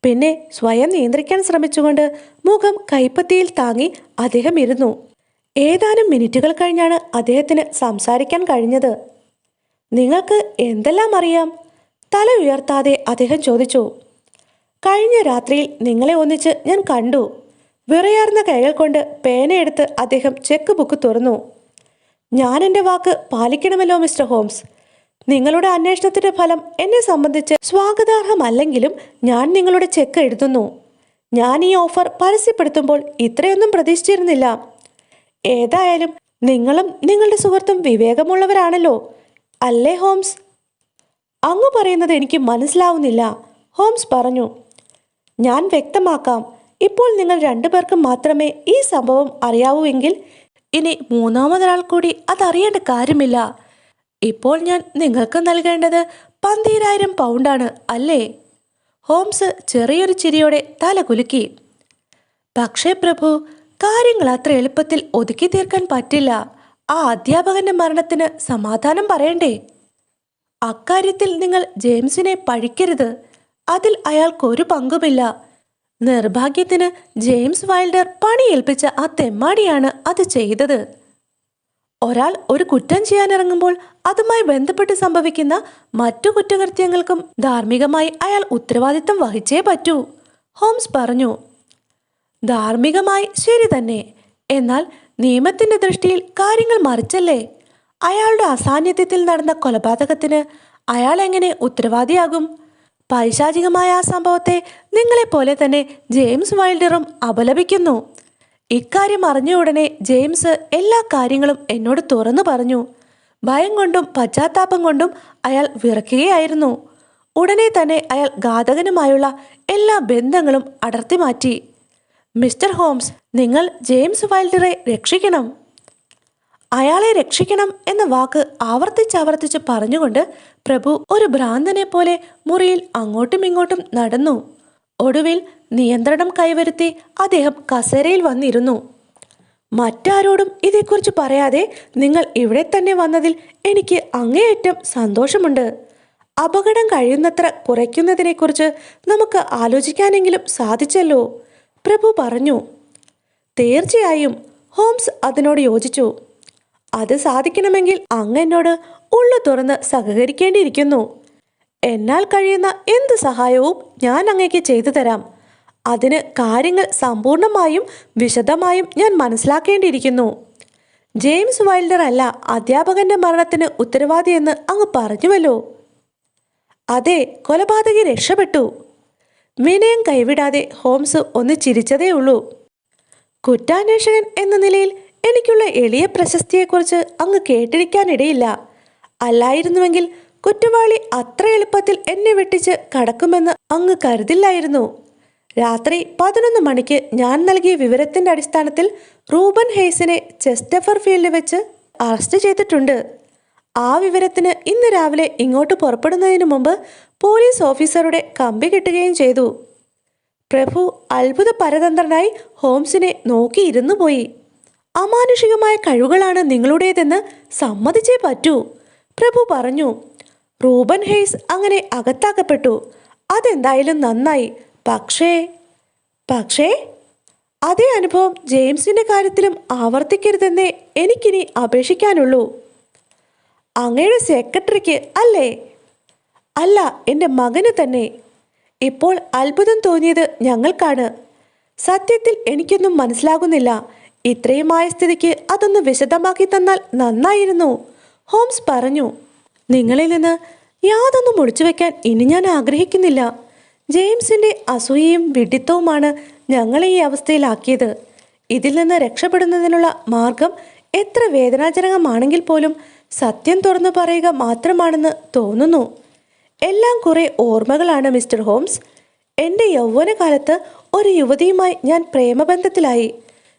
Speaker 1: പിന്നെ സ്വയം നിയന്ത്രിക്കാൻ ശ്രമിച്ചുകൊണ്ട് മുഖം കൈപ്പത്തിയിൽ താങ്ങി അദ്ദേഹം ഇരുന്നു. ഏതാനും മിനിറ്റുകൾ കഴിഞ്ഞാണ് അദ്ദേഹത്തിന് സംസാരിക്കാൻ കഴിഞ്ഞത്. നിങ്ങൾക്ക് എന്തെല്ലാം അറിയാം? തല ഉയർത്താതെ അദ്ദേഹം ചോദിച്ചു. കഴിഞ്ഞ രാത്രിയിൽ നിങ്ങളെ ഒന്നിച്ച് ഞാൻ കണ്ടു. വിറയാർന്ന കൈകൾ കൊണ്ട് പേനയെടുത്ത് അദ്ദേഹം ചെക്ക് ബുക്ക് തുറന്നു. ഞാൻ എൻ്റെ വാക്ക് പാലിക്കണമല്ലോ മിസ്റ്റർ ഹോംസ്. നിങ്ങളുടെ അന്വേഷണത്തിന്റെ ഫലം എന്നെ സംബന്ധിച്ച് സ്വാഗതാർഹമല്ലെങ്കിലും ഞാൻ നിങ്ങളുടെ ചെക്ക് എഴുതുന്നു. ഞാൻ ഈ ഓഫർ പരസ്യപ്പെടുത്തുമ്പോൾ ഇത്രയൊന്നും പ്രതീക്ഷിച്ചിരുന്നില്ല. ഏതായാലും നിങ്ങളും നിങ്ങളുടെ സുഹൃത്തും വിവേകമുള്ളവരാണല്ലോ, അല്ലേ ഹോംസ്? അങ്ങ് പറയുന്നത് എനിക്ക് മനസ്സിലാവുന്നില്ല, ഹോംസ് പറഞ്ഞു. ഞാൻ വ്യക്തമാക്കാം. ഇപ്പോൾ നിങ്ങൾ 2 പേർക്കും മാത്രമേ ഈ സംഭവം അറിയാവൂ എങ്കിൽ ഇനി മൂന്നാമതൊരാൾ കൂടി അതറിയേണ്ട കാര്യമില്ല. ഇപ്പോൾ ഞാൻ നിങ്ങൾക്ക് നൽകേണ്ടത് 12,000 പൗണ്ടാണ്, അല്ലേ? ഹോംസ് ചെറിയൊരു ചിരിയോടെ തല കുലുക്കി. പക്ഷേ പ്രഭു, കാര്യങ്ങൾ അത്ര എളുപ്പത്തിൽ ഒതുക്കി തീർക്കാൻ പറ്റില്ല. ആ അധ്യാപകന്റെ മരണത്തിന് സമാധാനം പറയണ്ടേ? അക്കാര്യത്തിൽ നിങ്ങൾ ജെയിംസിനെ പഴിക്കരുത്. അതിൽ അയാൾക്കൊരു പങ്കുമില്ല. നിർഭാഗ്യത്തിന് ജെയിംസ് വൈൽഡർ പണിയേൽപ്പിച്ച ആ തെമ്മാടിയാണ് അത് ചെയ്തത്. ഒരാൾ ഒരു കുറ്റം ചെയ്യാനിറങ്ങുമ്പോൾ അതുമായി ബന്ധപ്പെട്ട് സംഭവിക്കുന്ന മറ്റു കുറ്റകൃത്യങ്ങൾക്കും ധാർമ്മികമായി അയാൾ ഉത്തരവാദിത്തം വഹിച്ചേ പറ്റൂ, ഹോംസ് പറഞ്ഞു. ധാർമ്മികമായി ശരി തന്നെ, എന്നാൽ നിയമത്തിന്റെ ദൃഷ്ടിയിൽ കാര്യങ്ങൾ മറിച്ചല്ലേ? അയാളുടെ അസാന്നിധ്യത്തിൽ നടന്ന കൊലപാതകത്തിന് അയാൾ എങ്ങനെ ഉത്തരവാദിയാകും? പൈശാചികമായ ആ സംഭവത്തെ നിങ്ങളെപ്പോലെ തന്നെ ജെയിംസ് വൈൽഡറും അപലപിക്കുന്നു. ഇക്കാര്യം അറിഞ്ഞ ഉടനെ ജെയിംസ് എല്ലാ കാര്യങ്ങളും എന്നോട് തുറന്നു പറഞ്ഞു. ഭയം കൊണ്ടും പശ്ചാത്താപം കൊണ്ടും അയാൾ വിറയ്ക്കുകയായിരുന്നു. ഉടനെ തന്നെ അയാൾ ഘാതകനുമായുള്ള എല്ലാ ബന്ധങ്ങളും അടർത്തി മാറ്റി. മിസ്റ്റർ ഹോംസ്, നിങ്ങൾ ജെയിംസ് വൈൽഡറെ രക്ഷിക്കണം. അയാളെ രക്ഷിക്കണം എന്ന വാക്ക് ആവർത്തിച്ചാവർത്തിച്ച് പറഞ്ഞുകൊണ്ട് പ്രഭു ഒരു ഭ്രാന്തനെ പോലെ മുറിയിൽ അങ്ങോട്ടും ഇങ്ങോട്ടും നടന്നു. ഒടുവിൽ നിയന്ത്രണം കൈവരുത്തി അദ്ദേഹം കസേരയിൽ വന്നിരുന്നു. മറ്റാരോടും ഇതേക്കുറിച്ച് പറയാതെ നിങ്ങൾ ഇവിടെ തന്നെ വന്നതിൽ എനിക്ക് അങ്ങേയറ്റം സന്തോഷമുണ്ട്. അപകടം കഴിയുന്നത്ര കുറയ്ക്കുന്നതിനെക്കുറിച്ച് നമുക്ക് ആലോചിക്കാനെങ്കിലും സാധിച്ചല്ലോ, പ്രഭു പറഞ്ഞു. തീർച്ചയായും, ഹോംസ് അതിനോട് യോജിച്ചു. അത് സാധിക്കണമെങ്കിൽ അങ്ങ് എന്നോട് ഉള്ളു തുറന്ന് സഹകരിക്കേണ്ടിയിരിക്കുന്നു. എന്നാൽ കഴിയുന്ന എന്ത് സഹായവും ഞാൻ അങ്ങേക്ക് ചെയ്തു തരാം. അതിന് കാര്യങ്ങൾ സമ്പൂർണമായും വിശദമായും ഞാൻ മനസ്സിലാക്കേണ്ടിയിരിക്കുന്നു. ജെയിംസ് വൈൽഡർ അല്ല അധ്യാപകന്റെ മരണത്തിന് ഉത്തരവാദിയെന്ന് അങ്ങ് പറഞ്ഞുവല്ലോ. അതെ, കൊലപാതകി രക്ഷപ്പെട്ടു. വിനയം കൈവിടാതെ ഹോംസ് ഒന്ന് ചിരിച്ചതേ ഉള്ളൂ. കുറ്റാന്വേഷകൻ എന്ന നിലയിൽ എനിക്കുള്ള എളിയ പ്രശസ്തിയെക്കുറിച്ച് അങ്ങ് കേട്ടിരിക്കാനിടയില്ല. അല്ലായിരുന്നുവെങ്കിൽ കുറ്റവാളി അത്ര എളുപ്പത്തിൽ എന്നെ വെട്ടിച്ച് കടക്കുമെന്ന് അങ്ങ് കരുതില്ലായിരുന്നു. രാത്രി 11 മണിക്ക് ഞാൻ നൽകിയ വിവരത്തിന്റെ അടിസ്ഥാനത്തിൽ റൂബൻ ഹെയ്സിനെ ചെസ്റ്റർഫർ ഫീൽഡിൽ വെച്ച് അറസ്റ്റ് ചെയ്തിട്ടുണ്ട്. ആ വിവരത്തിന് ഇന്ന് രാവിലെ ഇങ്ങോട്ട് പുറപ്പെടുന്നതിന് മുമ്പ് പോലീസ് ഓഫീസറുടെ കമ്പി കിട്ടുകയും ചെയ്തു. പ്രഭു അത്ഭുത പരതന്ത്രനായി ഹോംസിനെ നോക്കിയിരുന്നു പോയി. അമാനുഷികമായ കഴിവുകളാണ് നിങ്ങളുടേതെന്ന് സമ്മതിച്ചേ പറ്റൂ, പ്രഭു പറഞ്ഞു. റൂബൻ ഹെയ്സ് അങ്ങനെ അകത്താക്കപ്പെട്ടു. അതെന്തായാലും നന്നായി. പക്ഷേ അതേ അനുഭവം ജെയിംസിന്റെ കാര്യത്തിലും ആവർത്തിക്കരുതെന്നേ എനിക്കിനി അപേക്ഷിക്കാനുള്ളൂ. അങ്ങയുടെ സെക്രട്ടറിക്ക് അല്ലേ? അല്ല, എൻ്റെ മകന് തന്നെ. ഇപ്പോൾ അത്ഭുതം തോന്നിയത് ഞങ്ങൾക്കാണ്. സത്യത്തിൽ എനിക്കൊന്നും മനസ്സിലാകുന്നില്ല. ഇത്രയുമായ സ്ഥിതിക്ക് അതൊന്ന് വിശദമാക്കി തന്നാൽ നന്നായിരുന്നു, ഹോംസ് പറഞ്ഞു. നിങ്ങളിൽ നിന്ന് യാതൊന്നും ഒളിച്ചു വെക്കാൻ ഇനി ഞാൻ ആഗ്രഹിക്കുന്നില്ല. ജെയിംസിന്റെ അസൂയയും വിഡ്ഢിത്തവുമാണ് ഞങ്ങളെ ഈ അവസ്ഥയിലാക്കിയത്. ഇതിൽ നിന്ന് രക്ഷപ്പെടുന്നതിനുള്ള മാർഗം എത്ര വേദനാജനകമാണെങ്കിൽ പോലും സത്യം തുറന്നു പറയുക മാത്രമാണെന്ന് തോന്നുന്നു. എല്ലാം കുറെ ഓർമ്മകളാണ് മിസ്റ്റർ ഹോംസ്. എൻ്റെ യൗവനകാലത്ത് ഒരു യുവതിയുമായി ഞാൻ പ്രേമബന്ധത്തിലായി.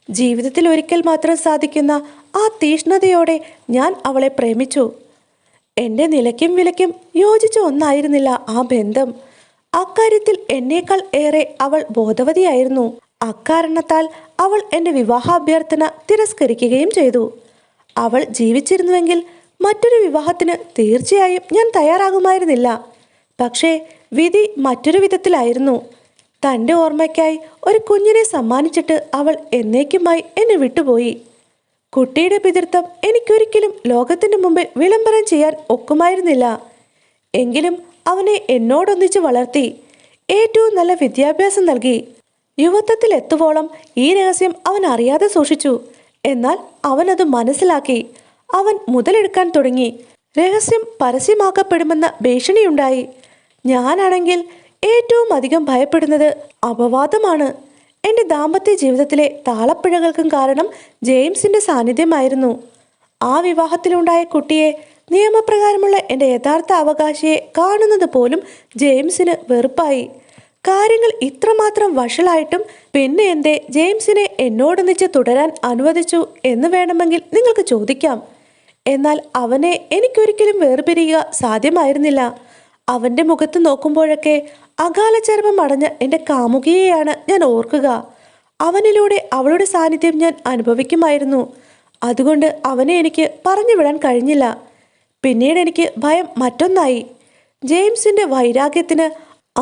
Speaker 1: ജീവിതത്തിൽ ഒരിക്കൽ മാത്രം സാധിക്കുന്ന ആ തീഷ്ണതയോടെ ഞാൻ അവളെ പ്രേമിച്ചു. എൻ്റെ നിലയ്ക്കും വിലയ്ക്കും യോജിച്ച ഒന്നായിരുന്നില്ല ആ ബന്ധം. അക്കാര്യത്തിൽ എന്നേക്കാൾ ഏറെ അവൾ ബോധവതിയായിരുന്നു. അക്കാരണത്താൽ അവൾ എൻ്റെ വിവാഹാഭ്യർത്ഥന തിരസ്കരിക്കുകയും ചെയ്തു. അവൾ ജീവിച്ചിരുന്നുവെങ്കിൽ മറ്റൊരു വിവാഹത്തിന് തീർച്ചയായും ഞാൻ തയ്യാറാകുമായിരുന്നില്ല. പക്ഷേ വിധി മറ്റൊരു വിധത്തിലായിരുന്നു. തൻ്റെ ഓർമ്മയ്ക്കായി ഒരു കുഞ്ഞിനെ സമ്മാനിച്ചിട്ട് അവൾ എന്നേക്കുമായി എന്നെ വിട്ടുപോയി. കുട്ടിയുടെ പിതൃത്വം എനിക്കൊരിക്കലും ലോകത്തിൻ്റെ മുമ്പിൽ വിളംബരം ചെയ്യാൻ ഒക്കുമായിരുന്നില്ല. എങ്കിലും അവനെ എന്നോടൊന്നിച്ച് വളർത്തി, ഏറ്റവും നല്ല വിദ്യാഭ്യാസം നൽകി. യുവത്വത്തിൽ എത്തുവോളം ഈ രഹസ്യം അവൻ അറിയാതെ സൂക്ഷിച്ചു. എന്നാൽ അവനത് മനസ്സിലാക്കി. അവൻ മുതലെടുക്കാൻ തുടങ്ങി. രഹസ്യം പരസ്യമാക്കപ്പെടുമെന്ന ഭീഷണിയുണ്ടായി. ഞാനാണെങ്കിൽ ഏറ്റവും അധികം ഭയപ്പെടുന്നത് അപവാദമാണ്. എൻ്റെ ദാമ്പത്യ ജീവിതത്തിലെ താളപ്പിഴകൾക്കും കാരണം ജെയിംസിൻ്റെ സാന്നിധ്യമായിരുന്നു. ആ വിവാഹത്തിലുണ്ടായ കുട്ടിയെ നിയമപ്രകാരമുള്ള എൻ്റെ യഥാർത്ഥ അവകാശിയെ കാണുന്നത് പോലും ജെയിംസിന് വെറുപ്പായി. കാര്യങ്ങൾ ഇത്രമാത്രം വഷളായിട്ടും പിന്നെ എന്തേ ജെയിംസിനെ എന്നോടൊന്നിച്ച് തുടരാൻ അനുവദിച്ചു എന്ന് വേണമെങ്കിൽ നിങ്ങൾക്ക് ചോദിക്കാം. എന്നാൽ അവനെ എനിക്കൊരിക്കലും വേർപിരിയുക സാധ്യമായിരുന്നില്ല. അവൻ്റെ മുഖത്ത് നോക്കുമ്പോഴൊക്കെ അകാലചർമ്മം അടഞ്ഞ എൻ്റെ കാമുകിയെയാണ് ഞാൻ ഓർക്കുക. അവനിലൂടെ അവളുടെ സാന്നിധ്യം ഞാൻ അനുഭവിക്കുമായിരുന്നു. അതുകൊണ്ട് അവനെ എനിക്ക് പറഞ്ഞു വിടാൻ കഴിഞ്ഞില്ല. പിന്നീട് എനിക്ക് ഭയം മറ്റൊന്നായി. ജെയിംസിൻ്റെ വൈരാഗ്യത്തിന്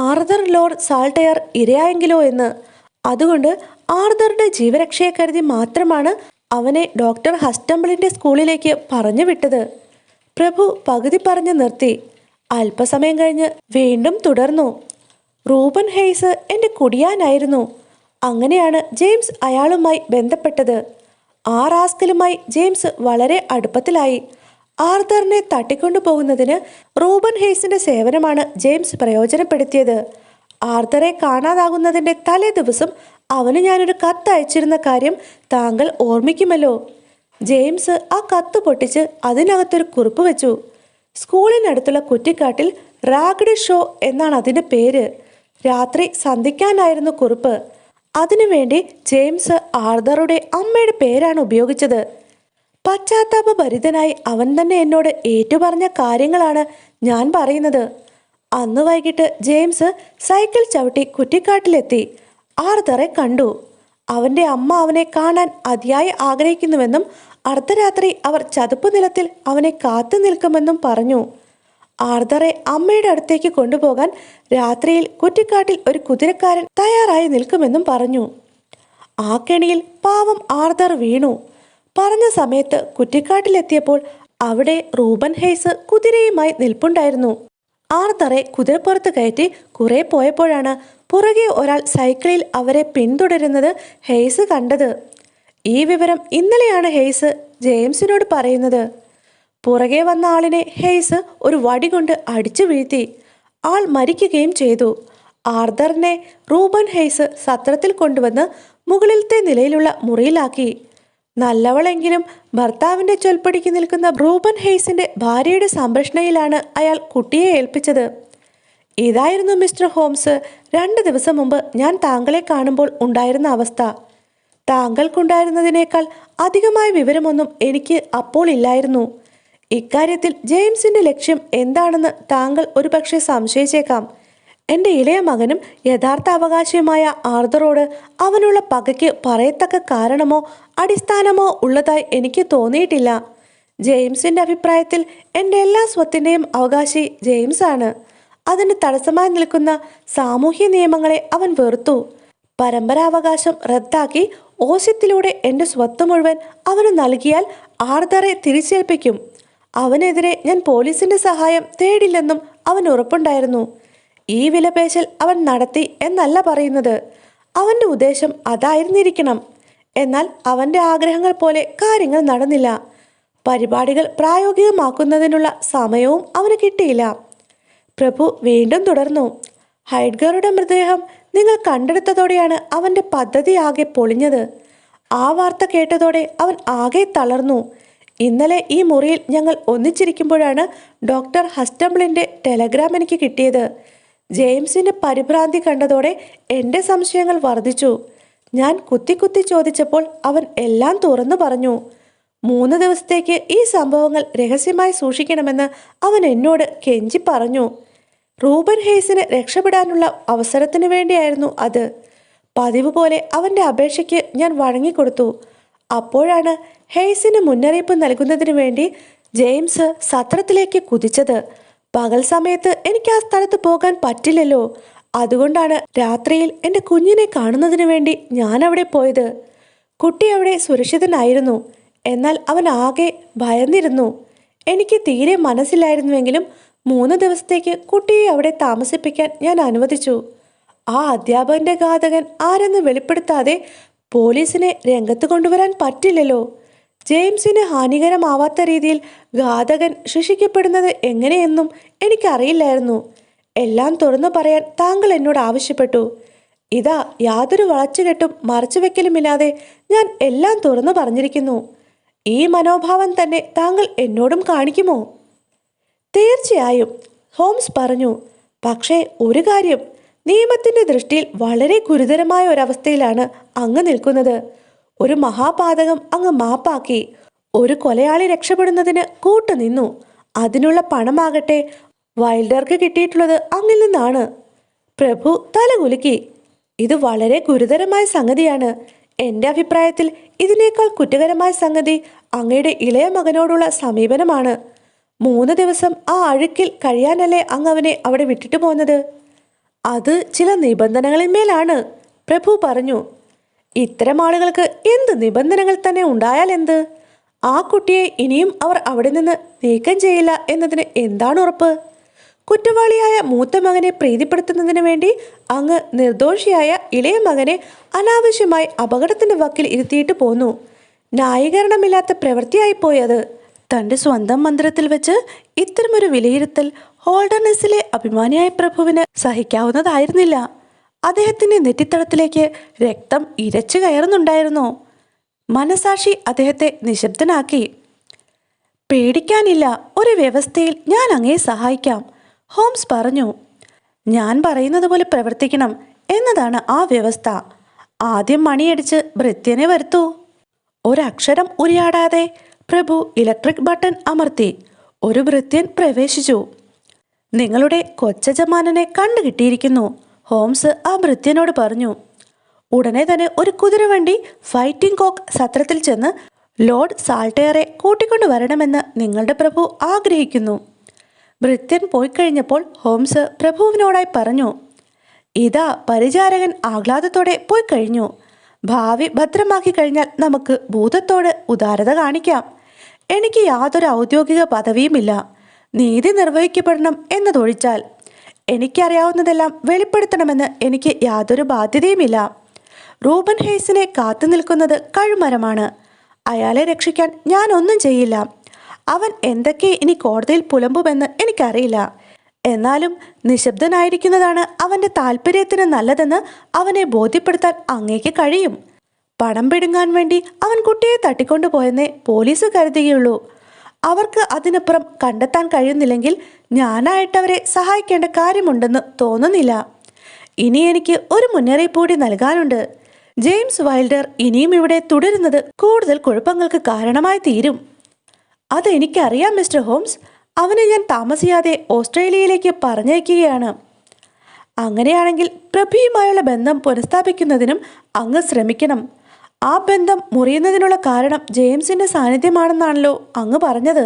Speaker 1: ആർതർ ലോർഡ് സാൾട്ടയർ ഇരയായെങ്കിലോ എന്ന്. അതുകൊണ്ട് ആർതറുടെ ജീവരക്ഷയെ കരുതി മാത്രമാണ് അവനെ ഡോക്ടർ ഹസ്റ്റംബിളിൻ്റെ സ്കൂളിലേക്ക് പറഞ്ഞു വിട്ടത്. പ്രഭു പകുതി പറഞ്ഞു നിർത്തി. അല്പസമയം കഴിഞ്ഞ് വീണ്ടും തുടർന്നു. റൂബൻ ഹെയ്സ് എൻ്റെ കുടിയാനായിരുന്നു. അങ്ങനെയാണ് ജെയിംസ് അയാളുമായി ബന്ധപ്പെട്ടത്. ആ റാസ്കലുമായി ജെയിംസ് വളരെ അടുപ്പത്തിലായി. ആർതറിനെ തട്ടിക്കൊണ്ടു പോകുന്നതിന് റൂബൻ ഹെയ്സിന്റെ സേവനമാണ് ജെയിംസ് പ്രയോജനപ്പെടുത്തിയത്. ആർതറെ കാണാതാകുന്നതിൻ്റെ തലേ ദിവസം അവന് ഞാനൊരു കത്ത് അയച്ചിരുന്ന കാര്യം താങ്കൾ ഓർമ്മിക്കുമല്ലോ. ജെയിംസ് ആ കത്ത് പൊട്ടിച്ച് അതിനകത്തൊരു കുറിപ്പ് വെച്ചു. സ്കൂളിനടുത്തുള്ള കുറ്റിക്കാട്ടിൽ റാഗ്ഡ് ഷോ എന്നാണ് അതിൻ്റെ പേര്. രാത്രി സന്ധിക്കാനായിരുന്നു കുറിപ്പ്. അതിനുവേണ്ടി ജെയിംസ് ആർതറുടെ അമ്മയുടെ പേരാണ് ഉപയോഗിച്ചത്. പശ്ചാത്താപഭരിതനായി അവൻ തന്നെ എന്നോട് ഏറ്റുപറഞ്ഞ കാര്യങ്ങളാണ് ഞാൻ പറയുന്നത്. അന്ന് വൈകിട്ട് ജെയിംസ് സൈക്കിൾ ചവിട്ടി കുറ്റിക്കാട്ടിലെത്തി. ആർതറെ കണ്ടു. അവൻ്റെ അമ്മ അവനെ കാണാൻ അതിയായി ആഗ്രഹിക്കുന്നുവെന്നും അർദ്ധരാത്രി അവർ ചതുപ്പ് നിലത്തിൽ അവനെ കാത്തു നിൽക്കുമെന്നും പറഞ്ഞു. ആർതറെ അമ്മയുടെ അടുത്തേക്ക് കൊണ്ടുപോകാൻ രാത്രിയിൽ കുറ്റിക്കാട്ടിൽ ഒരു കുതിരക്കാരൻ തയ്യാറായി നിൽക്കുമെന്നും പറഞ്ഞു. ആ കെണിയിൽ പാവം ആർതർ വീണു. പറഞ്ഞ സമയത്ത് കുറ്റിക്കാട്ടിലെത്തിയപ്പോൾ അവിടെ റൂബൻ ഹെയ്സ് കുതിരയുമായി നിൽപ്പുണ്ടായിരുന്നു. ആർതറെ കുതിരപ്പുറത്ത് കയറ്റി കുറെ പോയപ്പോഴാണ് പുറകെ ഒരാൾ സൈക്കിളിൽ അവരെ പിന്തുടരുന്നത് ഹെയ്സ് കണ്ടത്. ഈ വിവരം ഇന്നലെയാണ് ഹെയ്സ് ജെയിംസിനോട് പറയുന്നത്. പുറകെ വന്ന ആളിനെ ഹെയ്സ് ഒരു വടി കൊണ്ട് അടിച്ചു വീഴ്ത്തി. ആൾ മരിക്കുകയും ചെയ്തു. ആർതറിനെ റൂബൻ ഹെയ്സ് സത്രത്തിൽ കൊണ്ടുവന്ന് മുകളിലത്തെ നിലയിലുള്ള മുറിയിലാക്കി. നല്ലവളെങ്കിലും ഭർത്താവിൻ്റെ ചൊൽപ്പടിക്ക് നിൽക്കുന്ന റൂബൻ ഹെയ്സിൻ്റെ ഭാര്യയുടെ സംരക്ഷണയിലാണ് അയാൾ കുട്ടിയെ ഏൽപ്പിച്ചത്. ഇതായിരുന്നു മിസ്റ്റർ ഹോംസ് 2 ദിവസം മുമ്പ് ഞാൻ താങ്കളെ കാണുമ്പോൾ ഉണ്ടായിരുന്ന അവസ്ഥ. താങ്കൾക്കുണ്ടായിരുന്നതിനേക്കാൾ അധികമായ വിവരമൊന്നും എനിക്ക് അപ്പോൾ ഇല്ലായിരുന്നു. ഇക്കാര്യത്തിൽ ജെയിംസിൻ്റെ ലക്ഷ്യം എന്താണെന്ന് താങ്കൾ ഒരുപക്ഷെ സംശയിച്ചേക്കാം. എൻ്റെ ഇളയ മകനും യഥാർത്ഥ അവകാശിയുമായ ആർതറോട് അവനുള്ള പകയ്ക്ക് പറയത്തക്ക കാരണമോ അടിസ്ഥാനമോ ഉള്ളതായി എനിക്ക് തോന്നിയിട്ടില്ല. ജെയിംസിൻ്റെ അഭിപ്രായത്തിൽ എൻ്റെ എല്ലാ സ്വത്തിൻ്റെയും അവകാശി ജെയിംസാണ്. അതിന് തടസ്സമായി നിൽക്കുന്ന സാമൂഹ്യ നിയമങ്ങളെ അവൻ വെറുത്തു. പരമ്പരാവകാശം റദ്ദാക്കി ഓസ്യത്തിലൂടെ എൻ്റെ സ്വത്ത് മുഴുവൻ അവന് നൽകിയാൽ ആർതറെ തിരിച്ചേൽപ്പിക്കും. അവനെതിരെ ഞാൻ പോലീസിൻ്റെ സഹായം തേടില്ലെന്നും അവൻ ഉറപ്പുണ്ടായിരുന്നു. ഈ വിലപേശൽ അവൻ നടത്തി എന്നല്ല പറയുന്നത്. അവൻ്റെ ഉദ്ദേശം അതായിരുന്നിരിക്കണം. എന്നാൽ അവൻ്റെ ആഗ്രഹങ്ങൾ പോലെ കാര്യങ്ങൾ നടന്നില്ല. പരിപാടികൾ പ്രായോഗികമാക്കുന്നതിനുള്ള സമയവും അവന് കിട്ടിയില്ല. പ്രഭു വീണ്ടും തുടർന്നു. ഹൈഡ്ഗറുടെ മൃതദേഹം നിങ്ങൾ കണ്ടെടുത്തതോടെയാണ് അവൻ്റെ പദ്ധതി ആകെ പൊളിഞ്ഞത്. ആ വാർത്ത കേട്ടതോടെ അവൻ ആകെ തളർന്നു. ഇന്നലെ ഈ മുറിയിൽ ഞങ്ങൾ ഒന്നിച്ചിരിക്കുമ്പോഴാണ് ഡോക്ടർ ഹസ്റ്റംബിളിൻ്റെ ടെലഗ്രാം എനിക്ക് കിട്ടിയത്. ജെയിംസിൻ്റെ പരിഭ്രാന്തി കണ്ടതോടെ എൻ്റെ സംശയങ്ങൾ വർദ്ധിച്ചു. ഞാൻ കുത്തി കുത്തി ചോദിച്ചപ്പോൾ അവൻ എല്ലാം തുറന്നു പറഞ്ഞു. 3 ദിവസത്തേക്ക് ഈ സംഭവങ്ങൾ രഹസ്യമായി സൂക്ഷിക്കണമെന്ന് അവൻ എന്നോട് കെഞ്ചി പറഞ്ഞു. റൂബൻ ഹെയ്സിന് രക്ഷപ്പെടാനുള്ള അവസരത്തിന് വേണ്ടിയായിരുന്നു അത്. പതിവ് പോലെ അവൻ്റെ അപേക്ഷയ്ക്ക് ഞാൻ വഴങ്ങിക്കൊടുത്തു. അപ്പോഴാണ് ഹെയ്സിന് മുന്നറിയിപ്പ് നൽകുന്നതിന് വേണ്ടി ജെയിംസ് സത്രത്തിലേക്ക് കുതിച്ചത്. പകൽ സമയത്ത് എനിക്ക് ആ സ്ഥലത്ത് പോകാൻ പറ്റില്ലല്ലോ. അതുകൊണ്ടാണ് രാത്രിയിൽ എൻ്റെ കുഞ്ഞിനെ കാണുന്നതിന് വേണ്ടി ഞാൻ അവിടെ പോയത്. കുട്ടി അവിടെ സുരക്ഷിതനായിരുന്നു. എന്നാൽ അവൻ ആകെ ഭയന്നിരുന്നു. എനിക്ക് തീരെ മനസ്സിലായിരുന്നുവെങ്കിലും 3 ദിവസത്തേക്ക് കുട്ടിയെ അവിടെ താമസിപ്പിക്കാൻ ഞാൻ അനുവദിച്ചു. ആ അധ്യാപകന്റെ ഘാതകൻ ആരെന്ന് വെളിപ്പെടുത്താതെ പോലീസിനെ രംഗത്ത് കൊണ്ടുവരാൻ പറ്റില്ലല്ലോ. ജെയിംസിന് ഹാനികരമാവാത്ത രീതിയിൽ ഘാതകൻ ശിക്ഷിക്കപ്പെടുന്നത് എങ്ങനെയെന്നും എനിക്കറിയില്ലായിരുന്നു. എല്ലാം തുറന്നു പറയാൻ താങ്കൾ എന്നോട് ആവശ്യപ്പെട്ടു. ഇതാ യാതൊരു വളച്ചുകെട്ടും മറച്ചുവെക്കലുമില്ലാതെ ഞാൻ എല്ലാം തുറന്നു പറഞ്ഞിരിക്കുന്നു. ഈ മനോഭാവം തന്നെ താങ്കൾ എന്നോടും കാണിക്കുമോ? തീർച്ചയായും, ഹോംസ് പറഞ്ഞു. പക്ഷേ ഒരു കാര്യം, നിയമത്തിൻ്റെ ദൃഷ്ടിയിൽ വളരെ ഗുരുതരമായ ഒരവസ്ഥയിലാണ് അങ്ങ് നിൽക്കുന്നത്. ഒരു മഹാപാതകം അങ്ങ് മാപ്പാക്കി. ഒരു കൊലയാളി രക്ഷപ്പെടുന്നതിന് കൂട്ടുനിന്നു. അതിനുള്ള പണമാകട്ടെ വൈൽഡർക്ക് കിട്ടിയിട്ടുള്ളത് അങ്ങിൽ നിന്നാണ്. പ്രഭു തലകുലുക്കി. ഇത് വളരെ ഗുരുതരമായ സംഗതിയാണ്. എൻ്റെ അഭിപ്രായത്തിൽ ഇതിനേക്കാൾ കുറ്റകരമായ സംഗതി അങ്ങയുടെ ഇളയ മകനോടുള്ള സമീപനമാണ്. 3 ദിവസം ആ അഴുക്കിൽ കഴിയാനല്ലേ അങ്ങ് അവനെ അവിടെ വിട്ടിട്ട് പോന്നത്? അത് ചില നിബന്ധനകളിന്മേലാണ്, പ്രഭു പറഞ്ഞു. ഇത്തരം ആളുകൾക്ക് എന്ത് നിബന്ധനകൾ തന്നെ ഉണ്ടായാൽ എന്ത്? ആ കുട്ടിയെ ഇനിയും അവർ അവിടെ നിന്ന് നീക്കം ചെയ്യില്ല എന്നതിന് എന്താണ് ഉറപ്പ്? കുറ്റവാളിയായ മൂത്ത മകനെ പ്രീതിപ്പെടുത്തുന്നതിന് വേണ്ടി അങ്ങ് നിർദോഷിയായ ഇളയ മകനെ അനാവശ്യമായി അപകടത്തിന്റെ വക്കിൽ ഇരുത്തിയിട്ട് പോന്നു. ന്യായീകരണമില്ലാത്ത പ്രവൃത്തിയായിപ്പോയത്. തൻ്റെ സ്വന്തം മന്ദിരത്തിൽ വെച്ച് ഇത്തരമൊരു വിലയിരുത്തൽ ഹോൾഡർനെസ്സിലെ അഭിമാനിയായ പ്രഭുവിന് സഹിക്കാവുന്നതായിരുന്നില്ല. അദ്ദേഹത്തിൻ്റെ നെറ്റിത്തടത്തിലേക്ക് രക്തം ഇരച്ചു കയറുന്നുണ്ടായിരുന്നു. മനസാക്ഷി അദ്ദേഹത്തെ നിശബ്ദനാക്കി. പേടിക്കാനില്ല, ഒരു വ്യവസ്ഥയിൽ ഞാൻ അങ്ങയെ സഹായിക്കാം, ഹോംസ് പറഞ്ഞു. ഞാൻ പറയുന്നത് പോലെ പ്രവർത്തിക്കണം എന്നതാണ് ആ വ്യവസ്ഥ. ആദ്യം മണിയടിച്ച് ഭൃത്യനെ വരുത്തൂ. ഒരക്ഷരം ഉരിയാടാതെ പ്രഭു ഇലക്ട്രിക് ബട്ടൺ അമർത്തി. ഒരു ഭൃത്യൻ പ്രവേശിച്ചു. നിങ്ങളുടെ കൊച്ചജമാനനെ കണ്ടുകിട്ടിയിരിക്കുന്നു, ഹോംസ് ആ ഭൃത്യനോട് പറഞ്ഞു. ഉടനെ തന്നെ ഒരു കുതിരവണ്ടി ഫൈറ്റിംഗ് കോക്ക് സത്രത്തിൽ ചെന്ന് ലോർഡ് സാൾട്ടയറെ കൂട്ടിക്കൊണ്ടുവരണമെന്ന് നിങ്ങളുടെ പ്രഭു ആഗ്രഹിക്കുന്നു. ഭൃത്യൻ പോയിക്കഴിഞ്ഞപ്പോൾ ഹോംസ് പ്രഭുവിനോടായി പറഞ്ഞു, ഇതാ പരിചാരകൻ ആഹ്ലാദത്തോടെ പോയിക്കഴിഞ്ഞു. ഭാവി ഭദ്രമാക്കി കഴിഞ്ഞാൽ നമുക്ക് ഭൂതത്തോട് ഉദാരത കാണിക്കാം. എനിക്ക് യാതൊരു ഔദ്യോഗിക പദവിയുമില്ല. നീതി നിർവഹിക്കപ്പെടണം എന്നതൊഴിച്ചാൽ എനിക്കറിയാവുന്നതെല്ലാം വെളിപ്പെടുത്തണമെന്ന് എനിക്ക് യാതൊരു ബാധ്യതയുമില്ല. റൂബൻ ഹെയ്സിനെ കാത്തു നിൽക്കുന്നത് കഴുമരമാണ്. അയാളെ രക്ഷിക്കാൻ ഞാൻ ഒന്നും ചെയ്യില്ല. അവൻ എന്തൊക്കെ ഇനി കോടതിയിൽ പുലമ്പുമെന്ന് എനിക്കറിയില്ല. എന്നാലും നിശബ്ദനായിരിക്കുന്നതാണ് അവൻ്റെ താല്പര്യത്തിന് നല്ലതെന്ന് അവനെ ബോധ്യപ്പെടുത്താൻ അങ്ങേക്ക് കഴിയും. പണം പിടുങ്ങാൻ വേണ്ടി അവൻ കുട്ടിയെ തട്ടിക്കൊണ്ടുപോയെന്നേ പോലീസ് കരുതുകയുള്ളൂ. അവർക്ക് അതിനപ്പുറം കണ്ടെത്താൻ കഴിയുന്നില്ലെങ്കിൽ ഞാനായിട്ടവരെ സഹായിക്കേണ്ട കാര്യമുണ്ടെന്ന് തോന്നുന്നില്ല. ഇനി എനിക്ക് ഒരു മുന്നറിയിപ്പ് കൂടി നൽകാനുണ്ട്. ജെയിംസ് വൈൽഡർ ഇനിയും ഇവിടെ തുടരുന്നത് കൂടുതൽ കുഴപ്പങ്ങൾക്ക് കാരണമായി തീരും. അതെനിക്കറിയാം മിസ്റ്റർ ഹോംസ്. അവനെ ഞാൻ താമസിയാതെ ഓസ്ട്രേലിയയിലേക്ക് പറഞ്ഞയക്കുകയാണ്. അങ്ങനെയാണെങ്കിൽ പ്രഭുവുമായുള്ള ബന്ധം പുനഃസ്ഥാപിക്കുന്നതിനും അങ്ങ് ശ്രമിക്കണം. ആ ബന്ധം മുറിയുന്നതിനുള്ള കാരണം ജെയിംസിൻ്റെ സാന്നിധ്യമാണെന്നാണല്ലോ അങ്ങ് പറഞ്ഞത്.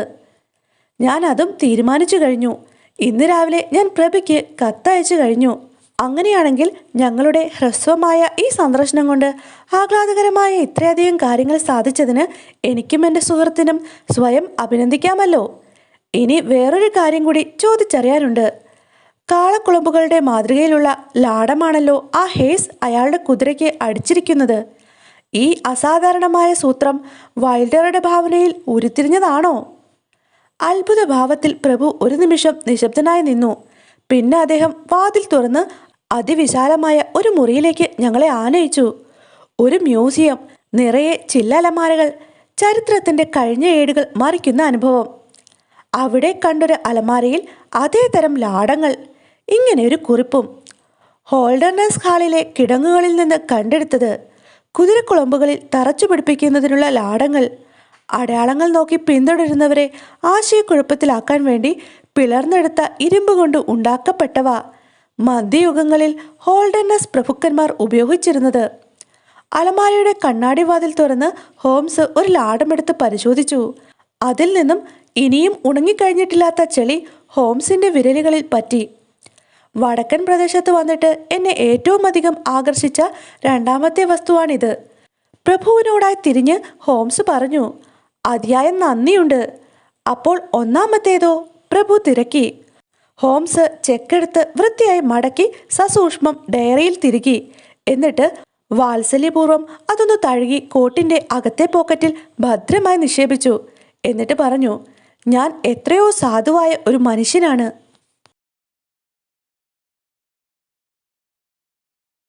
Speaker 1: ഞാൻ അതും തീരുമാനിച്ചു കഴിഞ്ഞു. ഇന്ന് രാവിലെ ഞാൻ പ്രഭയ്ക്ക് കത്തയച്ചു കഴിഞ്ഞു. അങ്ങനെയാണെങ്കിൽ ഞങ്ങളുടെ ഹ്രസ്വമായ ഈ സന്ദർശനം കൊണ്ട് ആഹ്ലാദകരമായ ഇത്രയധികം കാര്യങ്ങൾ സാധിച്ചതിന് എനിക്കും എൻ്റെ സുഹൃത്തിനും സ്വയം അഭിനന്ദിക്കാമല്ലോ. ഇനി വേറൊരു കാര്യം കൂടി ചോദിച്ചറിയാനുണ്ട്. കാളക്കുളമ്പുകളുടെ മാതൃകയിലുള്ള ലാടമാണല്ലോ ആ ഹേസ് അയാളുടെ കുതിരയ്ക്ക് അടിച്ചിരിക്കുന്നത്. ഈ അസാധാരണമായ സൂത്രം വൈൽഡറുടെ ഭാവനയിൽ ഉരുത്തിരിഞ്ഞതാണോ? അത്ഭുത ഭാവത്തിൽ പ്രഭു ഒരു നിമിഷം നിശബ്ദനായി നിന്നു. പിന്നെ അദ്ദേഹം വാതിൽ തുറന്ന് അതിവിശാലമായ ഒരു മുറിയിലേക്ക് ഞങ്ങളെ ആനയിച്ചു. ഒരു മ്യൂസിയം, നിറയെ ചില്ലലമാരകൾ, ചരിത്രത്തിൻ്റെ കഴിഞ്ഞ ഏടുകൾ മറിക്കുന്ന അനുഭവം. അവിടെ കണ്ടൊരു അലമാരയിൽ അതേ തരം ലാടങ്ങൾ, ഇങ്ങനെയൊരു കുറിപ്പും. ഹോൾഡർനെസ് ഹാളിലെ കിടങ്ങുകളിൽ നിന്ന് കണ്ടെടുത്തത്. കുതിരക്കുളമ്പുകളിൽ തറച്ചു പിടിപ്പിക്കുന്നതിനുള്ള ലാടങ്ങൾ. അടയാളങ്ങൾ നോക്കി പിന്തുടരുന്നവരെ ആശയക്കുഴപ്പത്തിലാക്കാൻ വേണ്ടി പിളർന്നെടുത്ത ഇരുമ്പ് കൊണ്ട് ഉണ്ടാക്കപ്പെട്ടവ. മധ്യയുഗങ്ങളിൽ ഹോൾഡർനെസ് പ്രഭുക്കന്മാർ ഉപയോഗിച്ചിരുന്നത്. അലമാരയുടെ കണ്ണാടി വാതിൽ തുറന്ന് ഹോംസ് ഒരു ലാടമെടുത്ത് പരിശോധിച്ചു. അതിൽ നിന്നും ഇനിയും ഉണങ്ങിക്കഴിഞ്ഞിട്ടില്ലാത്ത ചെളി ഹോംസിന്റെ വിരലുകളിൽ പറ്റി. വടക്കൻ പ്രദേശത്ത് വന്നിട്ട് എന്നെ ഏറ്റവും അധികം ആകർഷിച്ച രണ്ടാമത്തെ വസ്തുവാണിത്. പ്രഭുവിനോടായി തിരിഞ്ഞ് ഹോംസ് പറഞ്ഞു. അതിയായ നന്ദിയുണ്ട്. അപ്പോൾ ഒന്നാമത്തേതോ? പ്രഭു തിരക്കി. ഹോംസ് ചെക്കെടുത്ത് വൃത്തിയായി മടക്കി സസൂക്ഷ്മം ഡയറിയിൽ തിരുകി. എന്നിട്ട് വാത്സല്യപൂർവ്വം അതൊന്ന് തഴുകി കോട്ടിൻ്റെ അകത്തെ പോക്കറ്റിൽ ഭദ്രമായി നിക്ഷേപിച്ചു. എന്നിട്ട് പറഞ്ഞു, ഞാൻ എത്രയോ സാധുവായ ഒരു മനുഷ്യനാണ്.